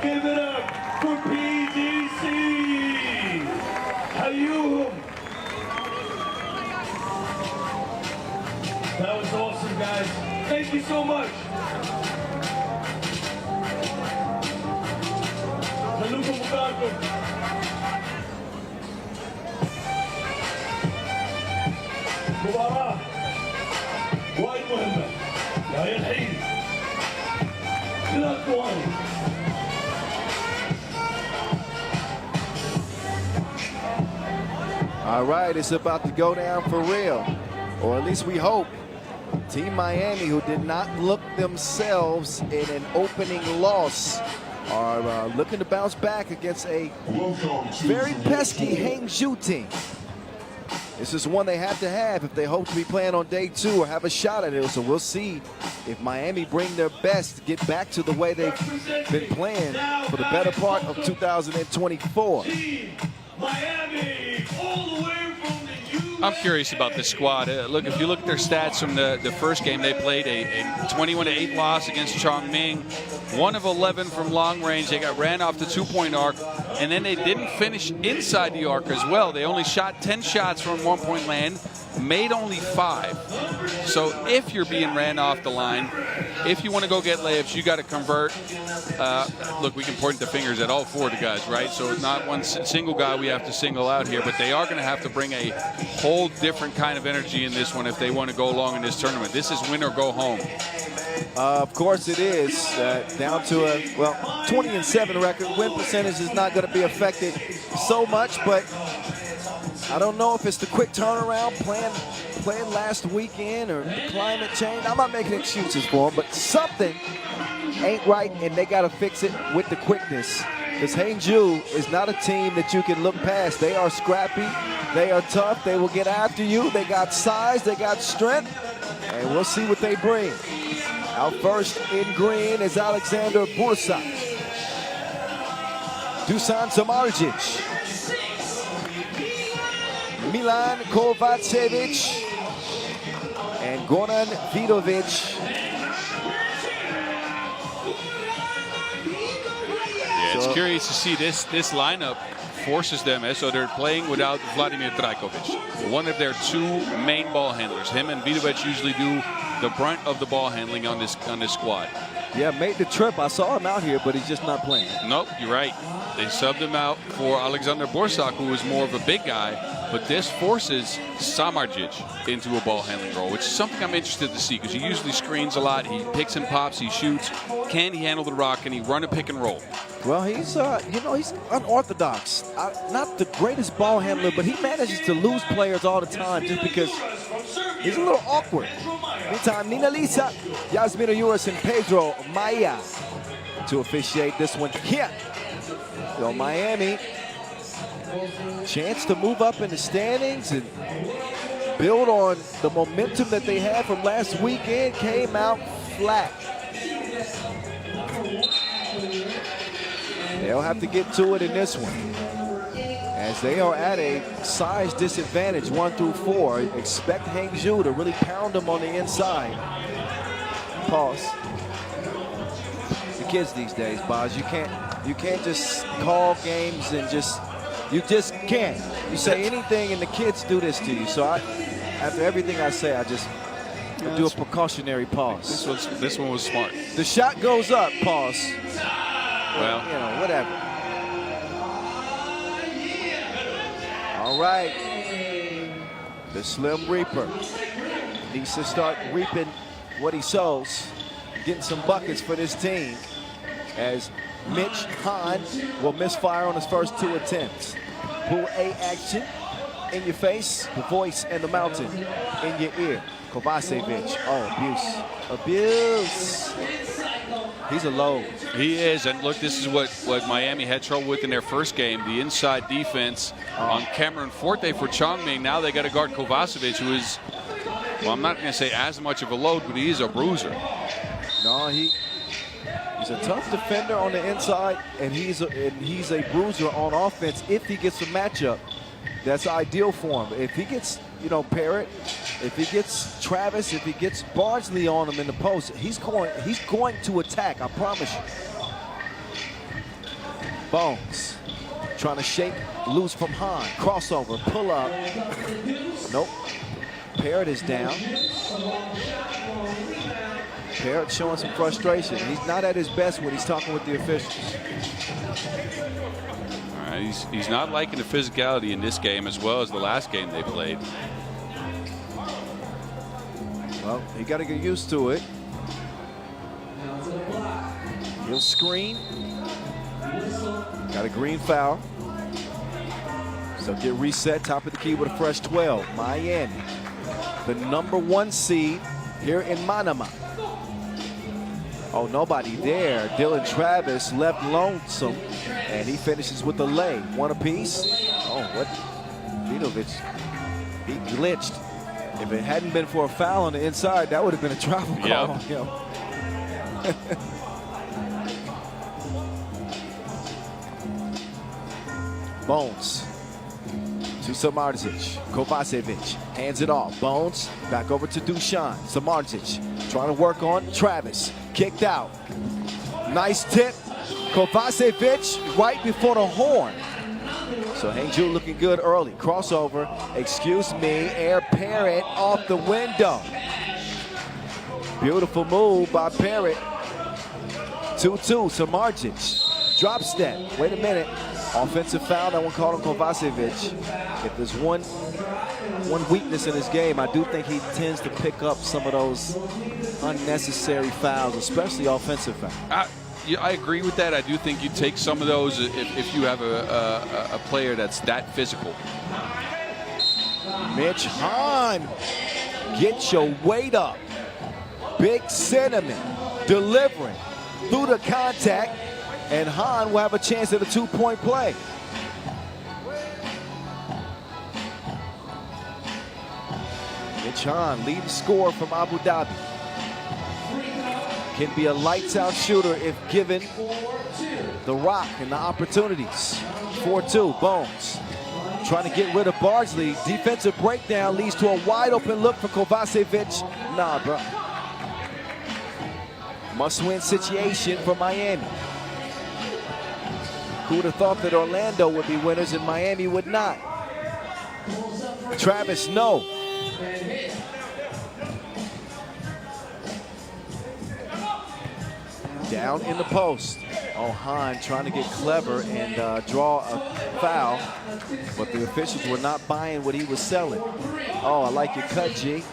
Give it up for PDC. Hayum. That was awesome, guys. Thank you so much. خلوكم مكانكم. مباراة وايد مهمة. جاية الحين. All right, it's about to go down for real. Or at least we hope. Team Miami, who did not look themselves in an opening loss, are looking to bounce back against a very pesky Hangzhou team. This is one they have to have if they hope to be playing on day 2 or have a shot at it. So we'll see if Miami bring their best to get back to the way they've been playing for the better part of 2024. Miami, all the way from the U.S. I'm curious about this squad. Look, if you look at their stats from the first game, they played a 21-8 loss against Chongming, 1 of 11 from long range. They got ran off the 2-point arc, and then they didn't finish inside the arc as well. They only shot 10 shots from 1-point land, made only 5. So if you're being ran off the line, if you want to go get layups, you got to convert. Look, we can point the fingers at all 4 of the guys, right? So it's not one single guy we have to single out here, but they are going to have to bring a whole different kind of energy in this one if they want to go along in this tournament. This is win or go home. Of course it is. Down to a, 20-7 record. Win percentage is not going to be affected so much, but I don't know if it's the quick turnaround, playing last weekend, or the climate change. I'm not making excuses for them, but something ain't right, and they got to fix it with the quickness. Because Hangzhou is not a team that you can look past. They are scrappy. They are tough. They will get after you. They got size. They got strength. And we'll see what they bring. Out first in green is Alexander Bursak. Dusan Samardzic. Milan Kovacevic. And Goran Vidovic. It's curious to see this lineup forces them, so they're playing without Vladimir Trajkovic, one of their 2 main ball handlers. Him and Vidovic usually do the brunt of the ball handling on this squad. Yeah, made the trip. I saw him out here, but he's just not playing. Nope, you're right. They subbed him out for Alexander Bursak, who is more of a big guy, but this forces Samardzic into a ball handling role, which is something I'm interested to see because he usually screens a lot. He picks and pops, he shoots. Can he handle the rock? Can he run a pick and roll? Well, he's he's unorthodox. Not the greatest ball handler, but he manages to lose players all the time just because he's a little awkward. Meantime, Nina Lisa, Yasmina Uris, and Pedro Maya to officiate this one here. So Miami, chance to move up in the standings and build on the momentum that they had from last weekend, came out flat. They'll have to get to it in this one, as they are at a size disadvantage, 1 through 4. Expect Hangzhou to really pound them on the inside. Pause. The kids these days, Boz, you can't just call games and you just can't. You say anything and the kids do this to you. So after everything I say, I do a precautionary pause. This one was smart. The shot goes up, pause. Well, whatever. All right. The Slim Reaper needs to start reaping what he sows, getting some buckets for this team, as Mitch Hahn will misfire on his first 2 attempts. Pool A action in your face, the voice and the mountain in your ear. Kovacevic, abuse. He's a load. He is, and look, this is what Miami had trouble with in their first game, the inside defense on Cameron Forte for Chongming. Now they got to guard Kovacevic, who is, well, I'm not going to say as much of a load, but he is a bruiser. No, he's a tough defender on the inside, and he's a bruiser on offense if he gets a matchup that's ideal for him. If he gets, Parrott, if he gets Travis, if he gets Bardsley on him in the post, he's going to attack, I promise you. Bones trying to shake loose from Hahn. Crossover, pull up. Nope. Parrott is down. Parrott showing some frustration. He's not at his best when he's talking with the officials. All right, he's not liking the physicality in this game as well as the last game they played. Well, he got to get used to it. He'll screen. Got a green foul. So get reset, top of the key with a fresh 12. Miami, the #1 seed here in Manama. Oh, nobody there. Dylan Travis left lonesome, and he finishes with the lay. One apiece. Oh, what? Vidovic, he glitched. If it hadn't been for a foul on the inside, that would have been a travel call on him. Bones to Samardzic. Kovacevic hands it off. Bones back over to Dusan. Samardzic trying to work on Travis. Kicked out. Nice tip. Kovacevic right before the horn. So Hangzhou looking good early. Crossover. Excuse me. Air Parrott off the window. Beautiful move by Parrott. 2-2. Samardzic. Drop step. Wait a minute. Offensive foul, that one called on Kovacevic. If there's one weakness in his game, I do think he tends to pick up some of those unnecessary fouls, especially offensive fouls. I agree with that. I do think you take some of those if you have a player that's that physical. Mitch Hahn, get your weight up. Big Cinnamon delivering through the contact. And Hahn will have a chance at a 2-point play. Mitch Hahn, leading scorer from Abu Dhabi. Can be a lights-out shooter if given the rock and the opportunities. 4-2, Bones. Trying to get rid of Bardsley. Defensive breakdown leads to a wide-open look for Kovacevic. Nah, bro. Must-win situation for Miami. Who would have thought that Orlando would be winners and Miami would not? Travis, no. Down in the post. Oh, Hahn trying to get clever and draw a foul, but the officials were not buying what he was selling. Oh, I like your cut, G.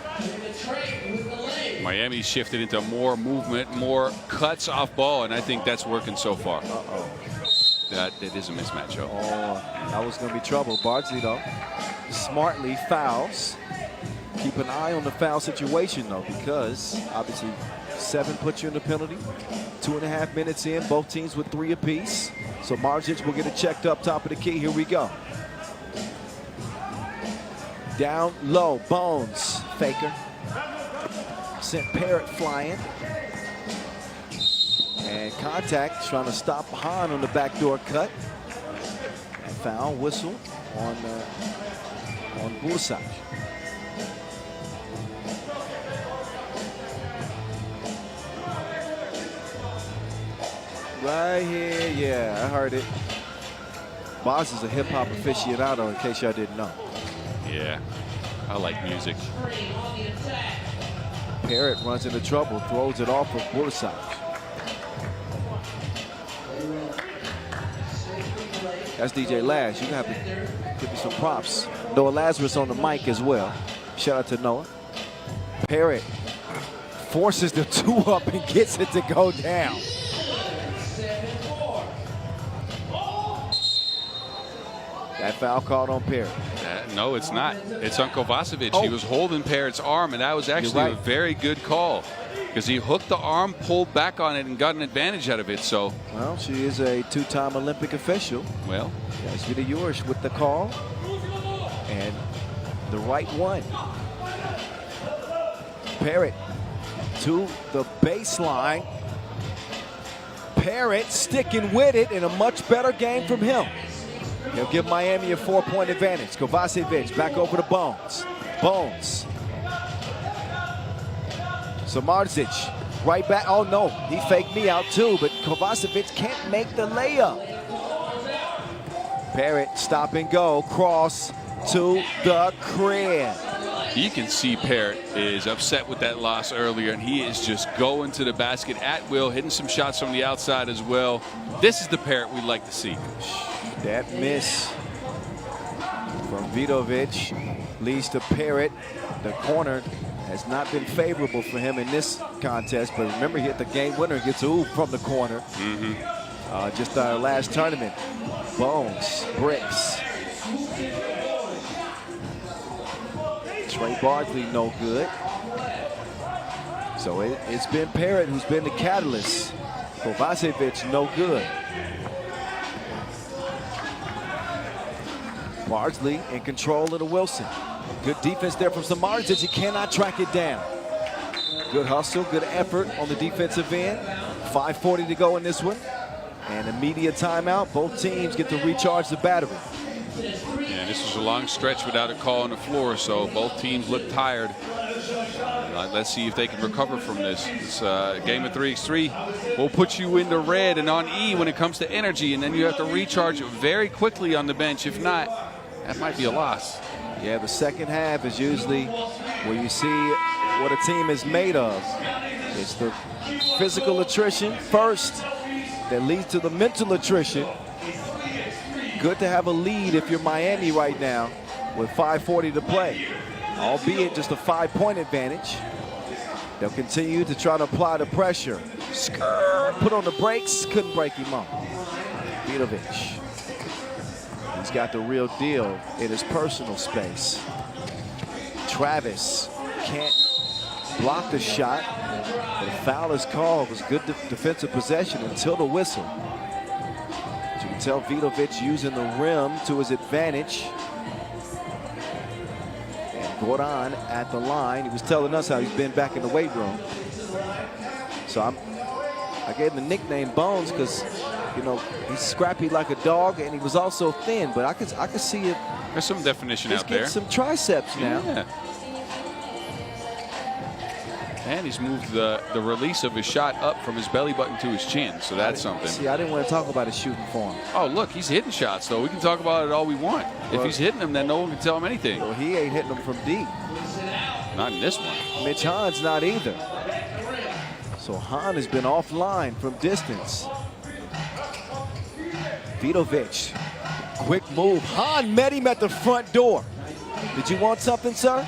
Miami shifted into more movement, more cuts off ball, and I think that's working so far. Uh-oh. That is a mismatch. Oh, that was going to be trouble. Bardsley, though, smartly fouls. Keep an eye on the foul situation, though, because obviously 7 puts you in the penalty. 2.5 minutes in, both teams with 3 apiece. So Marzic will get it checked up top of the key. Here we go. Down low, Bones, faker. Sent Parrott flying. And contact, trying to stop Hahn on the backdoor cut. And foul whistle on Bursac. Right here, yeah, I heard it. Boss is a hip-hop aficionado, in case y'all didn't know. Yeah, I like music. Parrott runs into trouble, throws it off of Bursac. That's DJ Lash. You have to give me some props. Noah Lazarus on the mic as well. Shout out to Noah. Parrott forces the 2 up and gets it to go down. That foul called on Parrott. No, it's not. It's on Kovacevic. He was holding Parrott's arm, and that was actually a very good call because he hooked the arm, pulled back on it, and got an advantage out of it. So, well, she is a 2-time Olympic official. Well, that's Vida Yurish with the call and the right one. Parrott to the baseline. Parrott sticking with it in a much better game from him. He'll give Miami a 4-point advantage. Kovacevic back over to Bones. Bones. Samardzic right back. Oh no, he faked me out too, but Kovacevic can't make the layup. Parrott stop and go, cross to the crib. You can see Parrott is upset with that loss earlier, and he is just going to the basket at will, hitting some shots from the outside as well. This is the Parrott we'd like to see. That miss from Vidovic leads to Parrott. The corner has not been favorable for him in this contest, but remember, he hit the game winner, gets a oop from the corner. Just our last tournament. Bones, bricks. Trey Bardsley, no good. So it's been Parrott who's been the catalyst. Kovacevic, no good. Bardsley in control of the Wilson. Good defense there from Samardzic. He cannot track it down. Good hustle, good effort on the defensive end. 5:40 to go in this one. And immediate timeout. Both teams get to recharge the battery. Yeah, this was a long stretch without a call on the floor, so both teams look tired. Let's see if they can recover from this. This game of 3x3 will put you in the red and on E when it comes to energy, and then you have to recharge very quickly on the bench. If not, that might be a loss. Yeah, the second half is usually where you see what a team is made of. It's the physical attrition first that leads to the mental attrition. Good to have a lead if you're Miami right now with 5:40 to play, albeit just a 5-point advantage. They'll continue to try to apply the pressure. Put on the brakes, couldn't break him up. Vidovic. He's got the real deal in his personal space. Travis can't block the shot. The foul is called. It was good defensive possession until the whistle. As you can tell, Vidovic using the rim to his advantage. And Goran at the line. He was telling us how he's been back in the weight room. So I gave him the nickname Bones because, you know, he's scrappy like a dog, and he was also thin. But I could see it. There's some definition out there. He's getting some triceps now. Yeah. And he's moved the release of his shot up from his belly button to his chin, so that's something. See, I didn't want to talk about his shooting form. Oh, look, he's hitting shots, though. We can talk about it all we want. Well, if he's hitting them, then no one can tell him anything. Well, he ain't hitting them from deep. Not in this one. Mitch Hahn's not either. So Hahn has been offline from distance. Vidovic, quick move. Hahn met him at the front door. Did you want something, sir?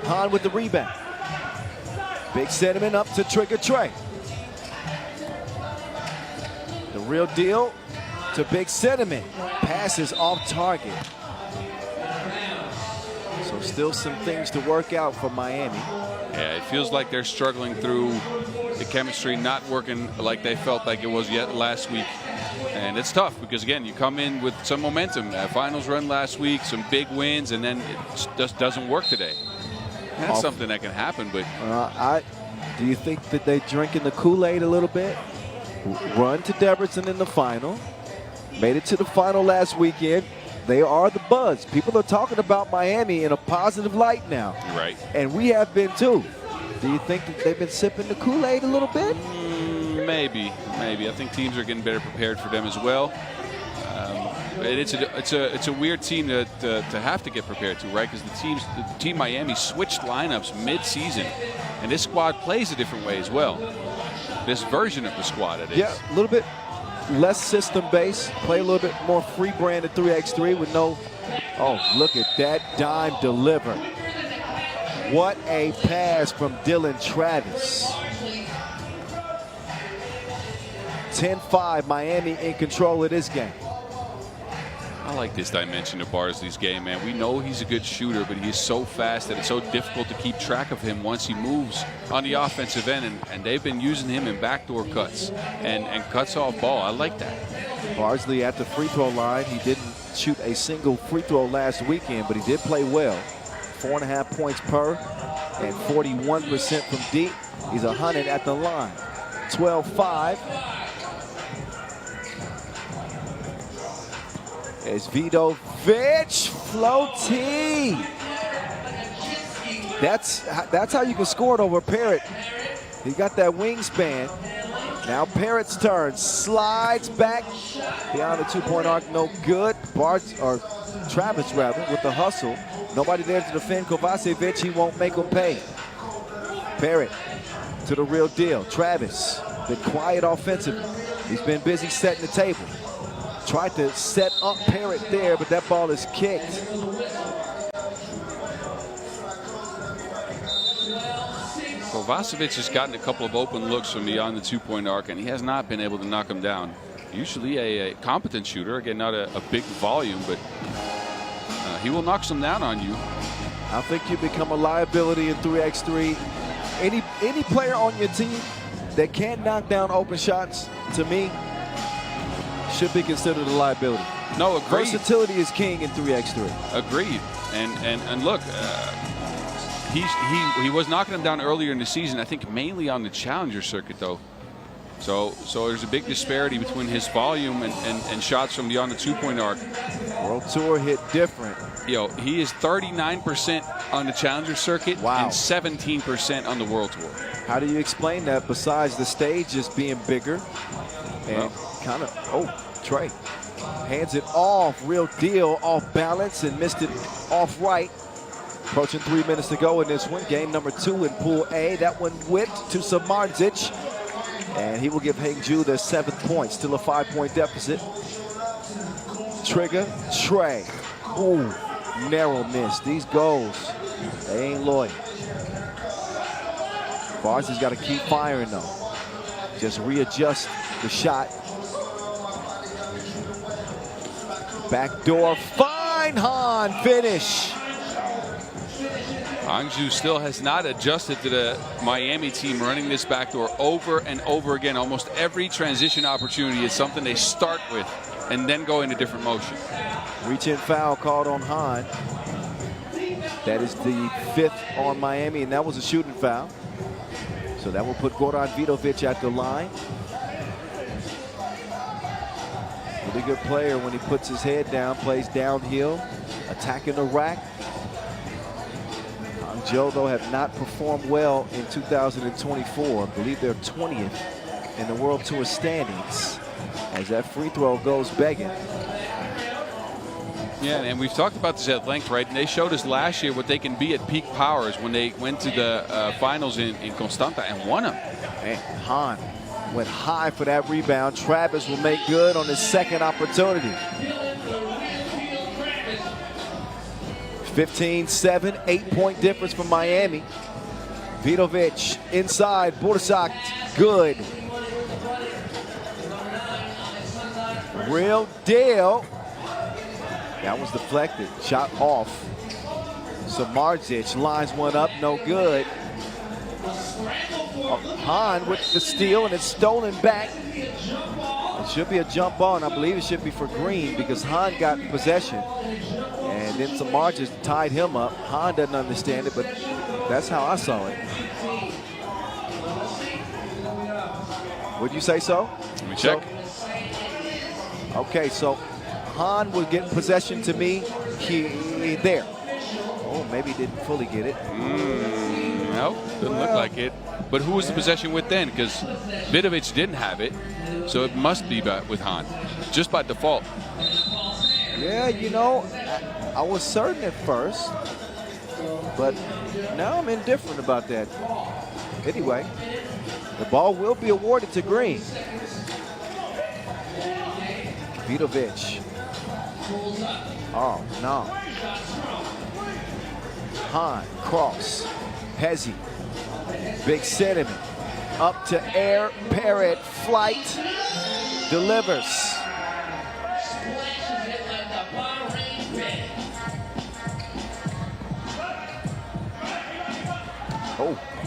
Hahn with the rebound. Big sentiment up to trigger Trey. The real deal to big sentiment. Passes off target. So still some things to work out for Miami. Yeah, it feels like they're struggling through the chemistry, not working like they felt like it was yet last week. And it's tough because, again, you come in with some momentum. Finals run last week, some big wins, and then it just doesn't work today. That's something that can happen, but do you think that they're drinking the Kool-Aid a little bit? Run to Debrecen in the final. Made it to the final last weekend. They are the buzz. People are talking about Miami in a positive light now. Right. And we have been too. Do you think that they've been sipping the Kool-Aid a little bit? Maybe. I think teams are getting better prepared for them as well. It's a weird team to have to get prepared to, right? Because the team Miami switched lineups mid-season, and this squad plays a different way as well. This version of the squad, it is. Yeah, a little bit less system-based. Play a little bit more free-branded 3x3 with no. Oh, look at that dime deliver! What a pass from Dylan Travis. 10-5, Miami in control of this game. I like this dimension of Bardsley's game, man. We know he's a good shooter, but he's so fast that it's so difficult to keep track of him once he moves on the offensive end, and they've been using him in backdoor cuts and cuts off ball. I like that. Bardsley at the free throw line. He didn't shoot a single free throw last weekend, but he did play well. 4.5 points per and 41% from deep. He's 100 at the line. 12-5. It's Vidovic, floaty. That's how you can score it over Parrott. He got that wingspan. Now Parrott's turn, slides back beyond the 2-point arc, no good. Travis rather, with the hustle. Nobody there to defend Kovacevic. He won't make him pay. Parrott to the real deal. Travis, been quiet offensively. He's been busy setting the table. Tried to set up Parrott there, but that ball is kicked. Kovacevic has gotten a couple of open looks from beyond the 2-point arc, and he has not been able to knock him down. Usually a competent shooter, again, not a big volume, but He will knock some down on you. I think you become a liability in 3x3. Any player on your team that can't knock down open shots, to me, should be considered a liability. No, agreed. Versatility is king in 3x3. Agreed. And look, he was knocking him down earlier in the season. I think mainly on the challenger circuit though. So there's a big disparity between his volume and shots from beyond the 2-point arc. World Tour hit different. Yo, he is 39% on the challenger circuit and 17% on the World Tour. How do you explain that besides the stage just being bigger and kind of, Trey hands it off, real deal, off balance and missed it off right. Approaching 3 minutes to go in this one. Game number 2 in Pool A. That one whipped to Samardzic. And he will give Hangzhou their 7th point. Still a 5-point deficit. Trigger, Trey. Ooh, narrow miss. These goals, they ain't loyal. Bars has got to keep firing though. Just readjust the shot. Backdoor, fine Han finish. Hangzhou still has not adjusted to the Miami team running this backdoor over and over again. Almost every transition opportunity is something they start with and then go in a different motion. Reach-in foul called on Han. That is the 5th on Miami, and that was a shooting foul. So that will put Goran Vidovic at the line. Really good player when he puts his head down, plays downhill, attacking the rack. Hangzhou, though, have not performed well in 2024. I believe they're 20th in the World Tour standings as that free throw goes begging. Yeah, and we've talked about this at length, right? And they showed us last year what they can be at peak powers when they went to the finals in Constanta and won them. Man, Han went high for that rebound. Travis will make good on his 2nd opportunity. 15-7, 8-point difference for Miami. Vidovic inside, Bursak, good. Real deal. That was deflected, shot off. Samardzic lines one up, no good. Han with the steal, and it's stolen back. It should be a jump ball, and I believe it should be for Green because Han got possession. And then Samardzic tied him up. Han doesn't understand it, but that's how I saw it. Would you say so? Let me check. Okay, so Han will get possession to me there. Oh, maybe he didn't fully get it. No, doesn't look like it. But who was the possession with then? Because Vidovic didn't have it, so it must be with Han, just by default. Yeah, you know, I was certain at first, but now I'm indifferent about that. Anyway, the ball will be awarded to Green. Vidovic. Oh, no. Han, cross. Hezi. Big sentiment. Up to air. Parrot. Flight. Delivers.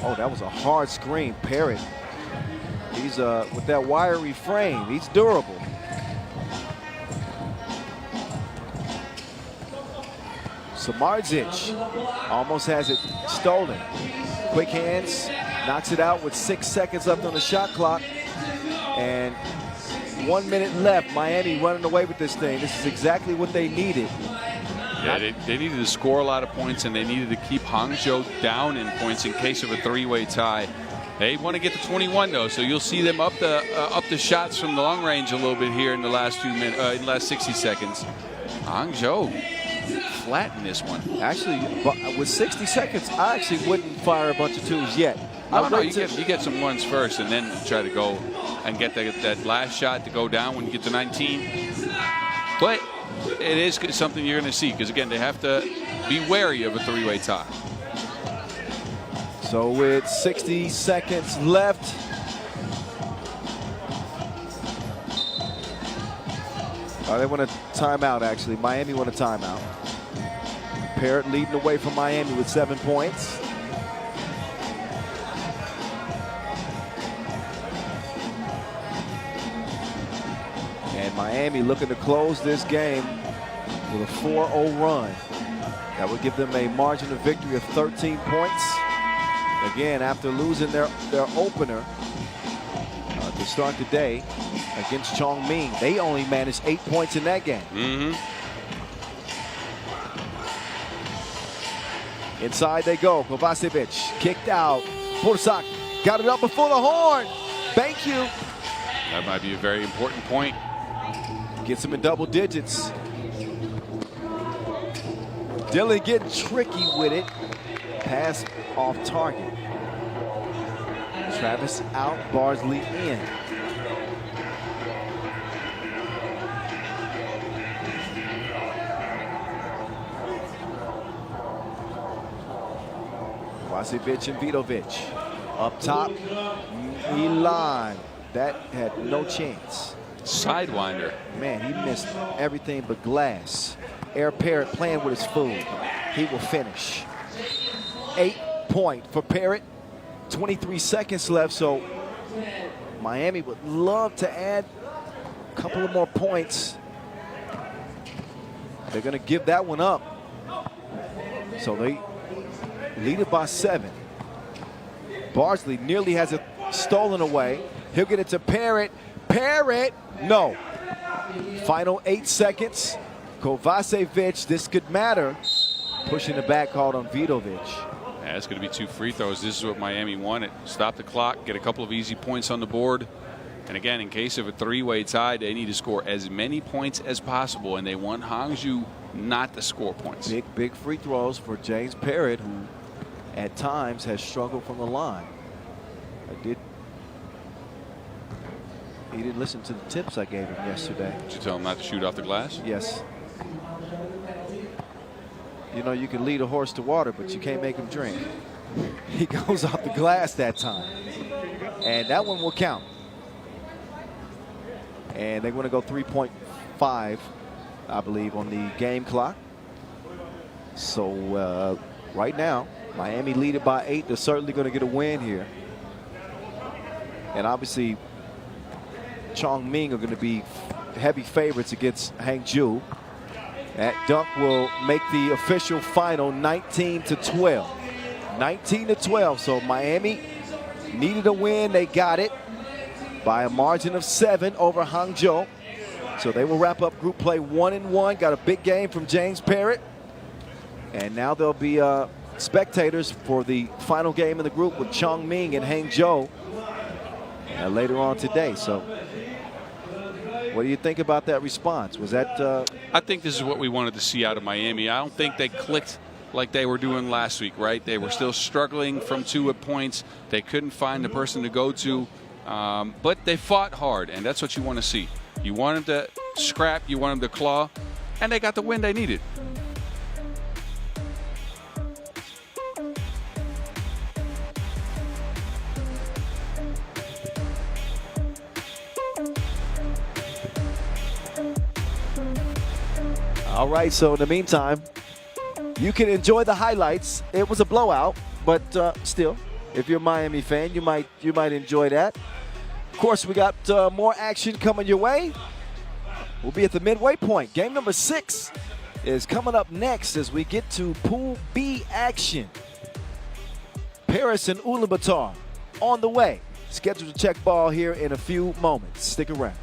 Oh, that was a hard screen. Parrot. He's with that wiry frame. He's durable. Samardzic almost has it stolen. Quick hands, knocks it out with 6 seconds left on the shot clock. And 1 minute left. Miami running away with this thing. This is exactly what they needed. Yeah, they needed to score a lot of points, and they needed to keep Hangzhou down in points in case of a 3-way tie. They want to get to 21 though, so you'll see them up the shots from the long range a little bit here in the last 2 minutes, in the last 60 seconds. Hangzhou flat in this one. Actually, with 60 seconds, I actually wouldn't fire a bunch of twos yet. No, you get some ones first, and then try to go and get that last shot to go down when you get to 19. But it is something you're going to see, because again, they have to be wary of a 3-way tie. So with 60 seconds left, they want a timeout, actually. Miami want a timeout. Parrott leading the way from Miami with 7 points. And Miami looking to close this game with a 4-0 run. That would give them a margin of victory of 13 points. Again, after losing their opener to start the day against Chongming, they only managed 8 points in that game. Inside they go. Kovacevic kicked out. Bursak got it up before the horn. Thank you. That might be a very important point. Gets him in double digits. Dylan getting tricky with it. Pass off target. Travis out, Barsley in. Kovacevic and Vidovic. Up top, Milan. That had no chance. Sidewinder. Man, he missed everything but glass. Air Parrott playing with his food. He will finish. 8 point for Parrott. 23 seconds left, so Miami would love to add a couple of more points. They're going to give that one up. So they lead it by 7. Barsley nearly has it stolen away. He'll get it to Parrott. Parrott, no. Final 8 seconds. Kovacevic, this could matter. Pushing the back called on Vidovic. Yeah, it's going to be 2 free throws. This is what Miami wanted. Stop the clock, get a couple of easy points on the board. And again, in case of a 3-way tie, they need to score as many points as possible, and they want Hangzhou not to score points. Big free throws for James Parrott, who at times has struggled from the line. He didn't listen to the tips I gave him yesterday. Did you tell him not to shoot off the glass? Yes. You know, you can lead a horse to water, but you can't make him drink. He goes off the glass that time. And that one will count. And they're going to go 3.5, I believe, on the game clock. So right now, Miami leading by 8. They're certainly going to get a win here. And obviously, Chongming are going to be heavy favorites against Hangzhou. That dunk will make the official final 19-12. 19-12. So Miami needed a win. They got it by a margin of 7 over Hangzhou. So they will wrap up group play 1-1. Got a big game from James Parrott. And now there'll be spectators for the final game in the group with Chongming and Hangzhou later on today. So what do you think about that response? Was that... I think this is what we wanted to see out of Miami. I don't think they clicked like they were doing last week, right? They were still struggling from 2 points. They couldn't find the person to go to. But they fought hard, and that's what you want to see. You want them to scrap, you want them to claw, and they got the win they needed. All right, so in the meantime, you can enjoy the highlights. It was a blowout, but still, if you're a Miami fan, you might enjoy that. Of course, we got more action coming your way. We'll be at the midway point. Game number 6 is coming up next as we get to Pool B action. Paris and Ulaanbaatar on the way. Scheduled to check ball here in a few moments. Stick around.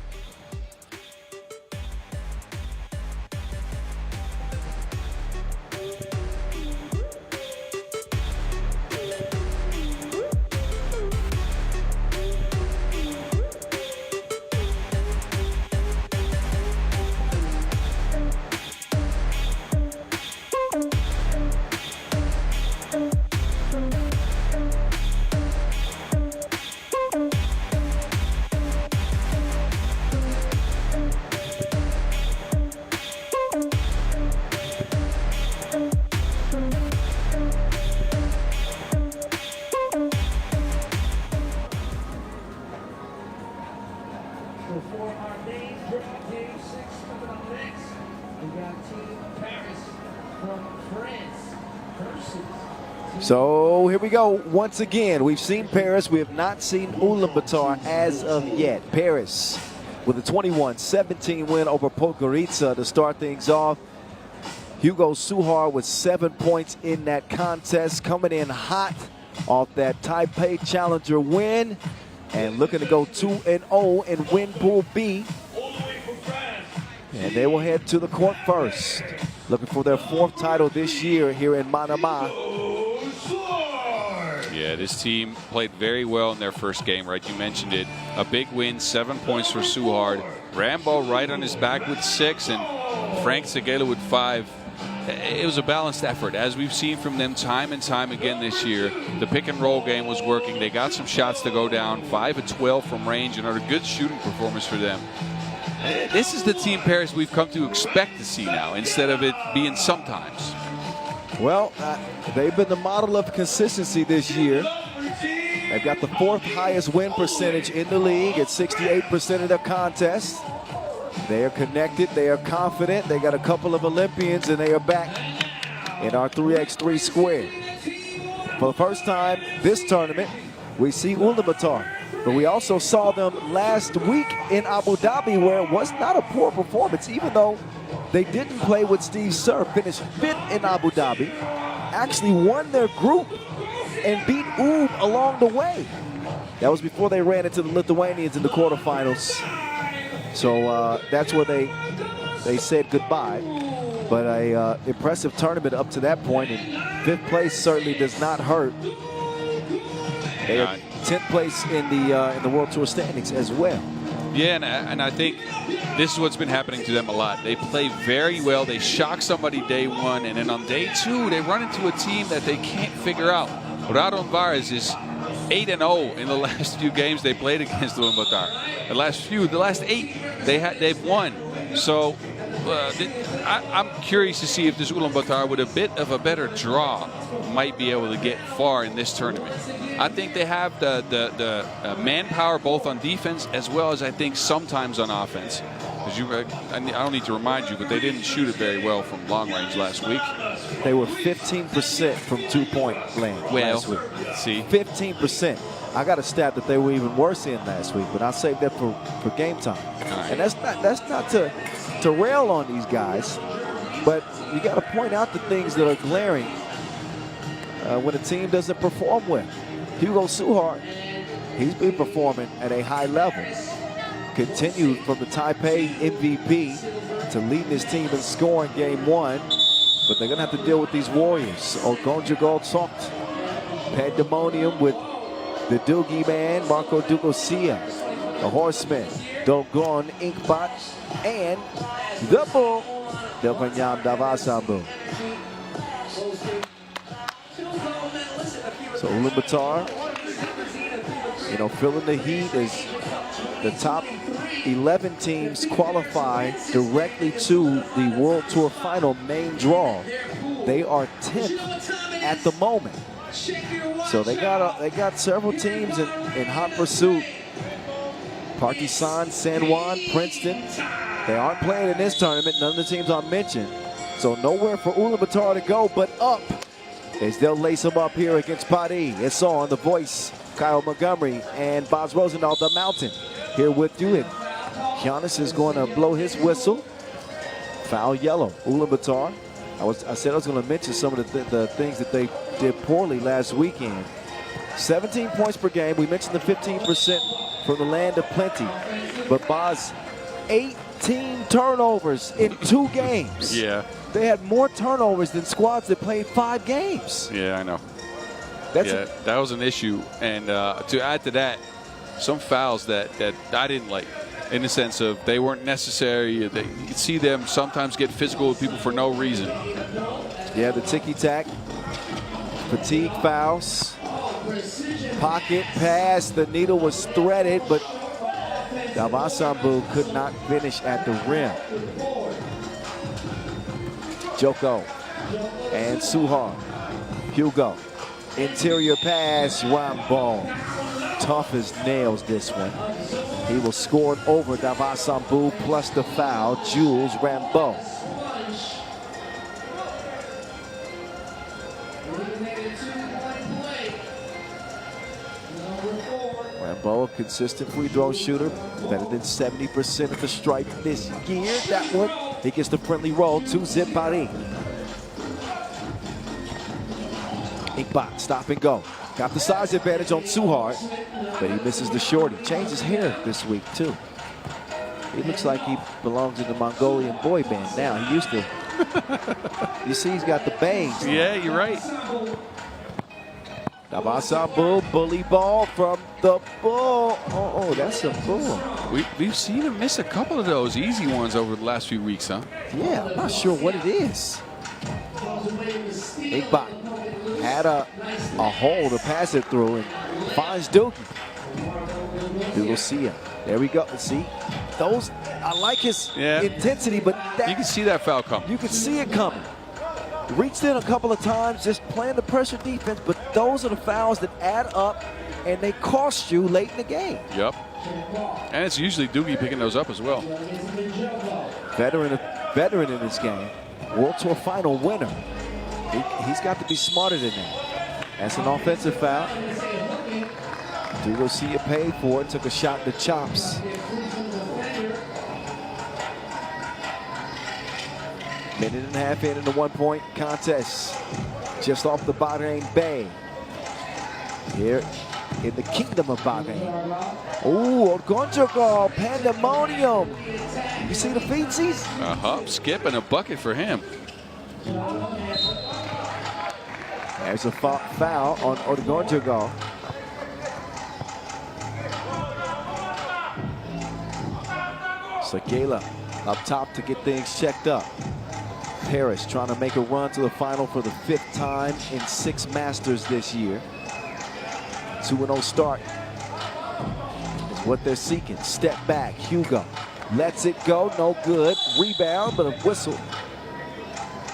Before our main draw, game 6 coming up next, we got Team Paris from So here we go. Once again, we've seen Paris. We have not seen Ulaanbaatar as of yet. Paris with a 21-17 win over Podgorica to start things off. Hugo Suhar with 7 points in that contest, coming in hot off that Taipei Challenger win and looking to go 2-0 and win Pool B. And they will head to the court first, looking for their 4th title this year here in Manama. Yeah, this team played very well in their first game, right? You mentioned it. A big win, 7 points for Suhard. Rambo right on his back with 6, and Frank Segela with 5. It was a balanced effort, as we've seen from them time and time again this year. The pick and roll game was working. They got some shots to go down, 5 of 12 from range, another good shooting performance for them. This is the team, Paris, we've come to expect to see now, instead of it being sometimes. Well, they've been the model of consistency this year. They've got the 4th highest win percentage in the league at 68% of their contests. They are connected, they are confident, they got a couple of Olympians, and they are back in our 3x3 square. For the first time this tournament, we see Ulaanbaatar, but we also saw them last week in Abu Dhabi, where it was not a poor performance, even though they didn't play with Steve Sir, finished 5th in Abu Dhabi, actually won their group and beat Ulaanbaatar along the way. That was before they ran into the Lithuanians in the quarterfinals. So that's where they said goodbye. But a impressive tournament up to that point, and 5th place certainly does not hurt. They are 10th place in the World Tour standings as well. Yeah, and I think this is what's been happening to them a lot. They play very well. They shock somebody day 1, and then on day 2, they run into a team that they can't figure out. Raudondvaris is 8-0 in the last few games they played against Ulaanbaatar. The last 8 they've won. So I'm curious to see if this Ulaanbaatar, with a bit of a better draw, might be able to get far in this tournament. I think they have the manpower both on defense as well as I think sometimes on offense. As I don't need to remind you, but they didn't shoot it very well from long range last week. They were 15% from 2-point land last week. See, 15%. I got a stat that they were even worse in last week, but I saved that for game time. Right. And that's not to rail on these guys, but you got to point out the things that are glaring when a team doesn't perform well. Hugo Suhar, he's been performing at a high level. Continued from the Taipei MVP to leading his team in scoring game 1, but they're going to have to deal with these Warriors. Ogonja Gold Soft, Pandemonium with the Doogie Man, Marco Dugosia, the Horseman, Dogon Inkbot, and the Bull, Delpanyam Davasambu. So Ulaanbaatar, filling the heat as the top 11 teams qualify directly to the World Tour Final main draw. They are 10th at the moment. So they got several teams in hot pursuit. Partizan, San Juan, Princeton. They aren't playing in this tournament. None of the teams I mentioned. So nowhere for Ulaanbaatar to go but up as they'll lace them up here against Paris. It's on the voice, Kyle Montgomery and Boz Rosendahl, the Mountain, here with you. And Giannis is going to blow his whistle. Foul yellow. Ulaanbaatar. I said I was going to mention some of the things that they did poorly last weekend. 17 points per game. We mentioned the 15% from the land of plenty. But Boz, 18 turnovers in 2 games. Yeah. They had more turnovers than squads that played 5 games. Yeah, I know. That was an issue. And to add to that, some fouls that I didn't like, in the sense of they weren't necessary. You could see them sometimes get physical with people for no reason. Yeah, the ticky-tack, fatigue fouls, pocket pass. The needle was threaded, but Davasambu could not finish at the rim. Joko and Suhar. Hugo. Interior pass, Wambo. Tough as nails this one. He will score it over Davasambu plus the foul, Jules Rambo. Rambo, a consistent free throw shooter, better than 70% at the stripe this year. That one, he gets the friendly roll to Zipari. Inkbot, stop and go. Got the size advantage on Suhard, but he misses the short. He changed his hair this week, too. He looks like he belongs in the Mongolian boy band now. He used to. You see, he's got the bangs. Yeah, you're right. Navasambu, bully ball from the bull. Oh, that's a bull. We've seen him miss a couple of those easy ones over the last few weeks, huh? Yeah, I'm not sure what it is. Inkbot had a hole to pass it through and finds Doogie. We'll see him. There we go. See, those, I like his intensity, but that, you can see that foul coming. You can see it coming. Reached in a couple of times, just playing the pressure defense, but those are the fouls that add up and they cost you late in the game. Yep. And it's usually Doogie picking those up as well. Veteran in this game. World Tour final winner. He's got to be smarter than that. That's an offensive foul. Garcia paid for it, took a shot in the chops. Minute and a half in the 1-point contest. Just off the Bahrain Bay. Here in the Kingdom of Bahrain. Oh, Podgorica, pandemonium. You see the feetsies? A hop, skip, and a bucket for him. There's a foul on Podgorica. Segela up top to get things checked up. Paris trying to make a run to the final for the 5th time in 6 Masters this year. 2-0 start is what they're seeking. Step back, Hugo lets it go, no good. Rebound, but a whistle.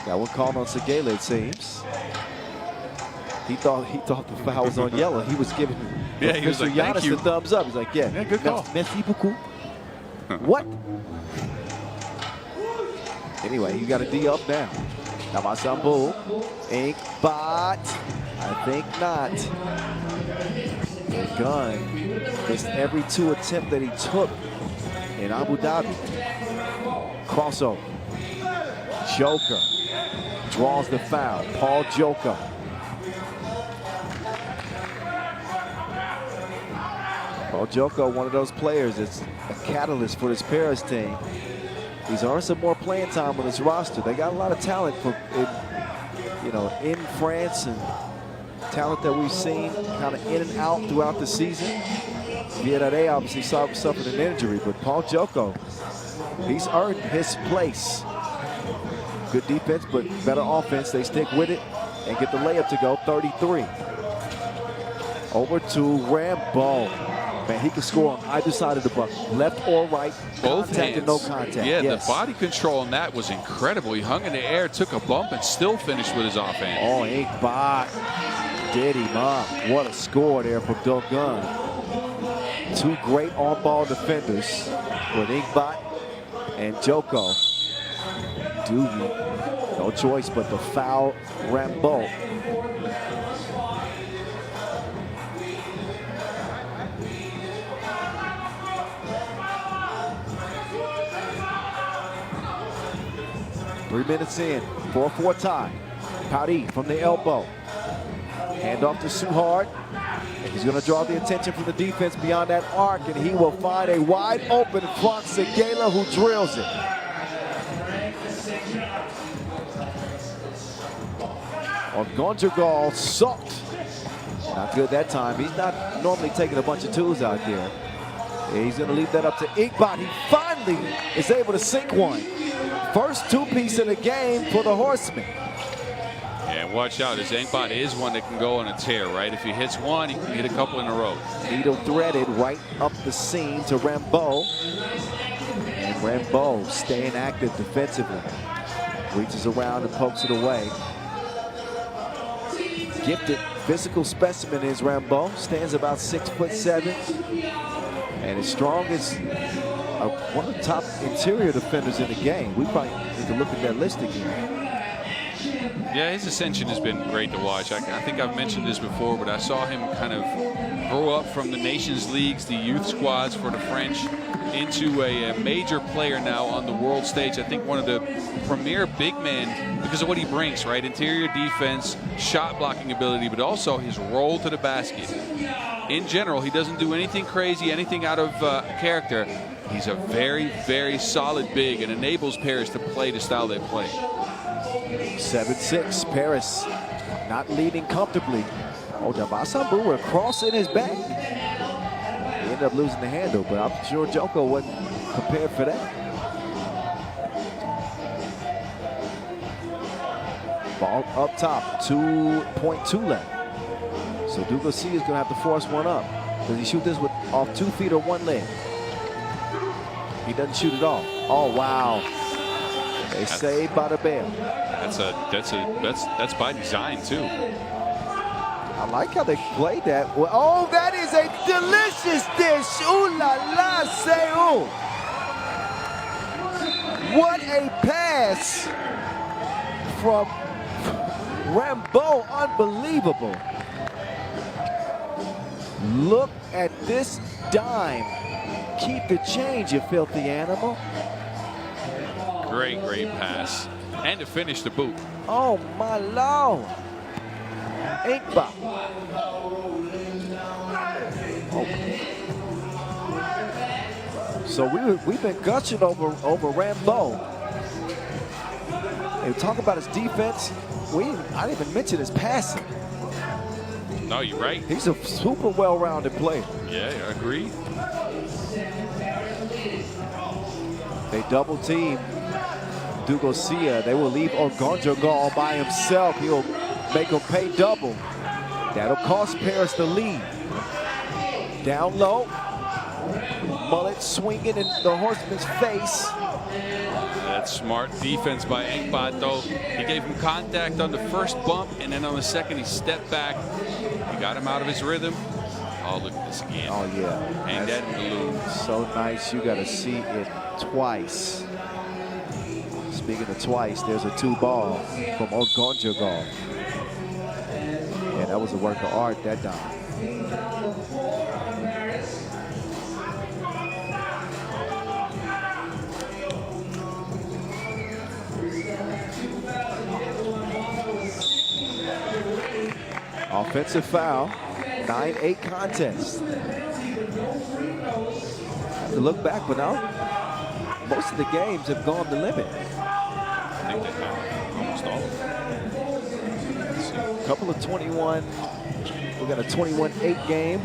That one called on Segela, it seems. He thought the foul was on yellow. He was giving he was like, Giannis thank you. the thumbs up. He's like, yeah good call. Merci beaucoup. What? Anyway, you got a D up now. Navasambu, Inkbot. I think not. Gun missed every 2 attempt that he took in Abu Dhabi. Crossover. Joker draws the foul. Paul Joker. Paul Joker, one of those players that's a catalyst for this Paris team. He's earned some more playing time on his roster. They got a lot of talent in France, and talent that we've seen kind of in and out throughout the season. Villarreal obviously suffered an injury, but Paul Joker, he's earned his place. Good defense, but better offense. They stick with it and get the layup to go. 33. Over to Rambo. Man, he can score on either side of the bucket, left or right. Both contact hands. And no contact. Yeah, yes. The body control on that was incredible. He hung in the air, took a bump, and still finished with his offhand. Oh, Inkbot did him up. What a score there from Dogun. 2 great on-ball defenders with Inkbot and Joko. Doogie, no choice but to foul Rambo. Three minutes in, 4-4 tie. Paris from the elbow. Hand off to Suhard. He's going to draw the attention from the defense beyond that arc, and he will find a wide open Frank Segela, who drills it. Podgorica sucked. Not good that time. He's not normally taking a bunch of twos out there. He's going to leave that up to Inkbot. He finally is able to sink one. First 2-piece in the game for the Horsemen. Yeah, watch out. His Inkbot is one that can go on a tear, right? If he hits one, he can hit a couple in a row. Needle threaded right up the seam to Rambo. And Rambo staying active defensively. Reaches around and pokes it away. Gifted physical specimen is Rambo. Stands about 6'7". And as strong as one of the top interior defenders in the game. We probably need to look at that list again. Yeah, his ascension has been great to watch. I think I've mentioned this before, but I saw him kind of grow up from the Nations Leagues, the youth squads for the French, into a major player now on the world stage. I think one of the premier big men because of what he brings, right? Interior defense, shot blocking ability, but also his roll to the basket. In general, he doesn't do anything crazy, anything out of character. He's a very, very solid big and enables Paris to play the style they play. 7-6, Paris not leading comfortably. Oh, Basambu were crossing his back. He ended up losing the handle, but I'm sure Joko wasn't prepared for that. Ball up top, 2.2 left. So Dugassi is going to have to force one up. Does he shoot this with off 2 feet or one leg? He doesn't shoot at all. Oh, wow. They saved by the bell. That's by design too. I like how they played that. Well, oh, that is a delicious dish. Ooh la la, say ooh. What a pass from Rambo, unbelievable. Look at this dime. Keep the change, you filthy animal. Great pass. And to finish the boot. Oh, my Lord. Inkba. Oh. So we've been gushing over Rambo. And talk about his defense. I didn't even mention his passing. No, you're right. He's a super well-rounded player. Yeah, I agree. They double team Dugosia. They will leave Ogonjogo all by himself. He'll make him pay double. That'll cost Paris the lead. Down low. Mullet swinging in the horseman's face. That's smart defense by Engbat, though. He gave him contact on the first bump, and then on the second he stepped back. He got him out of his rhythm. Oh, look at this again. Oh, yeah. Hang that in the loop. So nice. You got to see it twice. Speaking of twice, there's a 2-ball from Ogonjogo. Yeah, that was a work of art that time. Offensive foul, 9-8 contest. Have to look back, but now most of the games have gone the limit. I think they have almost all of them. A couple of 21. We got a 21-8 game.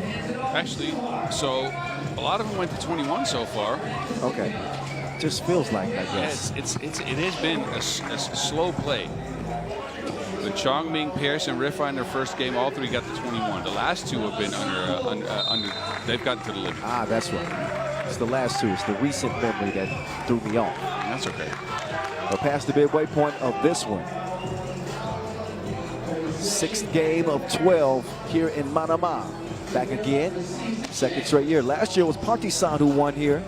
Actually, so a lot of them went to 21 so far. Okay, just feels like, I guess. Yeah, it has been a slow play. The Chongming, Paris, and Riffa in their first game, all three got to 21. The last two have been under they've gotten to the limit. Ah, that's right. It's the last two. It's the recent memory that threw me off. That's okay. We're past the midway point of this one. 6th game of 12 here in Manama. Back again, 2nd straight year. Last year was Partisan who won here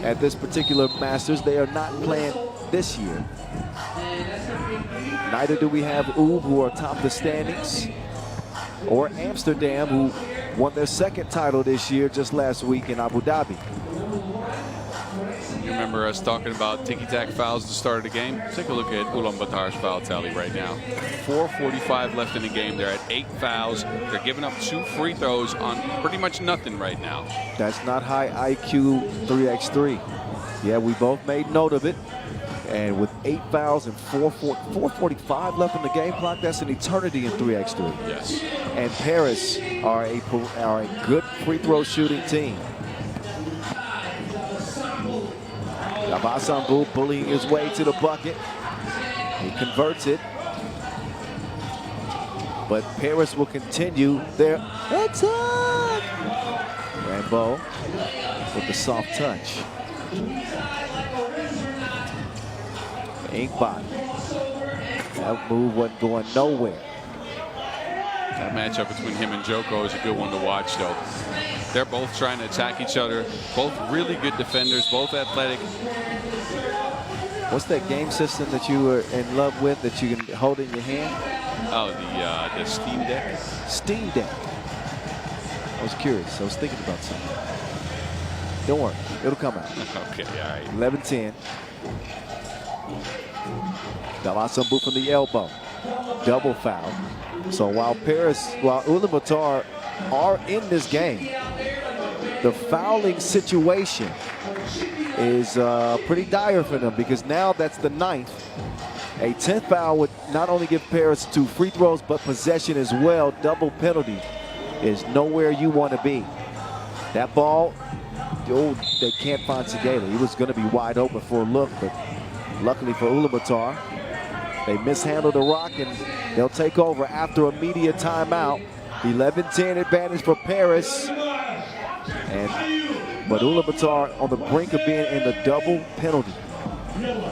at this particular Masters. They are not playing this year. Neither do we have Oob, who are top the standings, or Amsterdam, who won their 2nd title this year just last week in Abu Dhabi. You remember us talking about ticky-tack fouls at the start of the game? Take a look at Ulaanbaatar's foul tally right now. 4:45 left in the game. They're at 8 fouls. They're giving up 2 free throws on pretty much nothing right now. That's not high IQ 3x3. Yeah, we both made note of it. And with 8 fouls and 4:45 left in the game clock, that's an eternity in 3x3. Yes. And Paris are a good free throw shooting team. Basambu bullying his way to the bucket. He converts it. But Paris will continue their attack. Rambo with the soft touch. Inkbot. That move wasn't going nowhere. That matchup between him and Joko is a good one to watch, though. They're both trying to attack each other. Both really good defenders, both athletic. What's that game system that you were in love with that you can hold in your hand? Oh, the Steam Deck. Steam Deck. I was curious. I was thinking about something. Don't worry. It'll come out. Okay, all right. 11-10. Dalasambu from the elbow. Double foul. So while Ulaanbaatar are in this game, the fouling situation is pretty dire for them, because now that's the 9th. A 10th foul would not only give Paris 2 free throws, but possession as well. Double penalty is nowhere you want to be. That ball, oh, they can't find Segala. He was going to be wide open for a look, but luckily for Ulaanbaatar, they mishandled the rock, and they'll take over after a media timeout. 11-10 advantage for Paris. But Ulaanbaatar on the brink of being in the double penalty. Yeah,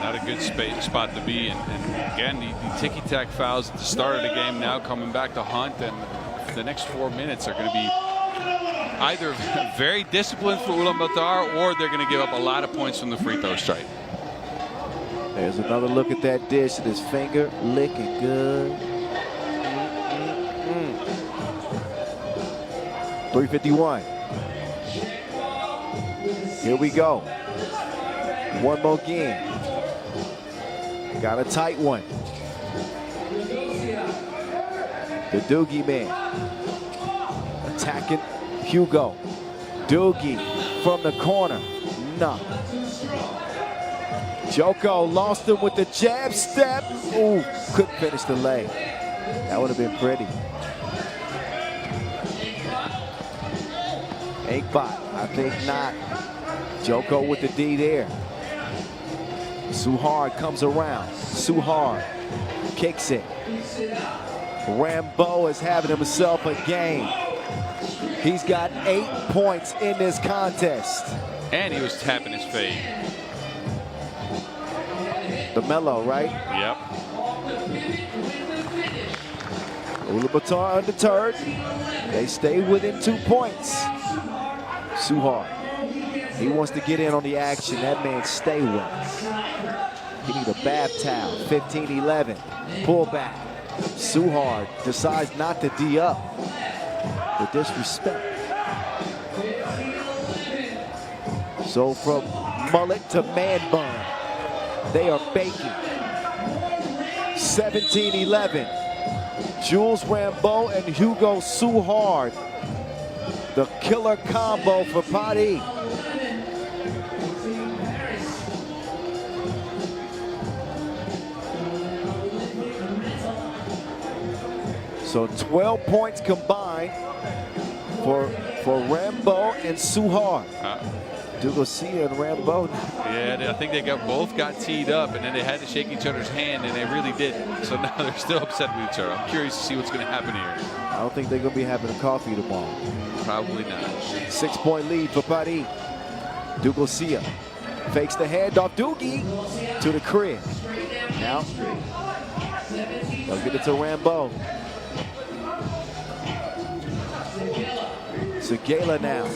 not a good spot to be. And again, the ticky-tack fouls at the start of the game now coming back to haunt them. The next 4 minutes are going to be either very disciplined for Ulaanbaatar, or they're going to give up a lot of points from the free throw stripe. There's another look at that dish, and his finger licking good. 3:51. Here we go. One more game. Got a tight one. The Doogie man attacking Hugo. Doogie from the corner. No. Joko lost him with the jab step. Ooh, couldn't finish the leg. That would have been pretty. Aikbot, I think not. Joko with the D there. Suhard comes around. Suhard kicks it. Rambo is having himself a game. He's got 8 points in this contest. And he was tapping his fade. The mellow, right? Yep. Ulaanbaatar undeterred. They stay within 2 points. Suhard, he wants to get in on the action. That man stay well. He need a bath towel. 15-11. Pull back. Suhard decides not to D up. The disrespect. So from mullet to man bun, they are baking. 17-11. Jules Rambo and Hugo Suhard. The killer combo for Paris. So 12 points combined for Rambo and Suhard. Dugosia and Rambo. Yeah, I think they both got teed up, and then they had to shake each other's hand, and they really did. So now they're still upset with each other. I'm curious to see what's going to happen here. I don't think they're going to be having a coffee tomorrow. Probably not. 6-point lead for Paris. Dugosia fakes the handoff. Doogie to the crib. Now they'll get it to Rambo. Segala now.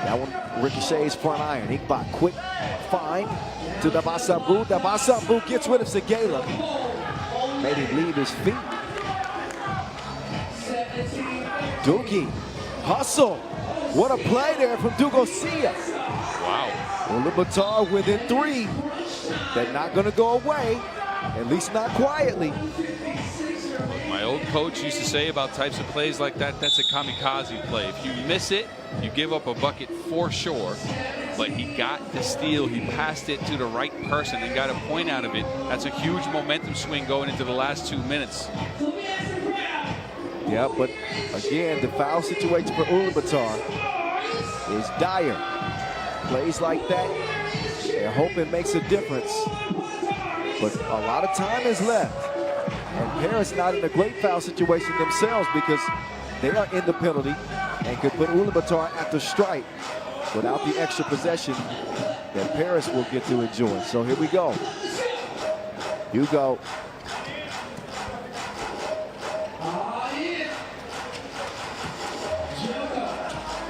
That one ricochets front iron. Aikbot quick find to Dalasambu. Dalasambu gets rid of Segala. Made him leave his feet. Doogie, hustle. What a play there from Dugosia. Wow. Ulaanbaatar within 3. They're not going to go away, at least not quietly. My old coach used to say about types of plays like that, that's a kamikaze play. If you miss it, you give up a bucket for sure. But he got the steal. He passed it to the right person and got a point out of it. That's a huge momentum swing going into the last 2 minutes. Yeah, but again, the foul situation for Ulaanbaatar is dire. Plays like that, they're hoping makes a difference. But a lot of time is left. And Paris not in a great foul situation themselves, because they are in the penalty and could put Ulaanbaatar at the stripe without the extra possession that Paris will get to enjoy. So here we go. Hugo.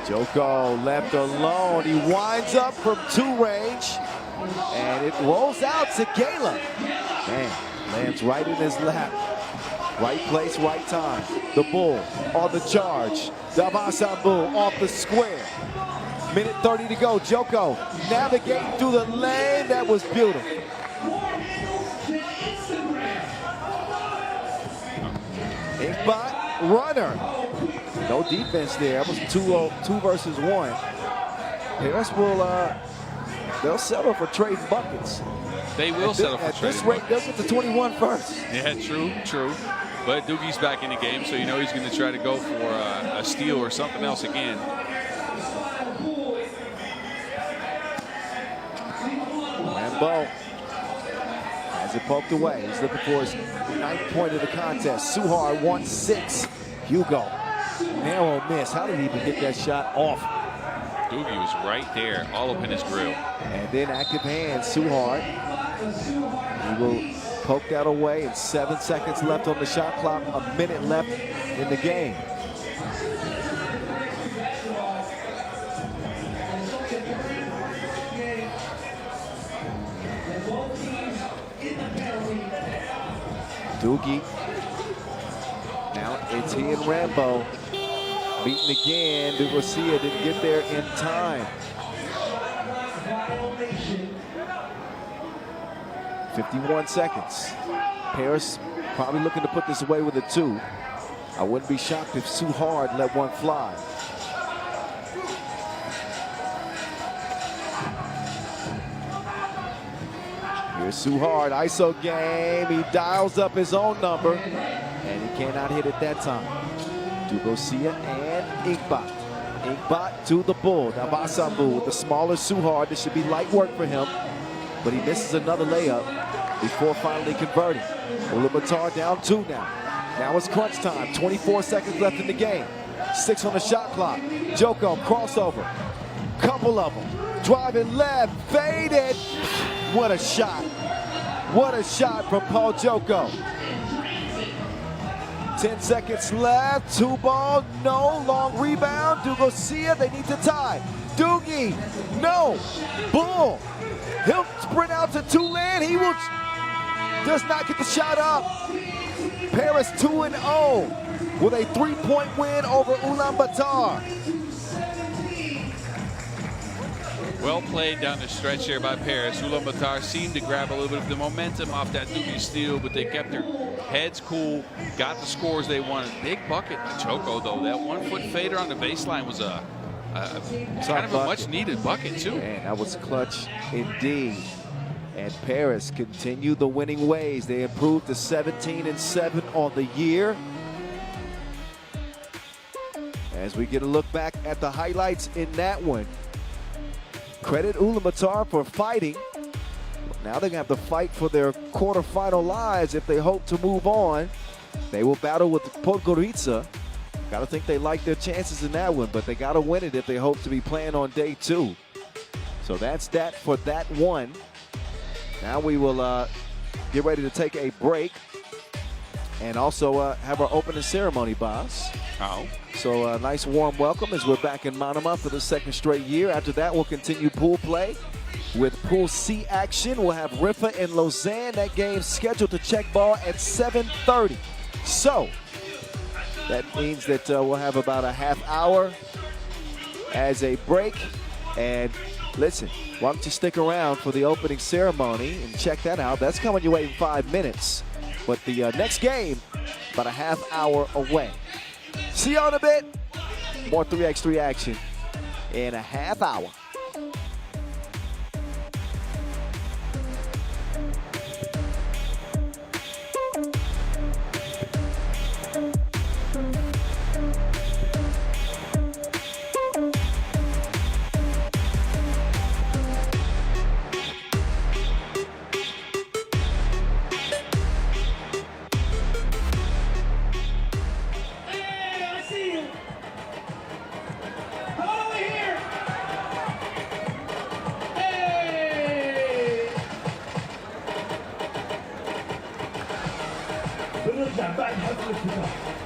Joko left alone. He winds up from 2 range. And it rolls out to Gala. Man, lands right in his lap. Right place, right time. The Bull on the charge. Davasambu off the square. Minute 30 to go. Joko navigating through the lane. That was beautiful. Inkbot, runner. No defense there. That was 2 versus 1. Paris will, they'll settle for trading buckets. They will settle for trading this rate, they'll get to 21 first. Yeah, true. But Doogie's back in the game, so you know he's going to try to go for a steal or something else again. Rambo has it poked away. He's looking for his 9th point of the contest. Suhar 1-6. Hugo, narrow miss. How did he even get that shot off? Doogie was right there, all up in his grill. And then active hands, Suhar. He will poke that away, and 7 seconds left on the shot clock. A minute left in the game. Doogie. Now it's he and Rambo. Beaten again. Dugarcia didn't get there in time. 51 seconds. Paris probably looking to put this away with a 2. I wouldn't be shocked if Suhard let one fly. Here's Suhard, ISO game. He dials up his own number, and he cannot hit it that time. Dugarcia and Inkbot. Inkbot to the Bull. Davasambu with the smaller Suhard. This should be light work for him, but he misses another layup before finally converting. Ulaanbaatar down 2 now. Now it's crunch time. 24 seconds left in the game. 6 on the shot clock. Joko crossover. Couple of them. Driving left, faded. What a shot. What a shot from Paul Joko. 10 seconds left. 2 ball, no. Long rebound. Dugarcia, they need to tie. Doogie, no. Bull. He'll sprint out to Tulane. He will does not get the shot up. Paris 2-0 with a 3-point win over Ulaanbaatar. Well played down the stretch here by Paris. Ulaanbaatar seemed to grab a little bit of the momentum off that Doogie steal, but they kept their heads cool, got the scores they wanted. Big bucket by Joko, though. That 1-foot fader on the baseline was a kind of a much-needed bucket, too. Man, that was clutch indeed. And Paris continued the winning ways. They improved to 17-7 on the year. As we get a look back at the highlights in that one, credit Ulaanbaatar for fighting. Now they're going to have to fight for their quarterfinal lives if they hope to move on. They will battle with Podgorica. Got to think they like their chances in that one, but they got to win it if they hope to be playing on day 2. So that's that for that one. Now we will get ready to take a break and also have our opening ceremony, boss. Oh. So a nice warm welcome as we're back in Manama for the 2nd straight year. After that, we'll continue pool play with Pool C action. We'll have Riffa and Lausanne. That game scheduled to check ball at 7:30. So that means that we'll have about a half hour as a break. And listen, why don't you stick around for the opening ceremony and check that out. That's coming your way in 5 minutes. But the next game, about a half hour away. See you in a bit. More 3x3 action in a half hour. بنرجع بعد حفل الافتتاح